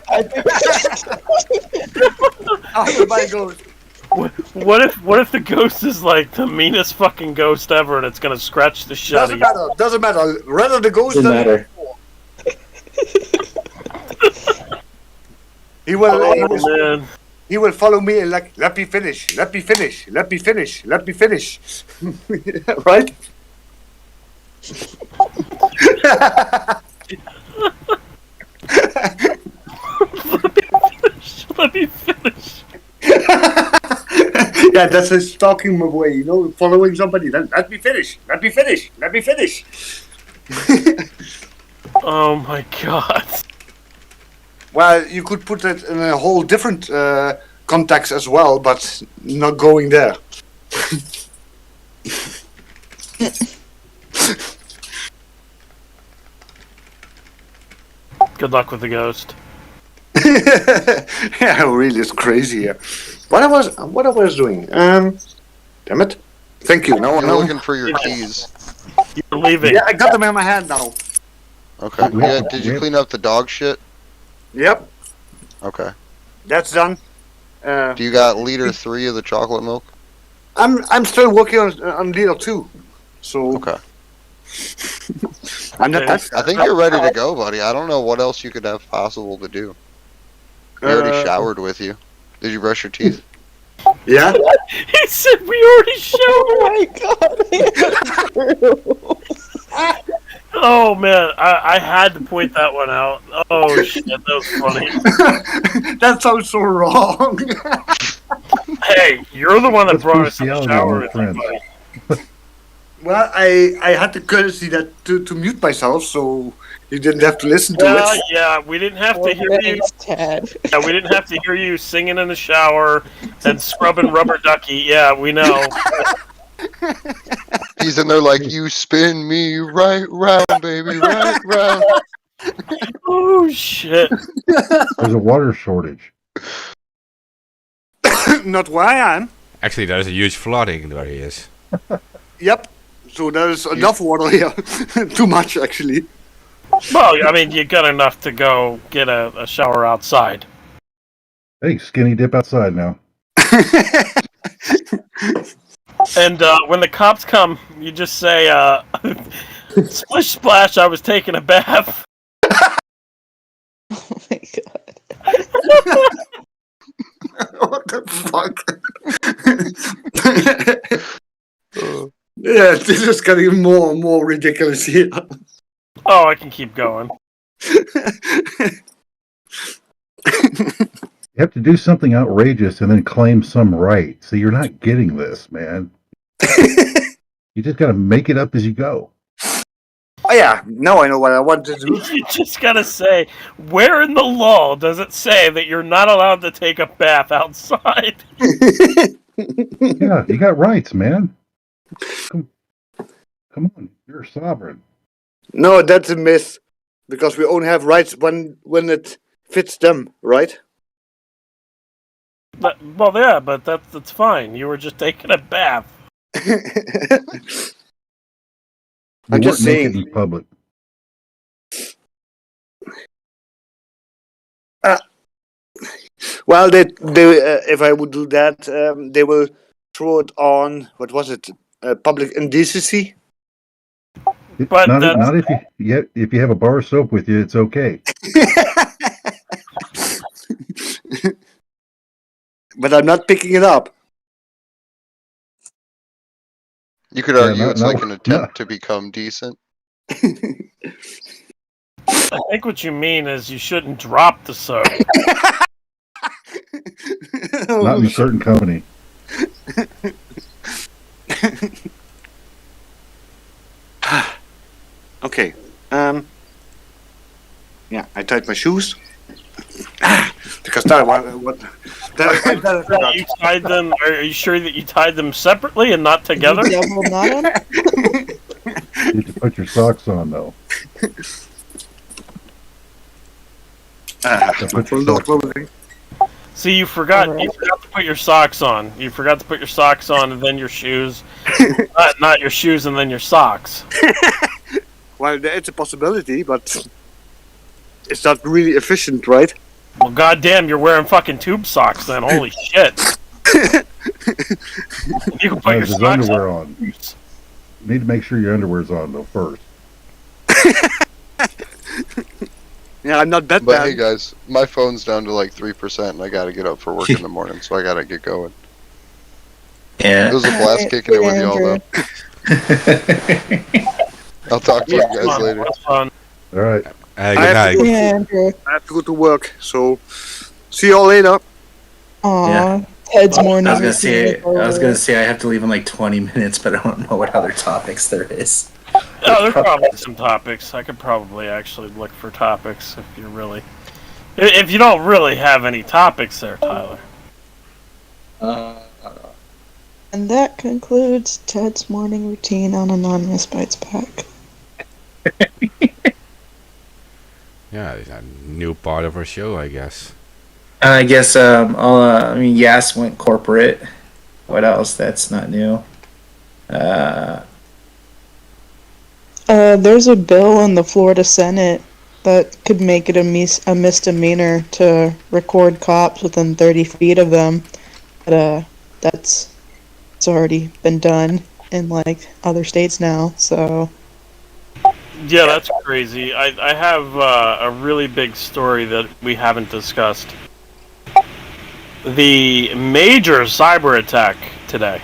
Hunted by ghosts. What if the ghost is like the meanest fucking ghost ever and it's gonna scratch the shit out of you? Doesn't matter. Rather the ghost Doesn't than matter. he will. Oh, man. He will follow me and like, let me finish, let me finish, let me finish, let me finish. Right? Let me finish. Yeah, that's his stalking way, following somebody. Let me finish, let me finish, let me finish. Oh my god. Well, you could put it in a whole different context as well, but not going there. Good luck with the ghost. Yeah, really, it's crazy here. What I was doing? Damn it! Thank you. You're looking for your keys. You're leaving. Yeah, I got them in my hand now. Okay. Yeah, did you clean up the dog shit? Yep, Okay. that's done. Do you got liter 3 of the chocolate milk? I'm still working on Lilo 2, so Okay. I'm not. I think you're ready to go, buddy. I don't know what else you could have possible to do. I already showered with you. Did you brush your teeth? Yeah. He said we already showered. Oh man, I had to point that one out. Oh shit, that was funny. That sounds so wrong. Hey, you're the one that Let's brought us boost to the the audio, shower. my friend. Well, I had the courtesy to mute myself, so you didn't have to listen to Well, it. yeah, we didn't have to hear you. Tad. Yeah, we didn't have to hear you singing in the shower and scrubbing rubber ducky. Yeah, we know. He's in there like, you spin me right round, baby, right round. Oh shit. There's a water shortage. Not where I am. Actually, there's a huge flooding where he is. Yep. So there's enough water here. Too much, actually. Well, I mean, you got enough to go get a shower outside. Hey, skinny dip outside now. And when the cops come, you just say, splish splash, I was taking a bath. Oh my god. What the fuck? Yeah, this is getting more and more ridiculous here. Oh, I can keep going. You have to do something outrageous and then claim some right. See, you're not getting this, man. You just got to make it up as you go. Oh yeah, now I know what I want to do. You just gotta say, where in the law does it say that you're not allowed to take a bath outside? Yeah, you got rights, man. Come on, you're a sovereign. No, that's a myth. Because we only have rights when it fits them, right? But, well, yeah, but that's fine. You were just taking a bath. I'm You just weren't naked saying. in public. Well, they if I would do that, they will throw it on. What was it? Public indecency. But Not if you have a bar of soap with you, it's okay. But I'm not picking it up. You could argue it's like an attempt to become decent. I think what you mean is you shouldn't drop the soap. Not in a certain company. Okay. Yeah, I tied my shoes. Because You tied them. Are you sure that you tied them separately and not together? You double knot 'em? You need to put your socks on, though. Put your socks on. See, you forgot. Alright. You forgot to put your socks on. You forgot to put your socks on and then your shoes. not your shoes and then your socks. Well, it's a possibility, but it's not really efficient, right? Well, goddamn, you're wearing fucking tube socks then. Holy shit! You can put your His socks underwear on. on. You need to make sure your underwear's on, though, first. Yeah, I'm not that But bad. hey guys, my phone's down to like 3% and I gotta get up for work in the morning, so I gotta get going. Yeah. It was a blast kicking it with y'all though. I'll talk to you guys later. That's fun. All right. Hey, I good have night. to Yeah, Andrew. I have to go to work, so see y'all later. Aw, Yeah. Ted's morning. I was routine is over. gonna say I have to leave in like 20 minutes, but I don't know what other topics there is. Oh, there's probably some topics. I could probably actually look for topics if you really. If you don't really have any topics there, Tyler. And that concludes Ted's morning routine on Anonymous Bites Back. Yeah, it's a new part of our show, I guess. I guess Yas went corporate. What else? That's not new. There's a bill in the Florida Senate that could make it a misdemeanor to record cops within 30 feet of them. But it's already been done in like other states now. So Yeah, that's crazy. I have a really big story that we haven't discussed. The major cyber attack today.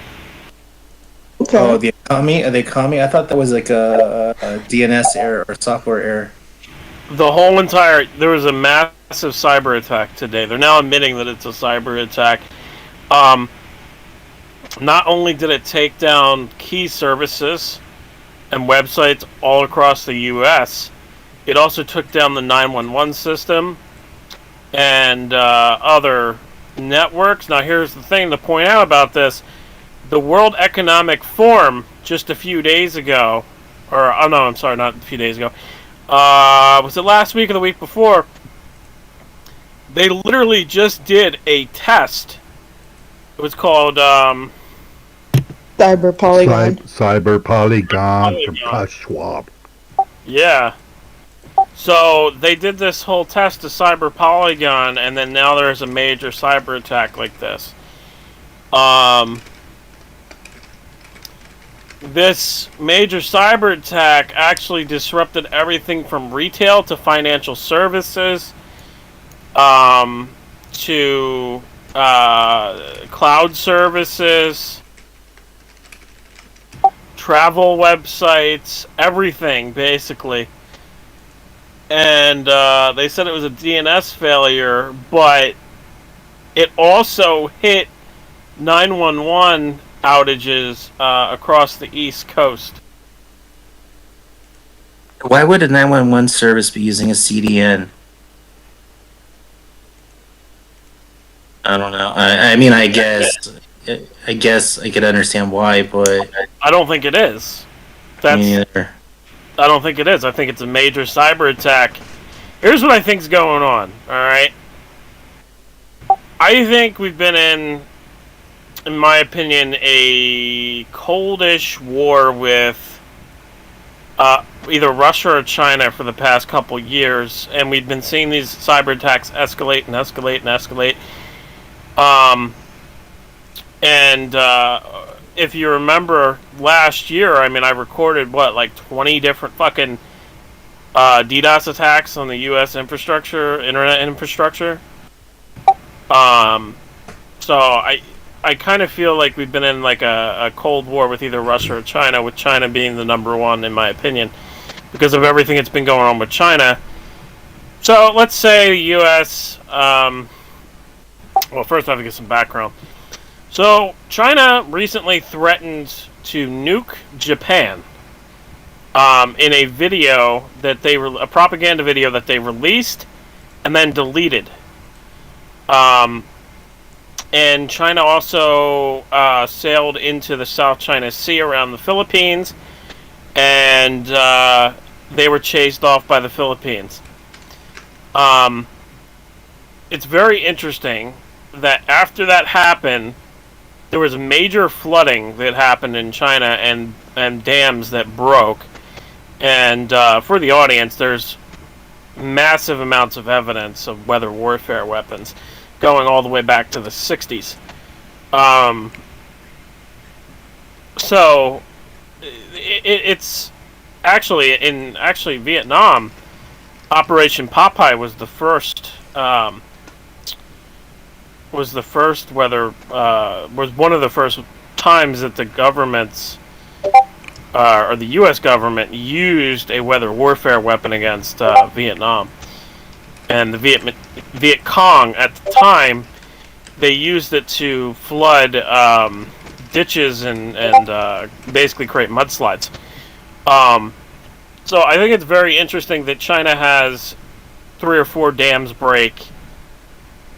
okay. Oh, the economy? Are they economy? I thought that was like a DNS error or software error. There was a massive cyber attack today. They're now admitting that it's a cyber attack. Not only did it take down key services and websites all across the U.S., it also took down the 911 system and other networks. Now, here's the thing to point out about this. The World Economic Forum just a few days ago, not a few days ago, was it last week or the week before? They literally just did a test. It was called Cyber Polygon. Cyber Polygon from Klaus Schwab. Yeah. So they did this whole test of Cyber Polygon, and then now there's a major cyber attack like this. This major cyber attack actually disrupted everything from retail to financial services, to cloud services, travel websites, everything basically. And they said it was a DNS failure, but it also hit 911 outages across the East Coast. Why would a 911 service be using a CDN? I don't know. I mean, I guess I could understand why, but I don't think it is. me neither. I don't think it is. I think it's a major cyber attack. Here's what I think's going on, alright? I think we've been in my opinion, a coldish war with either Russia or China for the past couple years, and we've been seeing these cyber attacks escalate and escalate and escalate. If you remember last year, I mean, I recorded, like 20 different fucking DDoS attacks on the U.S. internet infrastructure. So I kind of feel like we've been in like a Cold War with either Russia or China, with China being the number one, in my opinion. because of everything that's been going on with China. So let's say the U.S. Well, first I have to get some background. So China recently threatened to nuke Japan in a video that a propaganda video that they released and then deleted. And China also sailed into the South China Sea around the Philippines, and they were chased off by the Philippines. It's very interesting that after that happened, there was major flooding that happened in China and dams that broke. And for the audience, there's massive amounts of evidence of weather warfare weapons going all the way back to the 60s. So it's actually Vietnam. Operation Popeye was the first was one of the first times that the governments or the U.S. government used a weather warfare weapon against Vietnam. And the Viet Cong at the time, they used it to flood ditches and basically create mudslides. So I think it's very interesting that China has 3 or 4 dams break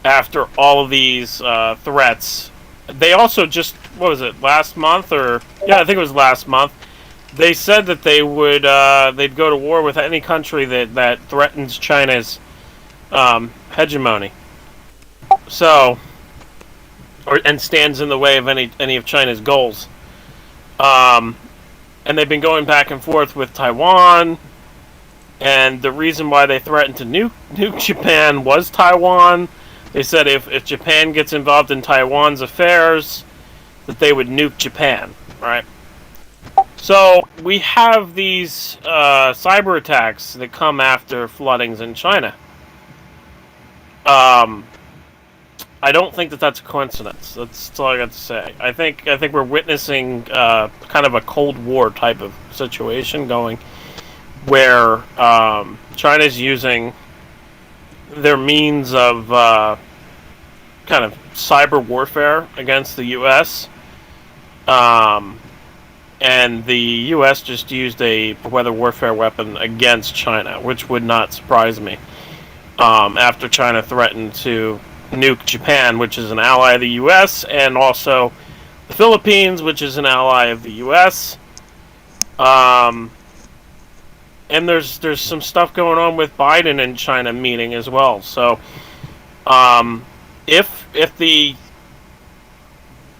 after all of these threats. They also just, what was it, last month? I think it was last month. They said that they would they'd go to war with any country that threatens China's hegemony. So, and stands in the way of any of China's goals. And they've been going back and forth with Taiwan. And the reason why they threatened to nuke Japan was Taiwan. They said if Japan gets involved in Taiwan's affairs, that they would nuke Japan, right? So we have these cyber attacks that come after floodings in China. I don't think that's a coincidence. That's all I got to say. I think we're witnessing kind of a Cold War type of situation going, where China's using their means of kind of cyber warfare against the U.S. And the U.S. just used a weather warfare weapon against China, which would not surprise me. After China threatened to nuke Japan, which is an ally of the U.S., and also the Philippines, which is an ally of the U.S. And there's some stuff going on with Biden and China meeting as well. So, if the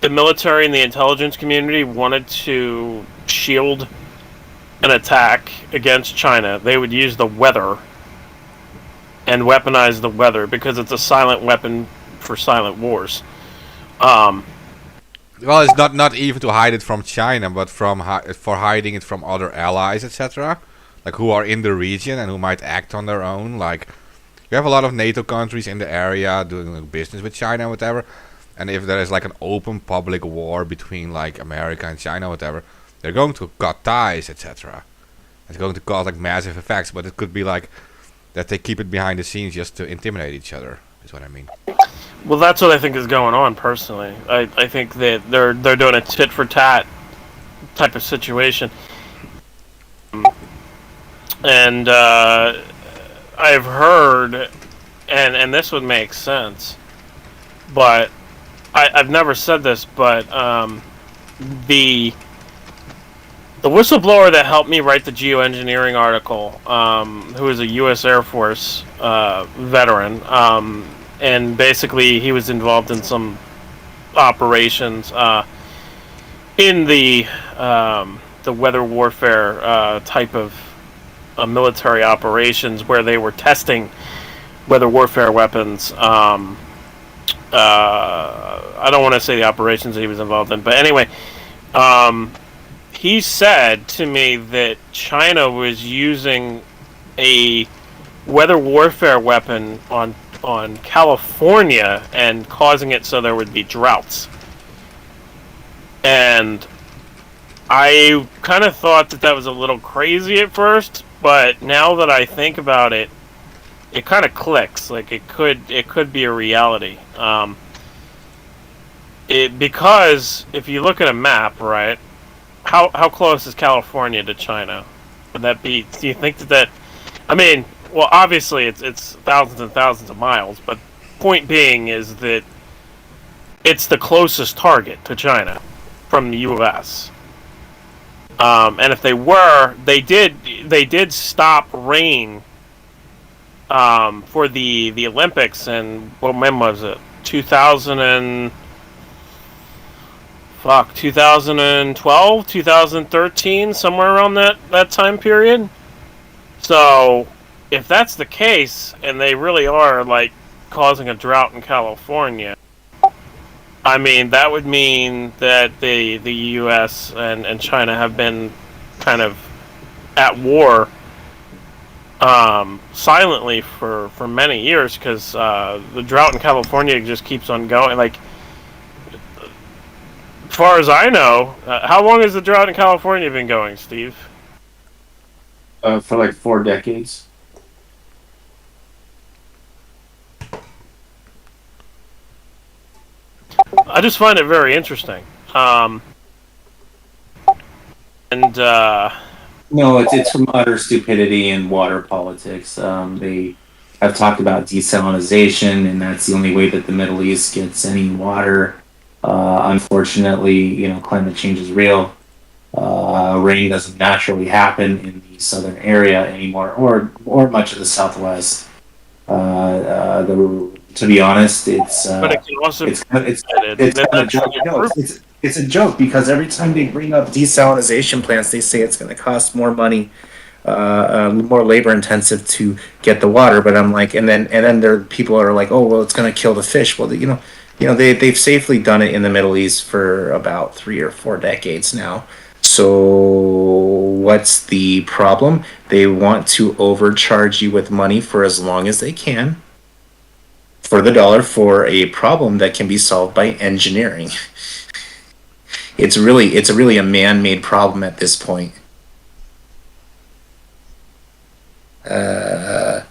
military and the intelligence community wanted to shield an attack against China, they would use the weather and weaponize the weather, because it's a silent weapon for silent wars. Well, it's not even to hide it from China, but for hiding it from other allies, etc. Like who are in the region and who might act on their own. Like you have a lot of NATO countries in the area doing business with China, whatever. And if there is like an open public war between like America and China, whatever, they're going to cut ties, etc. It's going to cause like massive effects, but it could be like that they keep it behind the scenes just to intimidate each other, is what I mean. Well, that's what I think is going on, personally. I think that they're doing a tit-for-tat type of situation. And I've heard, and this would make sense, but I've never said this, but the whistleblower that helped me write the geoengineering article, who is a U.S. Air Force veteran, and basically he was involved in some operations in the weather warfare type of military operations, where they were testing weather warfare weapons. I don't want to say the operations that he was involved in, but anyway, he said to me that China was using a weather warfare weapon on California and causing it so there would be droughts. And I kind of thought that was a little crazy at first, but now that I think about it, it kind of clicks. Like it could be a reality. Because if you look at a map, right? How close is California to China? Would that be? Do you think that? I mean, well, obviously it's thousands and thousands of miles, but point being is that it's the closest target to China from the U.S. And if they did stop rain for the Olympics, and when was it? 2012, 2013, somewhere around that time period. So, if that's the case, and they really are like causing a drought in California, I mean that would mean that the U.S. and China have been kind of at war silently for many years, because the drought in California just keeps on going. Like, as far as I know, how long has the drought in California been going, Steve? For like 4 decades. I just find it very interesting. No, it's from utter stupidity and water politics. They have talked about desalination, and that's the only way that the Middle East gets any water. Unfortunately, climate change is real. Rain doesn't naturally happen in the southern area anymore, or much of the Southwest. To be honest, but it can also it's kind of a joke. No, it's a joke, because every time they bring up desalination plants, they say it's going to cost more money, more labor intensive to get the water. But I'm like, and then there people are like, oh well, it's going to kill the fish. Well, they've safely done it in the Middle East for about 3 or 4 decades now. So what's the problem? They want to overcharge you with money for as long as they can, for the dollar, for a problem that can be solved by engineering. It's really a man-made problem at this point. It's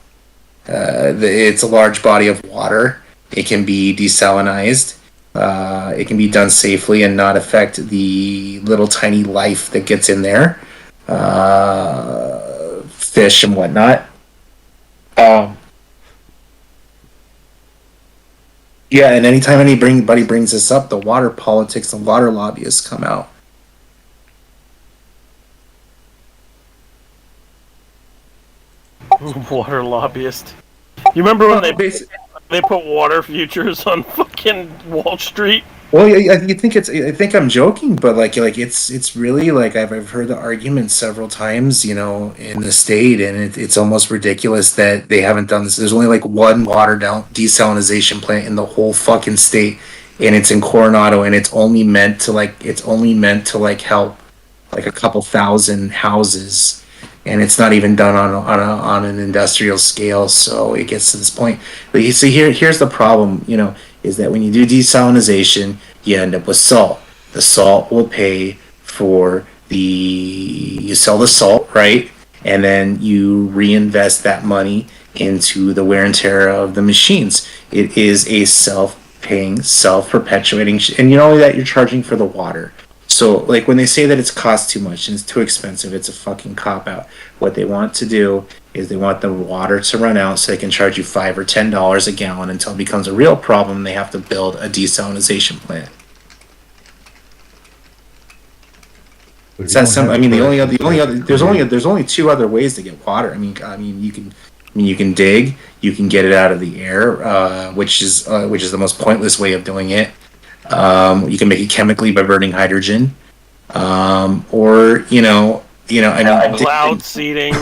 a large body of water. It can be desalinized. It can be done safely and not affect the little tiny life that gets in there, fish and whatnot. Yeah, and anytime anybody brings this up, the water politics and water lobbyists come out. water lobbyist. You remember when they put water futures on fucking Wall Street? Well, you think I think I'm joking, but like it's really like I've heard the argument several times, in the state, and it's almost ridiculous that they haven't done this. There's only like one water down desalination plant in the whole fucking state, and it's in Coronado, and it's only meant to help like a couple thousand houses, and it's not even done on an industrial scale. So it gets to this point. But you see, here's the problem, is that when you do desalination, you end up with salt. The salt will pay for you sell the salt, right? And then you reinvest that money into the wear and tear of the machines. It is a self-paying, self-perpetuating, and you know that you're charging for the water. So, like, when they say that it's cost too much and it's too expensive, it's a fucking cop-out. What they want to do is they want the water to run out so they can charge you $5 or $10 a gallon until it becomes a real problem. They have to build a desalination plant. It's that simple. I mean, there's only 2 other ways to get water. I mean, you can dig, you can get it out of the air, which is the most pointless way of doing it. You can make it chemically by burning hydrogen, or cloud seeding.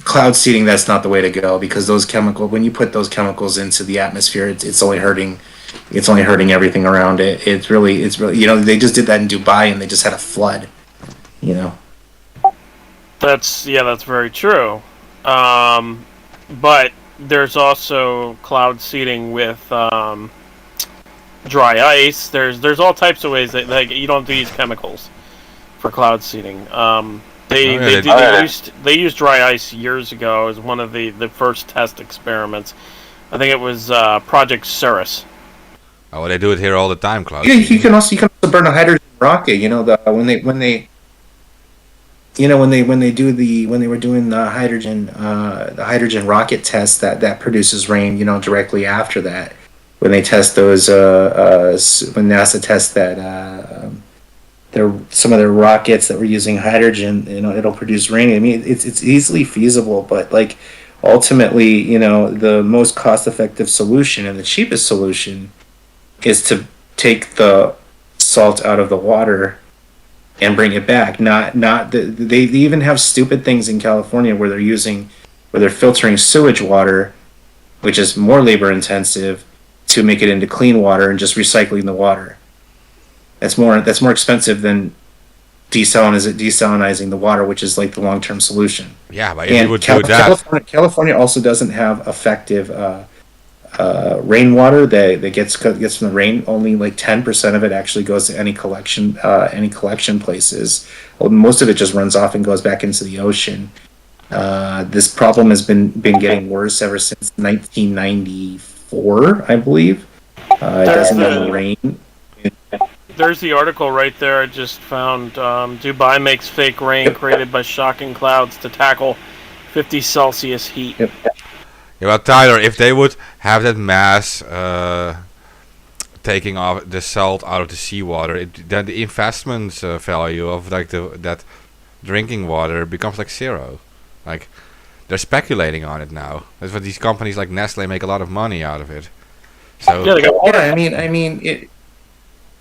Cloud seeding, that's not the way to go, because when you put those chemicals into the atmosphere, it's only hurting everything around it. It's really they just did that in Dubai, and they just had a flood. That's very true. But there's also cloud seeding with dry ice. There's all types of ways that you don't have to use chemicals for cloud seeding. They used dry ice years ago as one of the first test experiments. I think it was Project Cirrus. Oh, they do it here all the time, Klaus. You can also burn a hydrogen rocket. You know, when they were doing the hydrogen rocket test that produces rain. You know, directly after that, when they test those when NASA tests that some of their rockets that were using hydrogen, you know, it'll produce rain. I mean, it's easily feasible, but like ultimately, you know, the most cost-effective solution and the cheapest solution is to take the salt out of the water and bring it back. They even have stupid things in California where they're filtering sewage water, which is more labor intensive, to make it into clean water and just recycling the water. That's more expensive than desalinizing the water, which is like the long-term solution. Yeah, but if you would do that, California also doesn't have effective rainwater that gets from the rain. Only like 10% of it actually goes to any collection places. Well, most of it just runs off and goes back into the ocean. This problem has been getting worse ever since 1994, I believe. It doesn't ever rain. There's the article right there I just found. Dubai makes fake rain created by shocking clouds to tackle 50 Celsius heat. Yep. Yeah, well, Tyler, if they would have that mass taking off the salt out of the seawater, then the investment value of like that drinking water becomes like zero. Like they're speculating on it now. That's what these companies like Nestle make a lot of money out of it. So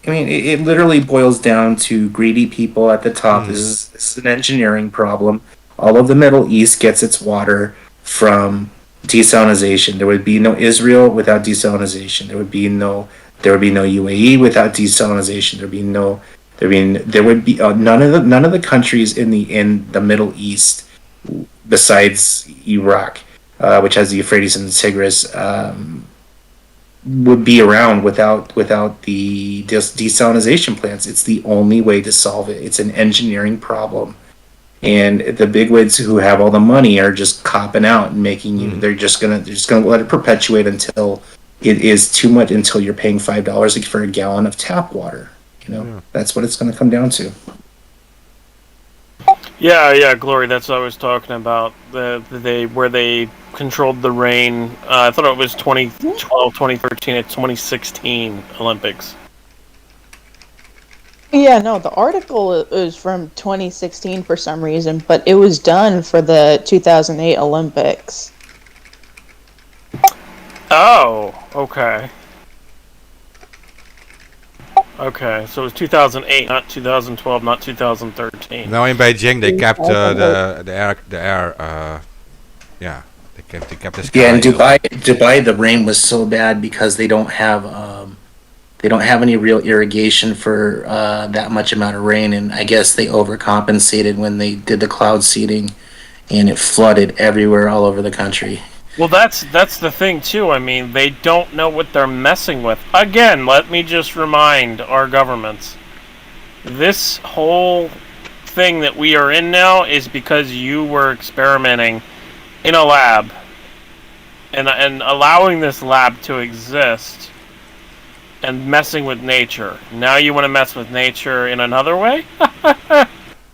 it literally boils down to greedy people at the top. This is an engineering problem. All of the Middle East gets its water from desalinization. There would be no Israel without desalinization. There would be no UAE without desalinization. There would be none of the countries in the Middle East besides Iraq, which has the Euphrates and the Tigris, would be around without the desalinization plants. It's the only way to solve it. It's an engineering problem, and the bigwigs who have all the money are just copping out and making they're just gonna let it perpetuate until it is too much, until you're paying $5 for a gallon of tap water. You know, that's what it's gonna come down to. Yeah, Glory. That's what I was talking about. Where they controlled the rain. I thought it was 2012, 2013, and 2016 Olympics. Yeah, no, the article is from 2016 for some reason, but it was done for the 2008 Olympics. Oh, okay. Okay, so it was 2008, not 2012, not 2013. now in Beijing they kept the air. They kept the sky. Yeah, in Dubai, the rain was so bad because they don't have any real irrigation for that much amount of rain, and I guess they overcompensated when they did the cloud seeding, and it flooded everywhere all over the country. Well, that's the thing too. I mean, they don't know what they're messing with. Again, let me just remind our governments: this whole thing that we are in now is because you were experimenting in a lab and allowing this lab to exist and messing with nature. Now you want to mess with nature in another way?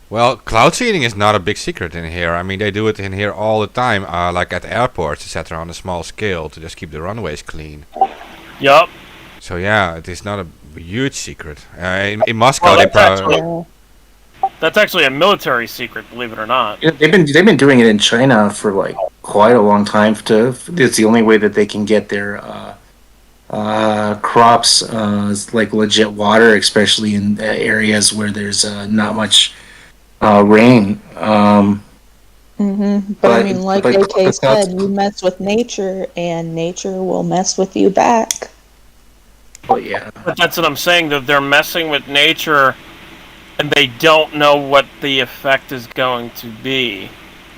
Well, cloud seeding is not a big secret in here. I mean, they do it in here all the time, like at airports, etc., on a small scale to just keep the runways clean. Yup. So yeah, it is not a huge secret. In Moscow, that's actually a military secret, believe it or not. Yeah, they've been doing it in China for like quite a long time. It's the only way that they can get their crops like legit water, especially in areas where there's not much rain. But I mean, like AK said, you mess with nature, and nature will mess with you back. Oh yeah. But that's what I'm saying, that they're messing with nature, and they don't know what the effect is going to be,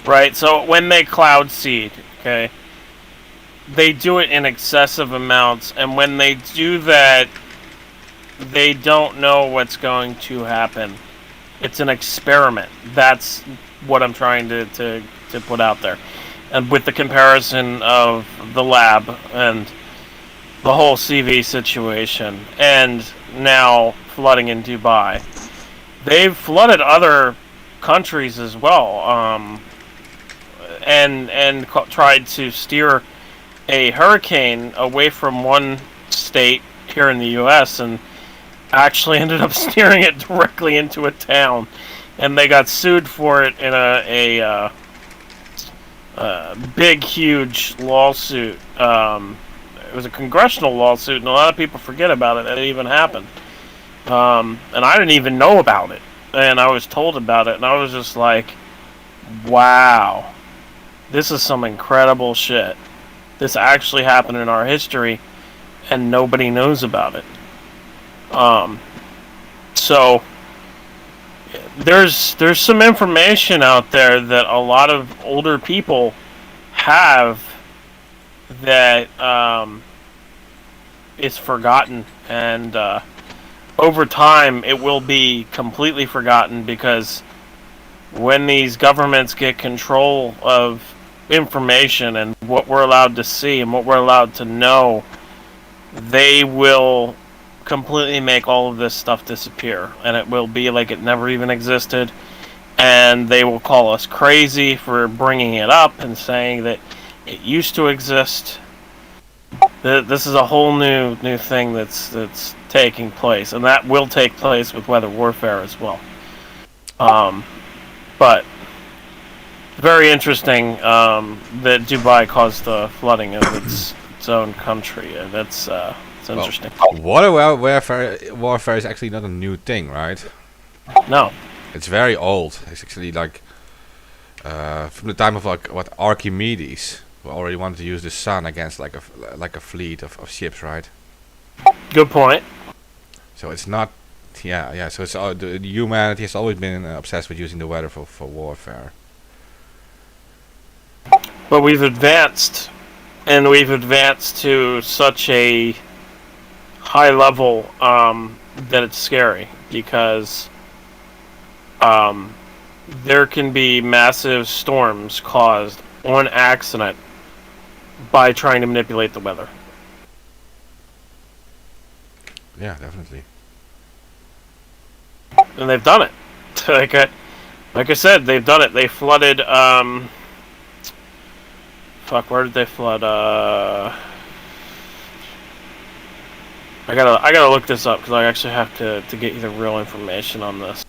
right? So when they cloud seed, okay, they do it in excessive amounts, and when they do that, they don't know what's going to happen. It's an experiment. That's what I'm trying to put out there. And with the comparison of the lab and the whole CV situation, and now flooding in Dubai, they've flooded other countries as well, and tried to steer a hurricane away from one state here in the U.S. and actually ended up steering it directly into a town, and they got sued for it in a big, huge lawsuit. It was a congressional lawsuit, and a lot of people forget about it. That it even happened, and I didn't even know about it, and I was told about it, and I was just like, "Wow, this is some incredible shit. This actually happened in our history, and nobody knows about it." So there's some information out there that a lot of older people have that is forgotten, and over time it will be completely forgotten, because when these governments get control of information and what we're allowed to see and what we're allowed to know, they will completely make all of this stuff disappear, and it will be like it never even existed, and they will call us crazy for bringing it up and saying that it used to exist. This is a whole new thing that's taking place, and that will take place with weather warfare as well. But very interesting that Dubai caused the flooding of its own country. That's it's interesting. Water warfare is actually not a new thing, right? No. It's very old. It's actually like from the time of like what Archimedes, who already wanted to use the sun against like a fleet of ships, right? Good point. So it's not, yeah. So it's humanity has always been obsessed with using the weather for warfare. But we've advanced, and we've advanced to such a high level that it's scary, because there can be massive storms caused on accident by trying to manipulate the weather. Yeah, definitely. And they've done it. Like I said, they've done it. They flooded. Where did they flood? I gotta look this up, because I actually have to get you the real information on this.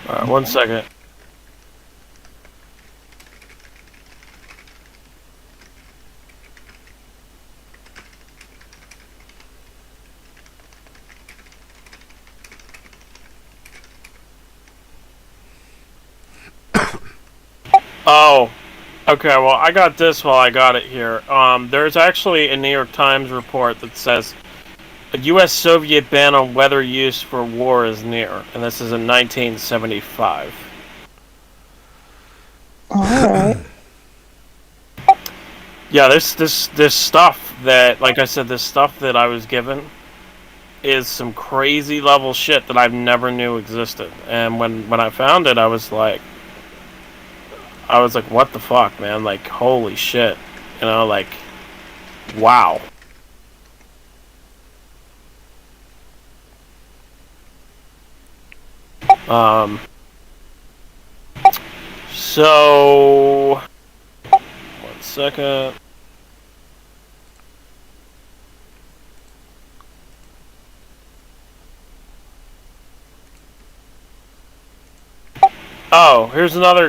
Alright, 1 second. Oh, okay, well, I got this while I got it here. There's actually a New York Times report that says a U.S.-Soviet ban on weather use for war is near, and this is in 1975. Alright. Yeah, this stuff that, like I said, this stuff that I was given is some crazy level shit that I've never knew existed. And when I found it, I was like, what the fuck, man? Like, holy shit. You know, like, wow. So, 1 second. Oh, here's another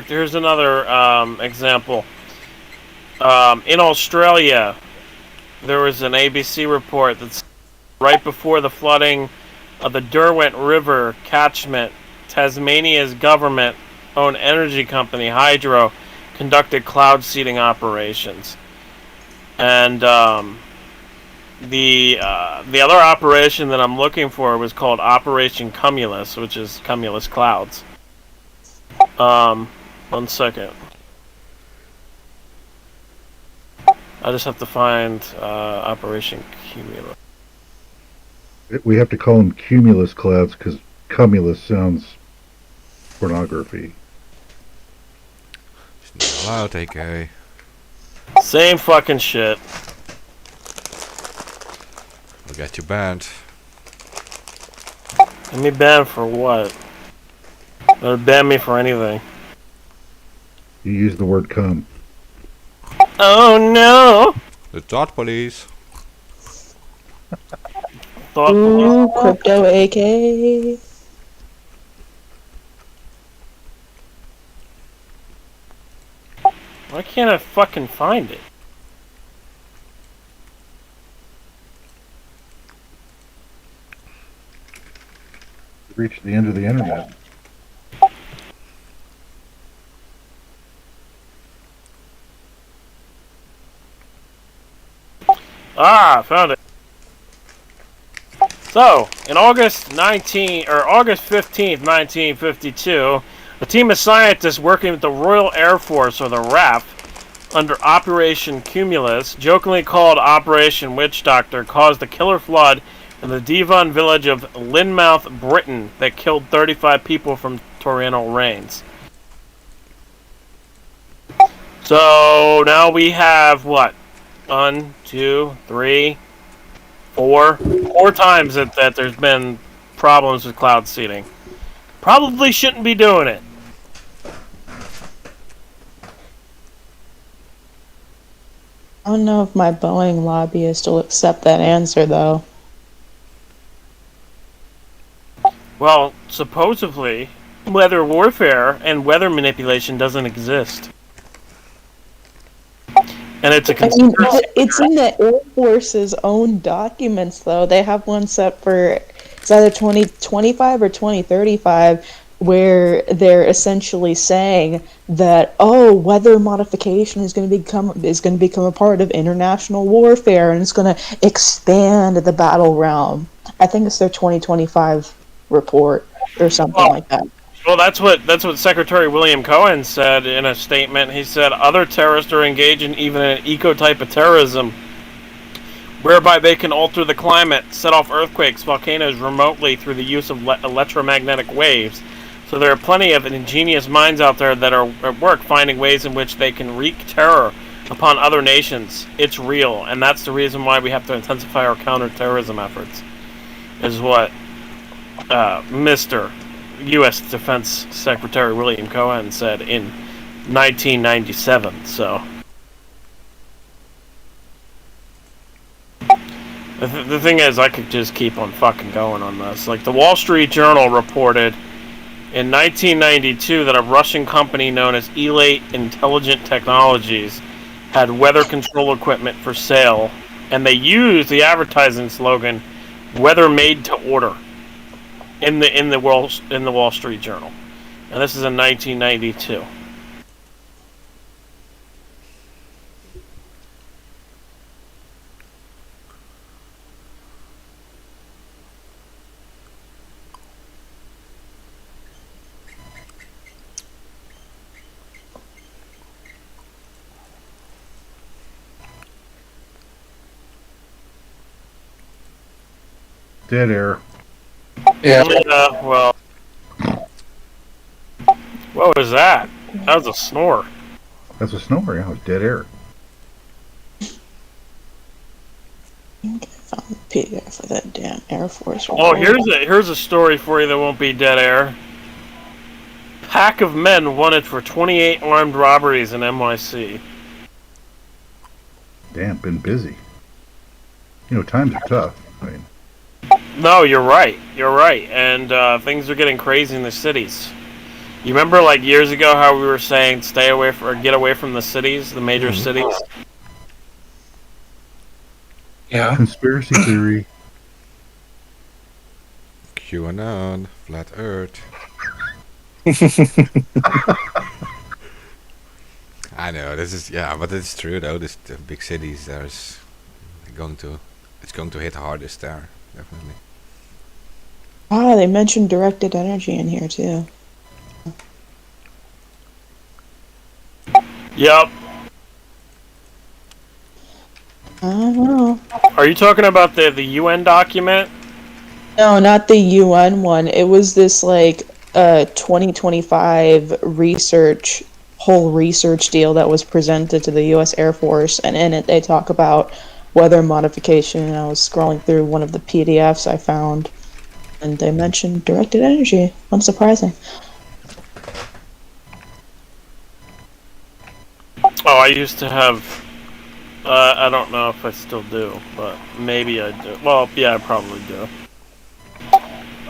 example. In Australia, there was an ABC report that's right before the flooding of the Derwent River catchment, Tasmania's government-owned energy company, Hydro, conducted cloud seeding operations. And the other operation that I'm looking for was called Operation Cumulus, which is Cumulus Clouds. 1 second. I just have to find Operation Cumulus. We have to call them cumulus clouds because cumulus sounds pornography. It's not allowed, AK. Same fucking shit. We'll get you banned. Get me banned for what? They'll ban me for anything. You use the word cum. Oh no! The thought police. Ooh, crypto AK. Why can't I fucking find it? Reach the end of the internet. Ah, found it. So, in August 15th, 1952, a team of scientists working with the Royal Air Force, or the RAF, under Operation Cumulus, jokingly called Operation Witch Doctor, caused a killer flood in the Devon village of Lynmouth, Britain, that killed 35 people from torrential rains. So now we have what? 1, 2, 3, 4 times that there's been problems with cloud seeding. Probably shouldn't be doing it. I don't know if my Boeing lobbyist will accept that answer, though. Well, supposedly, weather warfare and weather manipulation doesn't exist. And it's a conspiracy. It's in the Air Force's own documents, though. They have one set for it's either 2025 or 2035, where they're essentially saying that weather modification is going to become a part of international warfare, and it's going to expand the battle realm. I think it's their 2025 report or something like that. Well, that's what Secretary William Cohen said in a statement. He said other terrorists are engaged in even an eco-type of terrorism, whereby they can alter the climate, set off earthquakes, volcanoes remotely through the use of electromagnetic waves. So there are plenty of ingenious minds out there that are at work finding ways in which they can wreak terror upon other nations. It's real, and that's the reason why we have to intensify our counterterrorism efforts, is what Mr. U.S. Defense Secretary William Cohen said in 1997. So the thing is, I could just keep on fucking going on this. Like, the Wall Street Journal reported in 1992 that a Russian company known as Elite Intelligent Technologies had weather control equipment for sale, and they used the advertising slogan "Weather Made to Order" in the Wall Street Journal, and this is in 1992. Dead air. Yeah, well, what was that? That was a snore. That's a snore. Yeah, it's dead air. Found the PDF for that damn Air Force. Oh, here's a story for you that won't be dead air. Pack of men wanted for 28 armed robberies in NYC. Damn, been busy. You know, times are tough. I mean, No, you're right. You're right, and things are getting crazy in the cities. You remember, like, years ago, how we were saying stay away or get away from the cities, the major cities? Yeah. conspiracy theory. QAnon, flat Earth. I know this is but it's true though. The big cities, it's going to hit hardest there, definitely. Ah, they mentioned directed energy in here too. Yep. I don't know. Are you talking about the UN document? No, not the UN one. It was this like 2025 whole research deal that was presented to the US Air Force, and in it they talk about weather modification, and I was scrolling through one of the PDFs I found, and they mentioned directed energy. Unsurprising. Oh, I used to have. I don't know if I still do, but maybe I do. Well, yeah, I probably do.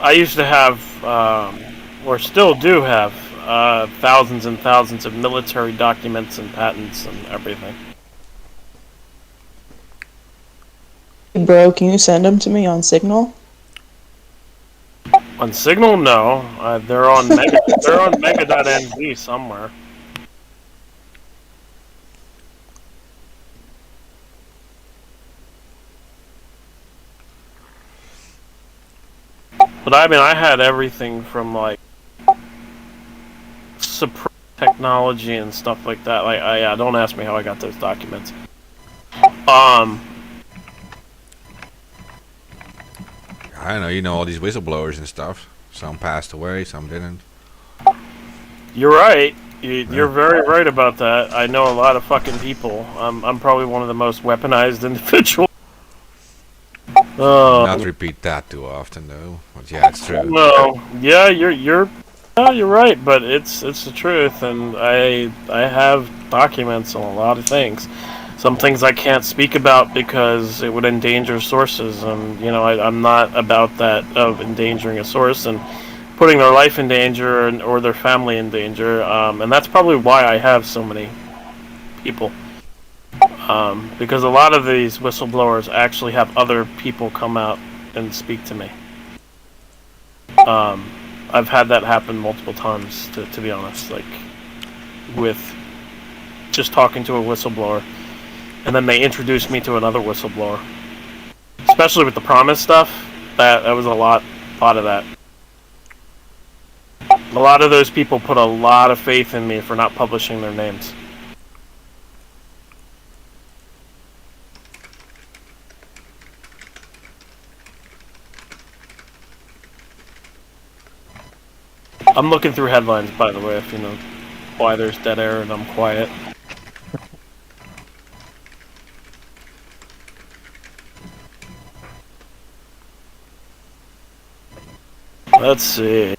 I used to have, or still do have, thousands and thousands of military documents and patents and everything. Bro, can you send them to me on Signal? On Signal, no. They're on they're on Mega.nz somewhere. But I mean, I had everything from like suppressed technology and stuff like that. Like, yeah, don't ask me how I got those documents. I don't know. You know all these whistleblowers and stuff. Some passed away, some didn't. You're right. You're very right about that. I know a lot of fucking people. I'm probably one of the most weaponized individuals. Not repeat that too often, though. But yeah, it's true. No, yeah, you're right, but it's the truth, and I have documents on a lot of things. Some things I can't speak about because it would endanger sources, and you know I'm not about that of endangering a source and putting their life in danger or their family in danger, and that's probably why I have so many people. Because a lot of these whistleblowers actually have other people come out and speak to me. I've had that happen multiple times, to be honest, like with just talking to a whistleblower, and then they introduced me to another whistleblower. Especially with the promise stuff, that was a lot of that. A lot of those people put a lot of faith in me for not publishing their names. I'm looking through headlines, by the way, if you know why there's dead air and I'm quiet. Let's see.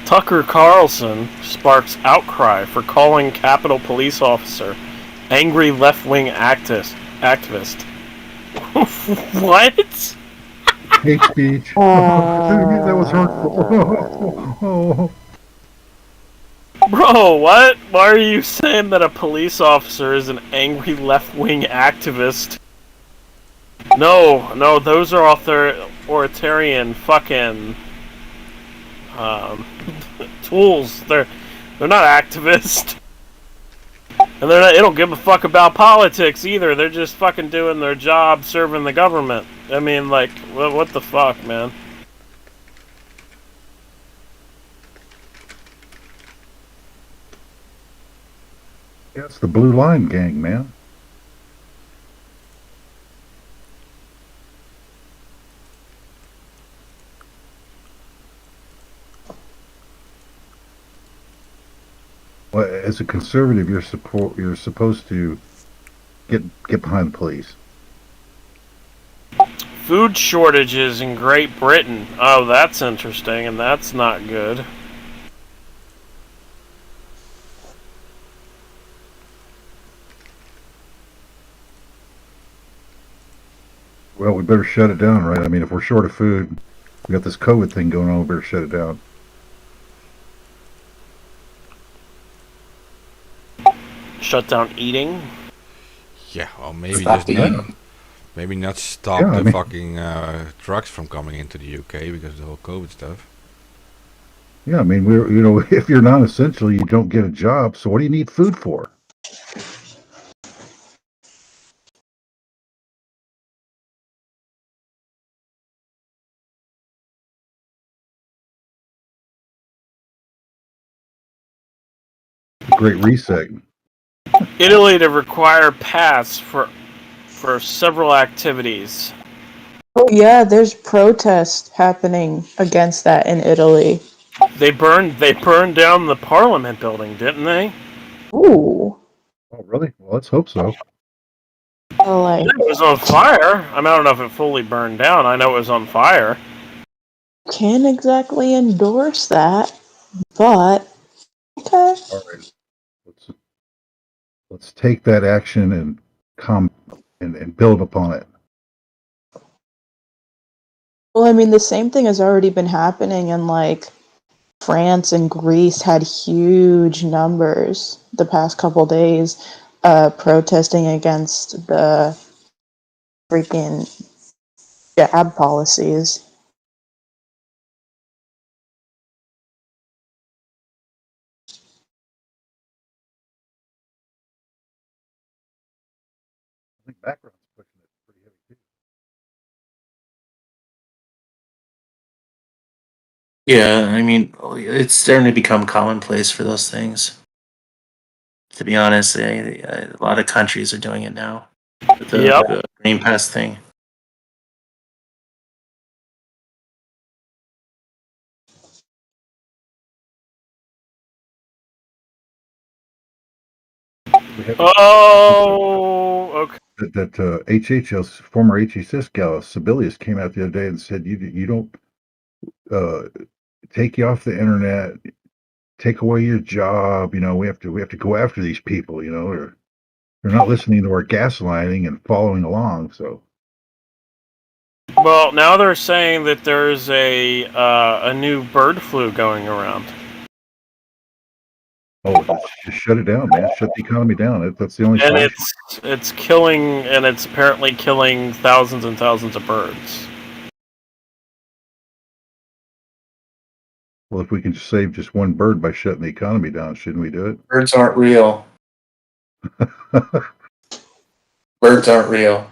Tucker Carlson sparks outcry for calling Capitol Police officer angry left-wing activist. What? Hate speech. That was hurtful. Bro, what? Why are you saying that a police officer is an angry left-wing activist? No, those are authoritarian fucking tools. They're not activists. And they don't give a fuck about politics either. They're just fucking doing their job serving the government. I mean, like, what the fuck, man? Yeah, it's the Blue Line Gang, man. Well, as a conservative, you're supposed to get behind the police. Food shortages in Great Britain. Oh, that's interesting, and that's not good. Well, we better shut it down, right? I mean, if we're short of food, we got this COVID thing going on, we better shut it down. Shut down eating? Yeah, or maybe just maybe not stop the fucking trucks from coming into the UK because of the whole COVID stuff. Yeah, I mean, if you're non-essential, you don't get a job. So what do you need food for? Great Reset. Italy to require pass for several activities. Oh yeah, there's protests happening against that in Italy. They burned down the Parliament building, didn't they? Ooh. Oh, really? Well, let's hope so. Like, It was on fire. I mean, I don't know if it fully burned down. I know it was on fire. can't exactly endorse that, but okay. All right. Let's take that action and and build upon it. Well, I mean, the same thing has already been happening in like France and Greece had huge numbers the past couple days protesting against the freaking jab policies. I think background's pushing it pretty heavy too. Yeah, I mean, it's starting to become commonplace for those things. To be honest, a lot of countries are doing it now. Yep. The Green Pass thing. We have Oh, okay. that HHS former HHS gal Sibelius came out the other day and said you don't take you off the internet, take away your job. You know, we have to go after these people. You know, or they're not listening to our gaslighting and following along. So Well, now they're saying that there's a new bird flu going around. just shut it down, man. Shut the economy down. That's the only And solution. it's killing, and it's apparently killing thousands and thousands of birds. Well, if we can save just one bird by shutting the economy down, shouldn't we do it? Birds aren't real. Birds aren't real.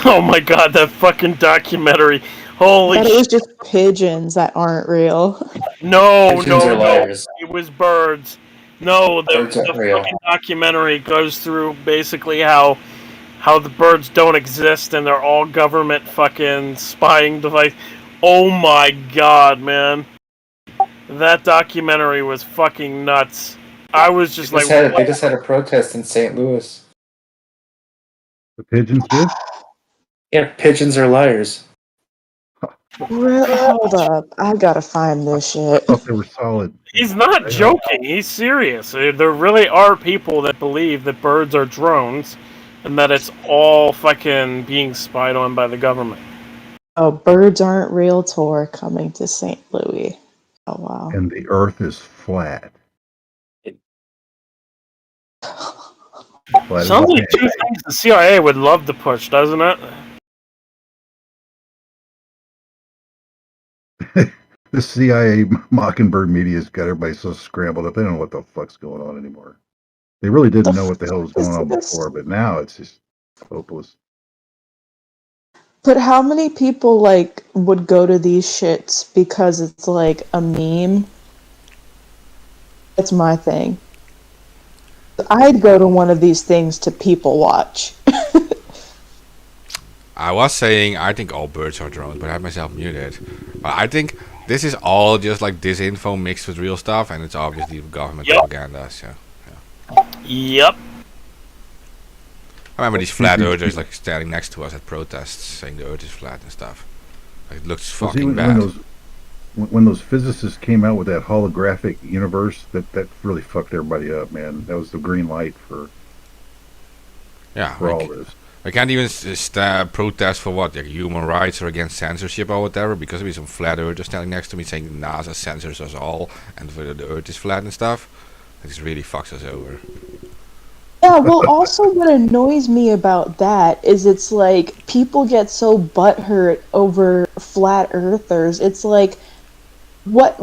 Oh my god, that fucking documentary! Holy But it was shit! just pigeons that aren't real. No, Pigeons are no, no! liars. It was birds. No, Birds aren't the real. fucking documentary goes through basically how the birds don't exist and they're all government fucking spying device. Oh my god, man! That documentary was fucking nuts. I was just like, They just had a protest in St. Louis. The pigeons did. Yeah, pigeons are liars. Hold up, I gotta find this shit. I thought they were solid. he's not joking. He's serious. There really are people that believe that birds are drones, and that it's all fucking being spied on by the government. Oh, Birds Aren't Real tour coming to St. Louis. Oh wow. And the Earth is flat. Flat as Sounds a like two things the CIA would love to push, doesn't it? The CIA Mockingbird media's got everybody so scrambled up. They don't know what the fuck's going on anymore. They really didn't know what the hell was going on before, but now it's just hopeless. But how many people like would go to these shits because it's like a meme? That's my thing. I'd go to one of these things to people watch. I was saying I think all birds are drones, but I had myself muted. But I think this is all just like disinfo mixed with real stuff, and it's obviously government propaganda. So, yeah. Yep. I remember these flat earthers like standing next to us at protests, saying the Earth is flat and stuff. Like, it looks Well, see, fucking bad. when those physicists came out with that holographic universe, that really fucked everybody up, man. That was the green light for all this. I can't even protest for what, like human rights or against censorship or whatever, because there'll be some flat earthers standing next to me saying NASA censors us all and the Earth is flat and stuff. This really fucks us over. Yeah, well, also what annoys me about that is it's like people get so butthurt over flat earthers. It's like, what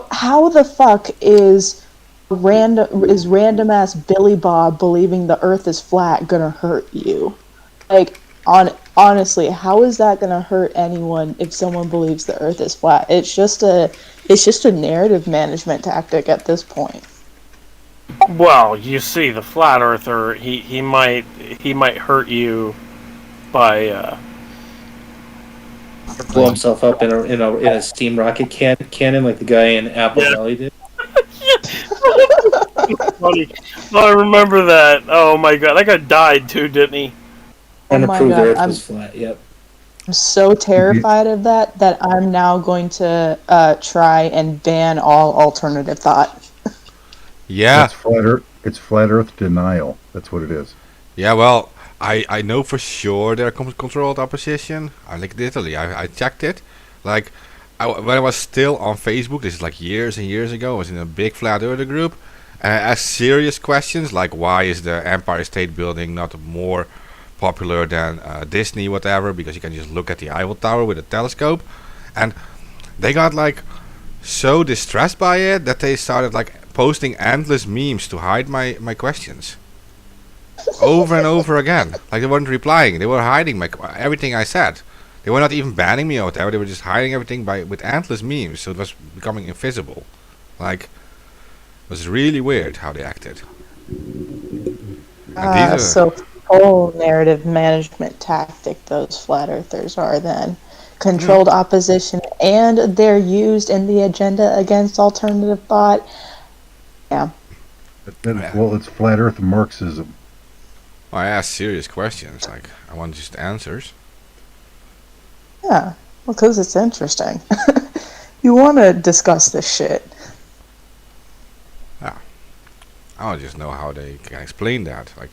how the fuck is random ass Billy Bob believing the Earth is flat gonna hurt you? Like, honestly, how is that gonna hurt anyone if someone believes the Earth is flat? It's just a narrative management tactic at this point. Well, you see, the flat earther, he might hurt you by Blow himself up in a steam rocket cannon like the guy in Apple yeah. Valley did. Funny. Oh, I remember that. Oh my god, that guy died too, didn't he? Trying to my prove the God, Earth was flat. Yep. I'm so terrified of that I'm now going to try and ban all alternative thought. Yeah, It's flat Earth denial. That's what it is. yeah. Well, I know for sure they're controlled opposition. I like literally, I checked it. Like, when I was still on Facebook, this is like years and years ago. I was in a big flat earther group. Asked serious questions like, why is the Empire State Building not more popular than Disney, whatever? Because you can just look at the Eiffel Tower with a telescope, and they got like so distressed by it that they started like posting endless memes to hide my questions over and over again. Like, they weren't replying; they were hiding everything I said. They were not even banning me or whatever. They were just hiding everything with endless memes, so it was becoming invisible. Like, it was really weird how they acted. And these are So full narrative management tactic those flat earthers are then. Controlled opposition, and they're used in the agenda against alternative thought. Yeah. Well, it's flat Earth Marxism. I asked serious questions. Like, I want just answers. Yeah. Well, because it's interesting. You want to discuss this shit. I don't just know how they can explain that. Like,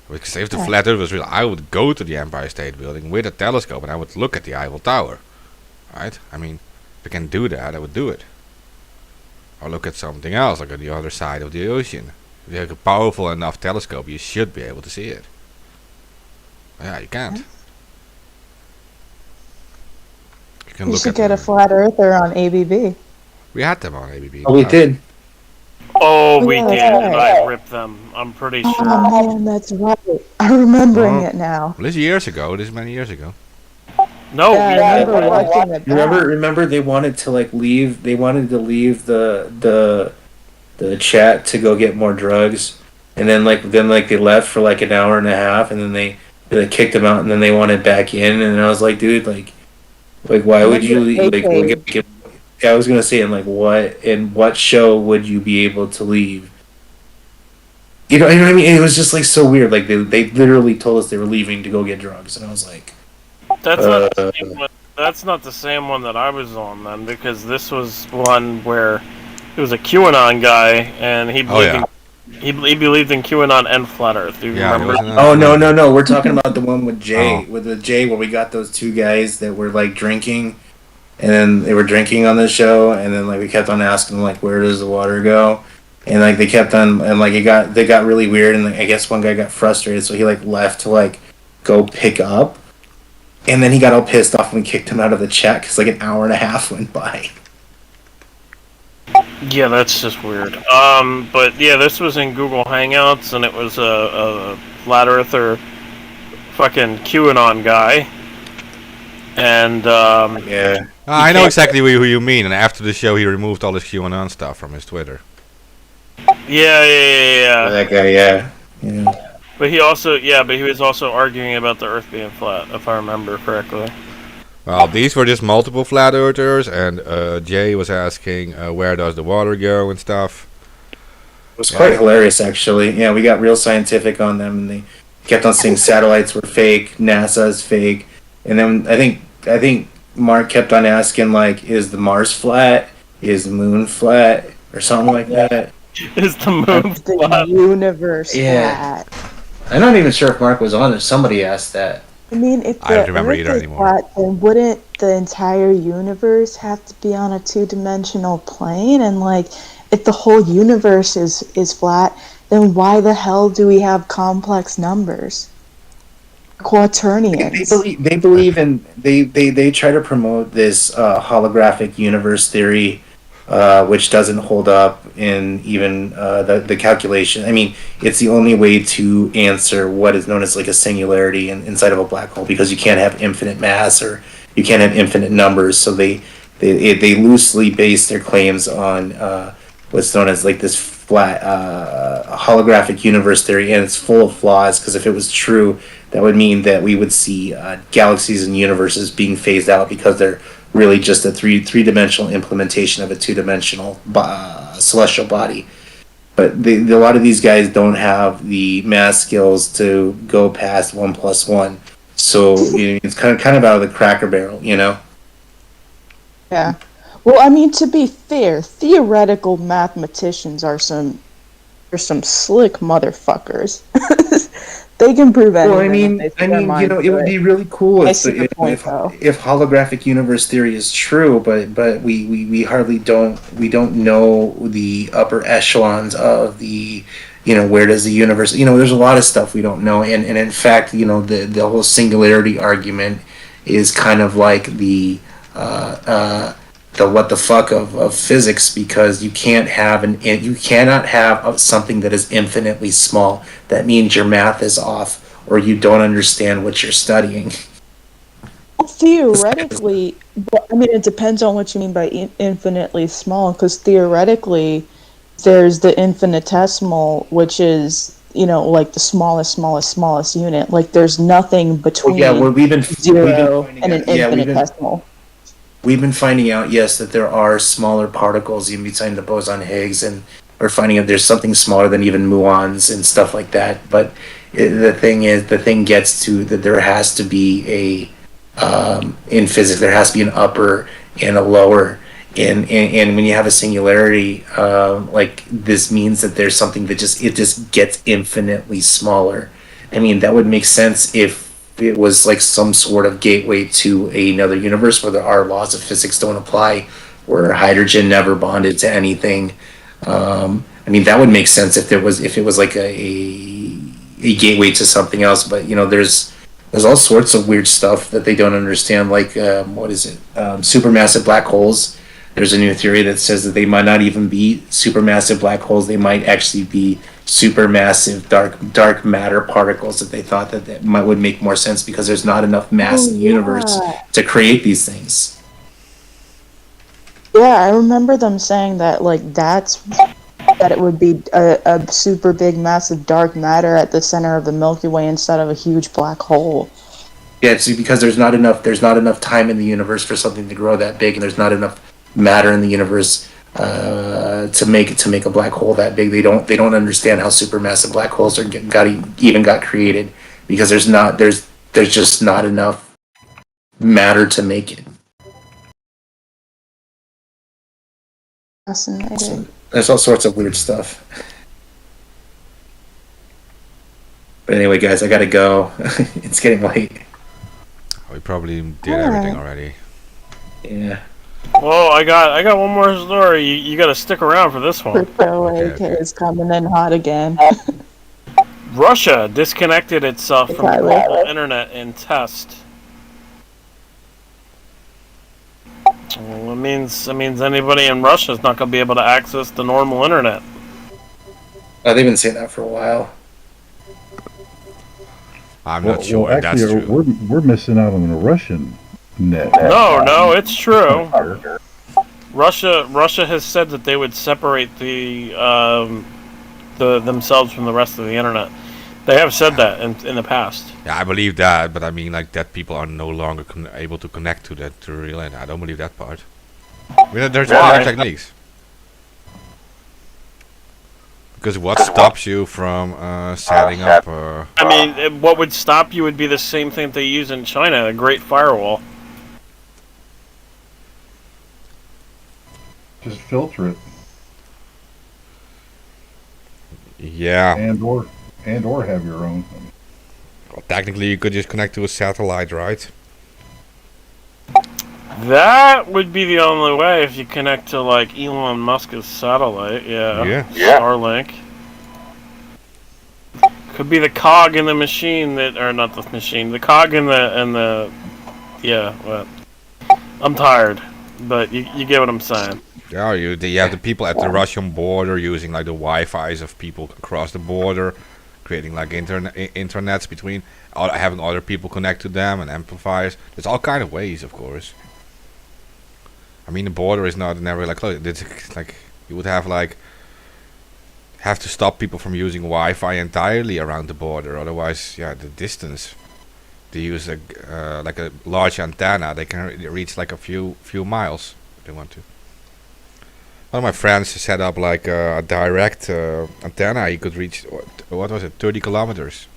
because if the flat Earth was real, I would go to the Empire State Building with a telescope and I would look at the Eiffel Tower. Right? I mean, if I can do that, I would do it. Or look at something else, like on the other side of the ocean. If you have a powerful enough telescope, you should be able to see it. Yeah, you can't. You can You look should at get a them. flat earther on ABB. We had them on ABB. Oh, we did. Oh, we Yeah, did, that's and right. I ripped them. I'm pretty Oh sure. man, that's right. I'm remembering Oh. it now. Well, this is years ago. This is many years ago. No, Yeah, I remember watching it. Remember they wanted to like leave. They wanted to leave the chat to go get more drugs, and then they left for like an hour and a half, and then they kicked them out, and then they wanted back in, and I was like, dude, like why would you I was gonna say, in what show would you be able to leave? You know what I mean? It was just like so weird. Like they literally told us they were leaving to go get drugs, and I was like, that's not the same one. That's not the same one that I was on then, because this was one where it was a QAnon guy, and he believed he believed in QAnon and flat Earth. Do you remember? Oh no! We're talking about the one with Jay, where we got those two guys that were like drinking, and then they were drinking on the show, and then like we kept on asking them like, where does the water go? And like they kept on, and like they got really weird, and like, I guess one guy got frustrated, so he like left to like go pick up, and then he got all pissed off and we kicked him out of the chat because like an hour and a half went by. Yeah, that's just weird. But yeah, this was in Google Hangouts, and it was a flat earther, fucking QAnon guy, and yeah, I know exactly who you mean. And after the show, he removed all his QAnon stuff from his Twitter. Yeah. That guy, yeah. But he was also arguing about the Earth being flat, if I remember correctly. Well, these were just multiple flat earthers, and Jay was asking where does the water go and stuff. It was quite hilarious, actually. Yeah, we got real scientific on them, and they kept on saying satellites were fake, NASA's fake, and then I think Mark kept on asking like, is the Mars flat? Is the Moon flat? Or something like that. Is the Moon flat? The universe Yeah. flat. I'm not even sure if Mark was on it. Somebody asked that. I mean, if I don't the remember Earth either is anymore. flat, then wouldn't the entire universe have to be on a two-dimensional plane? And like, if the whole universe is flat, then why the hell do we have complex numbers? Quaternions. They believe in they try to promote this holographic universe theory, which doesn't hold up in even the calculation. I mean, it's the only way to answer what is known as like a singularity inside of a black hole, because you can't have infinite mass or you can't have infinite numbers. So they loosely base their claims on what's known as like this flat holographic universe theory, and it's full of flaws. Because if it was true, that would mean that we would see galaxies and universes being phased out because they're really just a three-dimensional implementation of a two-dimensional celestial body. But a lot of these guys don't have the math skills to go past 1+1. So it's kind of out of the cracker barrel, you know? Yeah. Well, I mean, to be fair, theoretical mathematicians are some slick motherfuckers. They can prove anything. Well, I mean, it would be really cool if holographic universe theory is true, but we hardly don't know the upper echelons of the, where does the universe, there's a lot of stuff we don't know, and in fact, the whole singularity argument is kind of like the what the fuck of physics, because you cannot have something that is infinitely small. That means your math is off, or you don't understand what you're studying. Theoretically, but I mean, it depends on what you mean by infinitely small, because theoretically there's the infinitesimal, which is like the smallest unit. Like there's nothing between zero and an infinitesimal. We've been finding out, yes, that there are smaller particles in between the boson Higgs, and we're finding out there's something smaller than even muons and stuff like that. But the thing gets to that there has to be in physics, there has to be an upper and a lower. And when you have a singularity, like this means that there's something that just gets infinitely smaller. I mean, that would make sense if it was like some sort of gateway to another universe where our laws of physics don't apply, where hydrogen never bonded to anything. I mean, that would make sense if it was like a gateway to something else. But there's all sorts of weird stuff that they don't understand. Like what is it? Supermassive black holes. There's a new theory that says that they might not even be supermassive black holes. They might actually be supermassive dark matter particles that they thought that would make more sense because there's not enough mass in the universe to create these things. Yeah, I remember them saying that that it would be a super big massive dark matter at the center of the Milky Way instead of a huge black hole. Yeah, it's because there's not enough time in the universe for something to grow that big, and there's not enough matter in the universe to make a black hole that big. They don't understand how supermassive black holes got created, because there's just not enough matter to make it. Fascinating. So there's all sorts of weird stuff. But anyway, guys, I gotta go. It's getting late. We probably did everything already. Yeah. Well, I got one more story. You got to stick around for this one. Okay. It's coming in hot again. Russia disconnected itself from the global internet in test. Well, it means anybody in Russia is not going to be able to access the normal internet. They've been saying that for a while. I'm not sure if that's actually, true. We're missing out on the Russian net. No, it's true. Russia has said that they would separate the themselves from the rest of the internet. They have said that in the past. Yeah, I believe that, but I mean, like, that people are no longer able to connect to the real internet. I don't believe that part. I mean, there's other techniques. Because what stops you from setting up? I mean, what would stop you would be the same thing they use in China, a Great Firewall. Just filter it. Yeah. And or have your own. Well, technically, you could just connect to a satellite, right? That would be the only way if you connect to like Elon Musk's satellite. Yeah. Starlink. Could be the cog in the machine or not the machine, the cog in the. Yeah. Well, I'm tired, but you get what I'm saying. Yeah, you have the people at the Russian border using like the Wi-Fi's of people across the border, creating like internets between, having other people connect to them and amplifiers. There's all kind of ways, of course. I mean, the border is never like closed. It's like you would have like have to stop people from using Wi-Fi entirely around the border. Otherwise, yeah, the distance. They use like a large antenna. They can reach like a few miles if they want to. One of my friends set up like a direct antenna. He could reach what was it, 30 kilometers.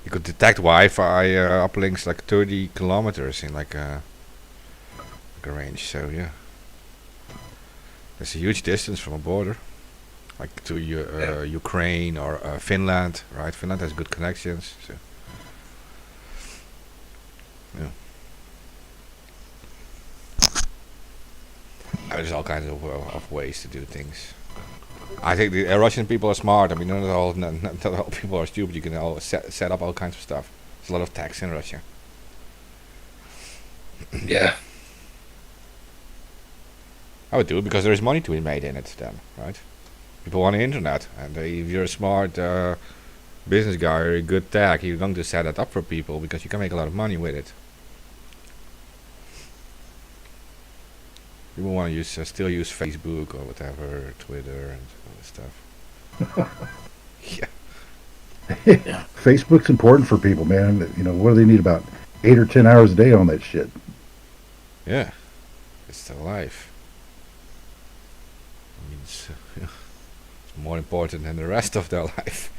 You could detect Wi-Fi uplinks like 30 kilometers in like a range. So yeah, it's a huge distance from a border, like to Ukraine or Finland. Right, Finland has good connections. So yeah, there's all kinds of ways to do things. I think the Russian people are smart. I mean, not all people are stupid. You can all set up all kinds of stuff. There's a lot of tax in Russia. Yeah. I would do it because there is money to be made in it then, right? People want the internet, and if you're a smart business guy or a good tech, you're going to set it up for people because you can make a lot of money with it. People want to still use Facebook or whatever, Twitter and all this stuff. Yeah. Facebook's important for people, man. You know, what do they need, about 8 or 10 hours a day on that shit? Yeah, it's their life. I mean, it's more important than the rest of their life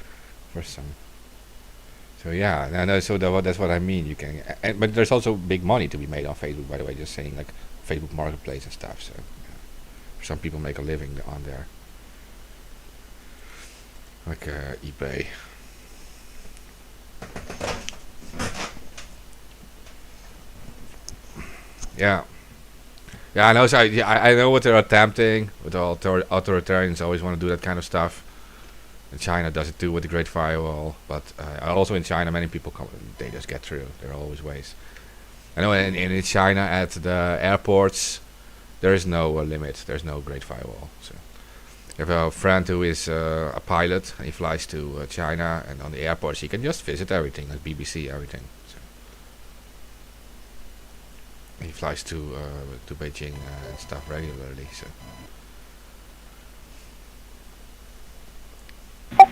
for some. So yeah, no, so that's what I mean. You can, but there's also big money to be made on Facebook. By the way, just saying, like Facebook Marketplace and stuff. So yeah. Some people make a living on there, like eBay. Yeah. Yeah, I know. So I know what they're attempting. With all authoritarians, always want to do that kind of stuff. And China does it too with the Great Firewall. But also in China, many people they just get through. There are always ways. I know in China at the airports, there is no limit. There's no Great Firewall. So I have a friend who is a pilot, and he flies to China, and on the airports he can just visit everything, like BBC, everything. He flies to Beijing and stuff regularly. So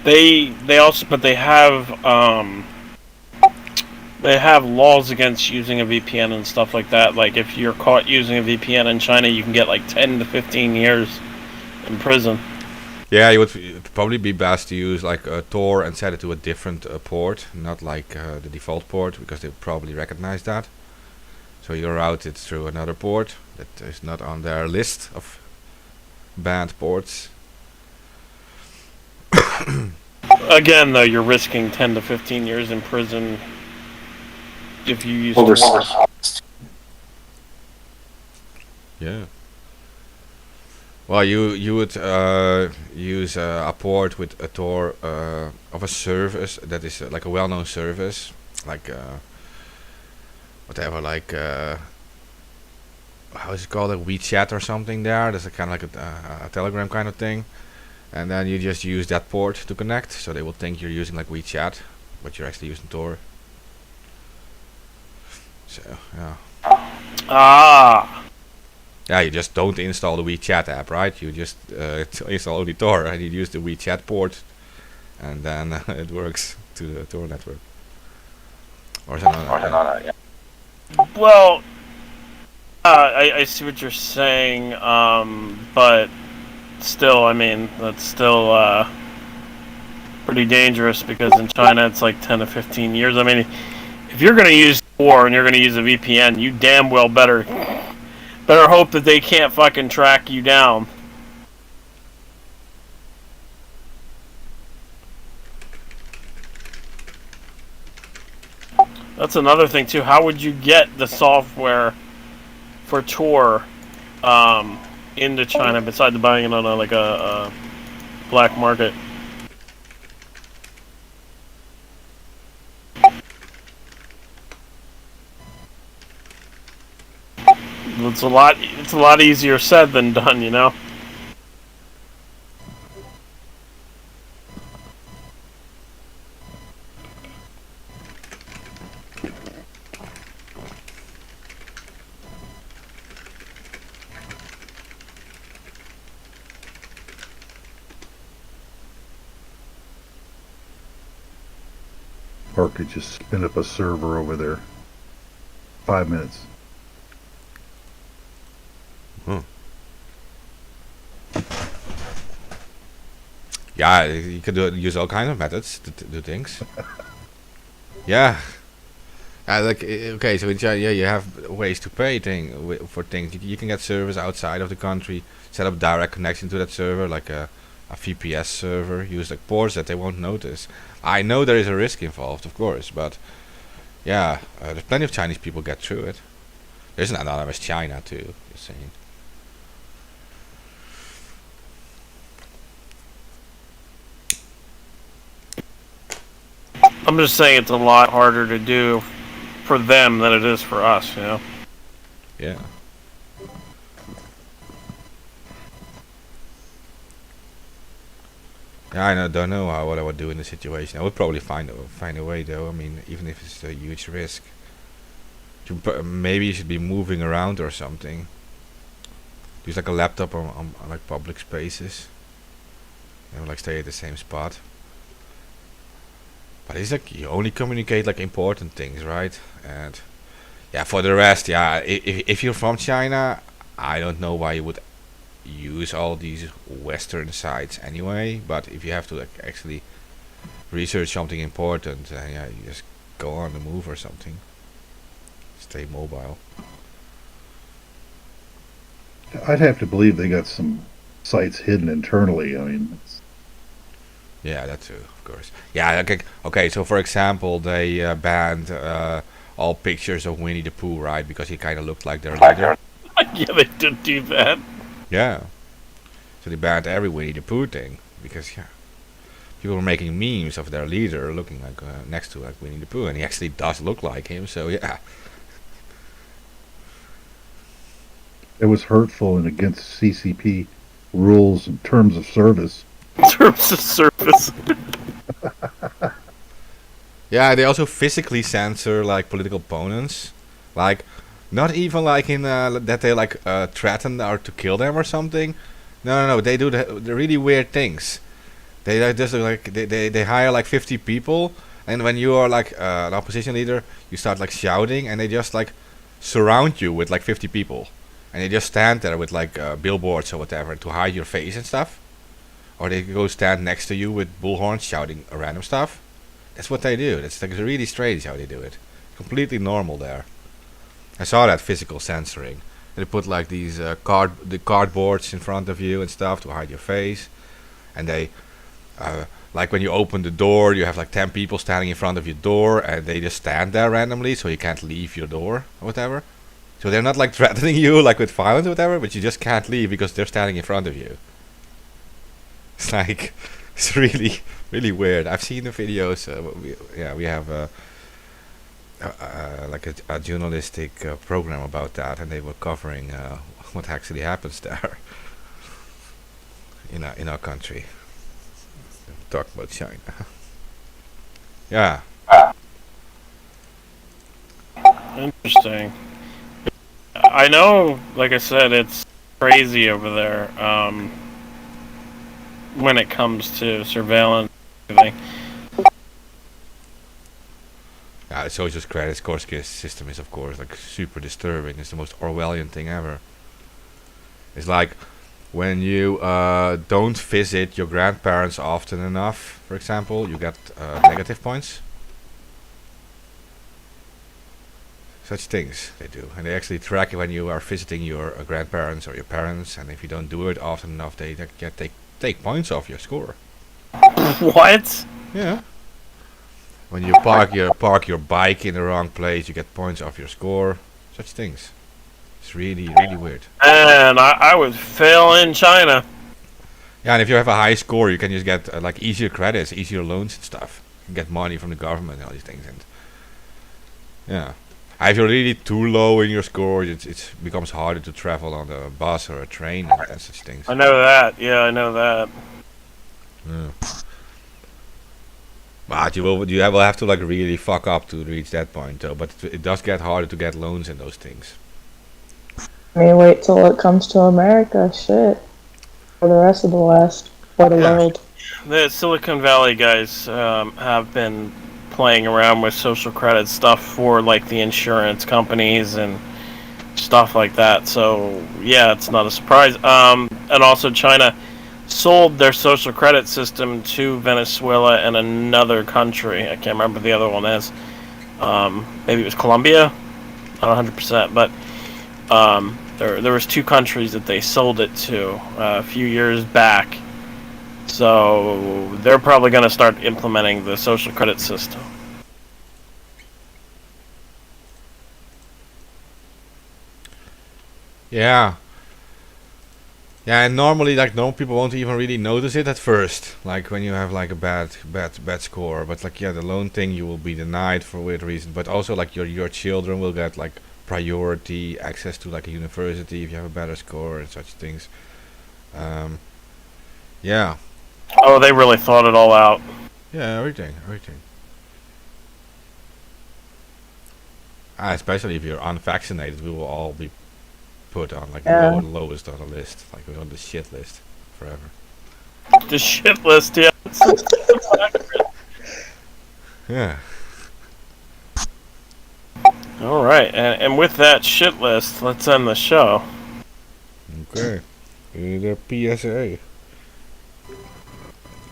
they also, but they have laws against using a VPN and stuff like that. Like if you're caught using a VPN in China, you can get like 10 to 15 years in prison. yeah, it would probably be best to use like a Tor and set it to a different port, not like the default port, because they probably recognize that. So you route it through another port that is not on their list of banned ports. Again, though, you're risking 10 to 15 years in prison if you use Well, Tor. Yeah. Well, you would use a port with a Tor of a service that is like a well-known service, like whatever, like how is it called, a WeChat or something. There's a kind of like a Telegram kind of thing, and then you just use that port to connect, so they will think you're using like WeChat, but you're actually using Tor. So yeah. Yeah, you just don't install the WeChat app, right? You just install only Tor, and you use the WeChat port, and then it works to the Tor network. Or something. Yeah. Well, I see what you're saying, but still, I mean, that's still pretty dangerous, because in China it's like 10 to 15 years. I mean, if you're going to use Tor and you're going to use a VPN, you damn well better hope that they can't fucking track you down. That's another thing too. How would you get the software for Tor into China besides buying it on a black market? It's a lot easier said than done, you know. Or could just spin up a server over there. 5 minutes. Yeah, you can use all kinds of methods to do things. Yeah. Okay, so in China, you have ways to pay for things. You can get servers outside of the country, set up direct connection to that server, like a VPS server, use like ports that they won't notice. I know there is a risk involved, of course, but yeah, there's plenty of Chinese people get through it. There's an anonymous China too, just saying. I'm just saying it's a lot harder to do for them than it is for us, you know? Yeah. I don't know what I would do in this situation. I would probably find a way though. I mean, even if it's a huge risk. Maybe you should be moving around or something. Use like a laptop on like public spaces. Like stay at the same spot. But it's like you only communicate like important things, right? And yeah, for the rest, yeah, if you're from China, I don't know why you would use all these Western sites anyway. But if you have to like actually research something important, yeah, you just go on the move or something. Stay mobile. I'd have to believe they got some sites hidden internally. I mean, yeah, that too, of course. Yeah, okay. So for example, they banned all pictures of Winnie the Pooh, right? Because he kind of looked like their leader. Yeah, they did do that. Yeah. So they banned every Winnie the Pooh thing because people were making memes of their leader looking like next to like Winnie the Pooh, and he actually does look like him. So yeah. it was hurtful and against CCP rules and terms of service. Terms of service. Yeah, they also physically censor like political opponents, like not even like in that they like threaten or to kill them or something. No, they do the really weird things. They just like they hire like 50 people, and when you are like an opposition leader, you start like shouting, and they just like surround you with like 50 people, and they just stand there with like billboards or whatever to hide your face and stuff. Or they go stand next to you with bullhorns shouting random stuff. That's what they do. It's like really strange how they do it. Completely normal there. I saw that physical censoring. They put like these cardboards in front of you and stuff to hide your face. And they, like when you open the door, you have like 10 people standing in front of your door, and they just stand there randomly, so you can't leave your door or whatever. So they're not like threatening you like with violence or whatever, but you just can't leave because they're standing in front of you. It's like, it's really, really weird. I've seen the videos. We have like a journalistic program about that, and they were covering what actually happens there in our country. Talk about China. Yeah. Interesting. I know, like I said, it's crazy over there. When it comes to surveillance and everything. Yeah, the social credit score system is of course like super disturbing. It's the most Orwellian thing ever. It's like when you don't visit your grandparents often enough, for example, you get negative points. Such things they do, and they actually track when you are visiting your grandparents or your parents, and if you don't do it often enough, they take points off your score. What? Yeah. When you park your bike in the wrong place, you get points off your score. Such things. It's really, really weird. And I would fail in China. Yeah, and if you have a high score, you can just get like easier credits, easier loans and stuff. You can get money from the government and all these things. And yeah. If you're really too low in your score, it becomes harder to travel on a bus or a train and such things. I know that. Yeah, I know that. Yeah. But you will have to like really fuck up to reach that point, though. But it does get harder to get loans and those things. I mean, wait till it comes to America. Shit. For the rest of the West. For the world. The Silicon Valley guys have been playing around with social credit stuff for like the insurance companies and stuff like that. So yeah, it's not a surprise. And also China sold their social credit system to Venezuela and another country. I can't remember the other one is. Maybe it was Colombia. Not 100%, but there was 2 countries that they sold it to a few years back. So they're probably going to start implementing the social credit system. Yeah. Yeah, and normally, like, normal people won't even really notice it at first, like when you have like a bad score. But like, yeah, the loan thing, you will be denied for weird reason. But also, like, your children will get like priority access to like a university if you have a better score and such things. Yeah. Oh, they really thought it all out. Yeah, everything. Especially if you're unvaccinated, we will all be put on like the lowest on the list, like we're on the shit list forever. The shit list, yeah. Yeah. All right, and with that shit list, let's end the show. Okay. The PSA.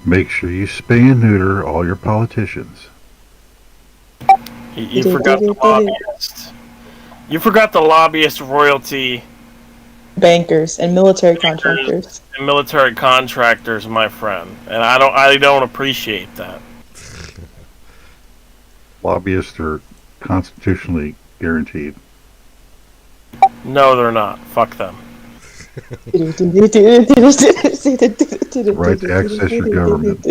Make sure you spay and neuter all your politicians. You forgot the lobbyist. You forgot the lobbyist royalty. Bankers and military contractors. And military contractors, my friend. And I don't appreciate that. Lobbyists are constitutionally guaranteed. No, they're not. Fuck them. Right to access your government.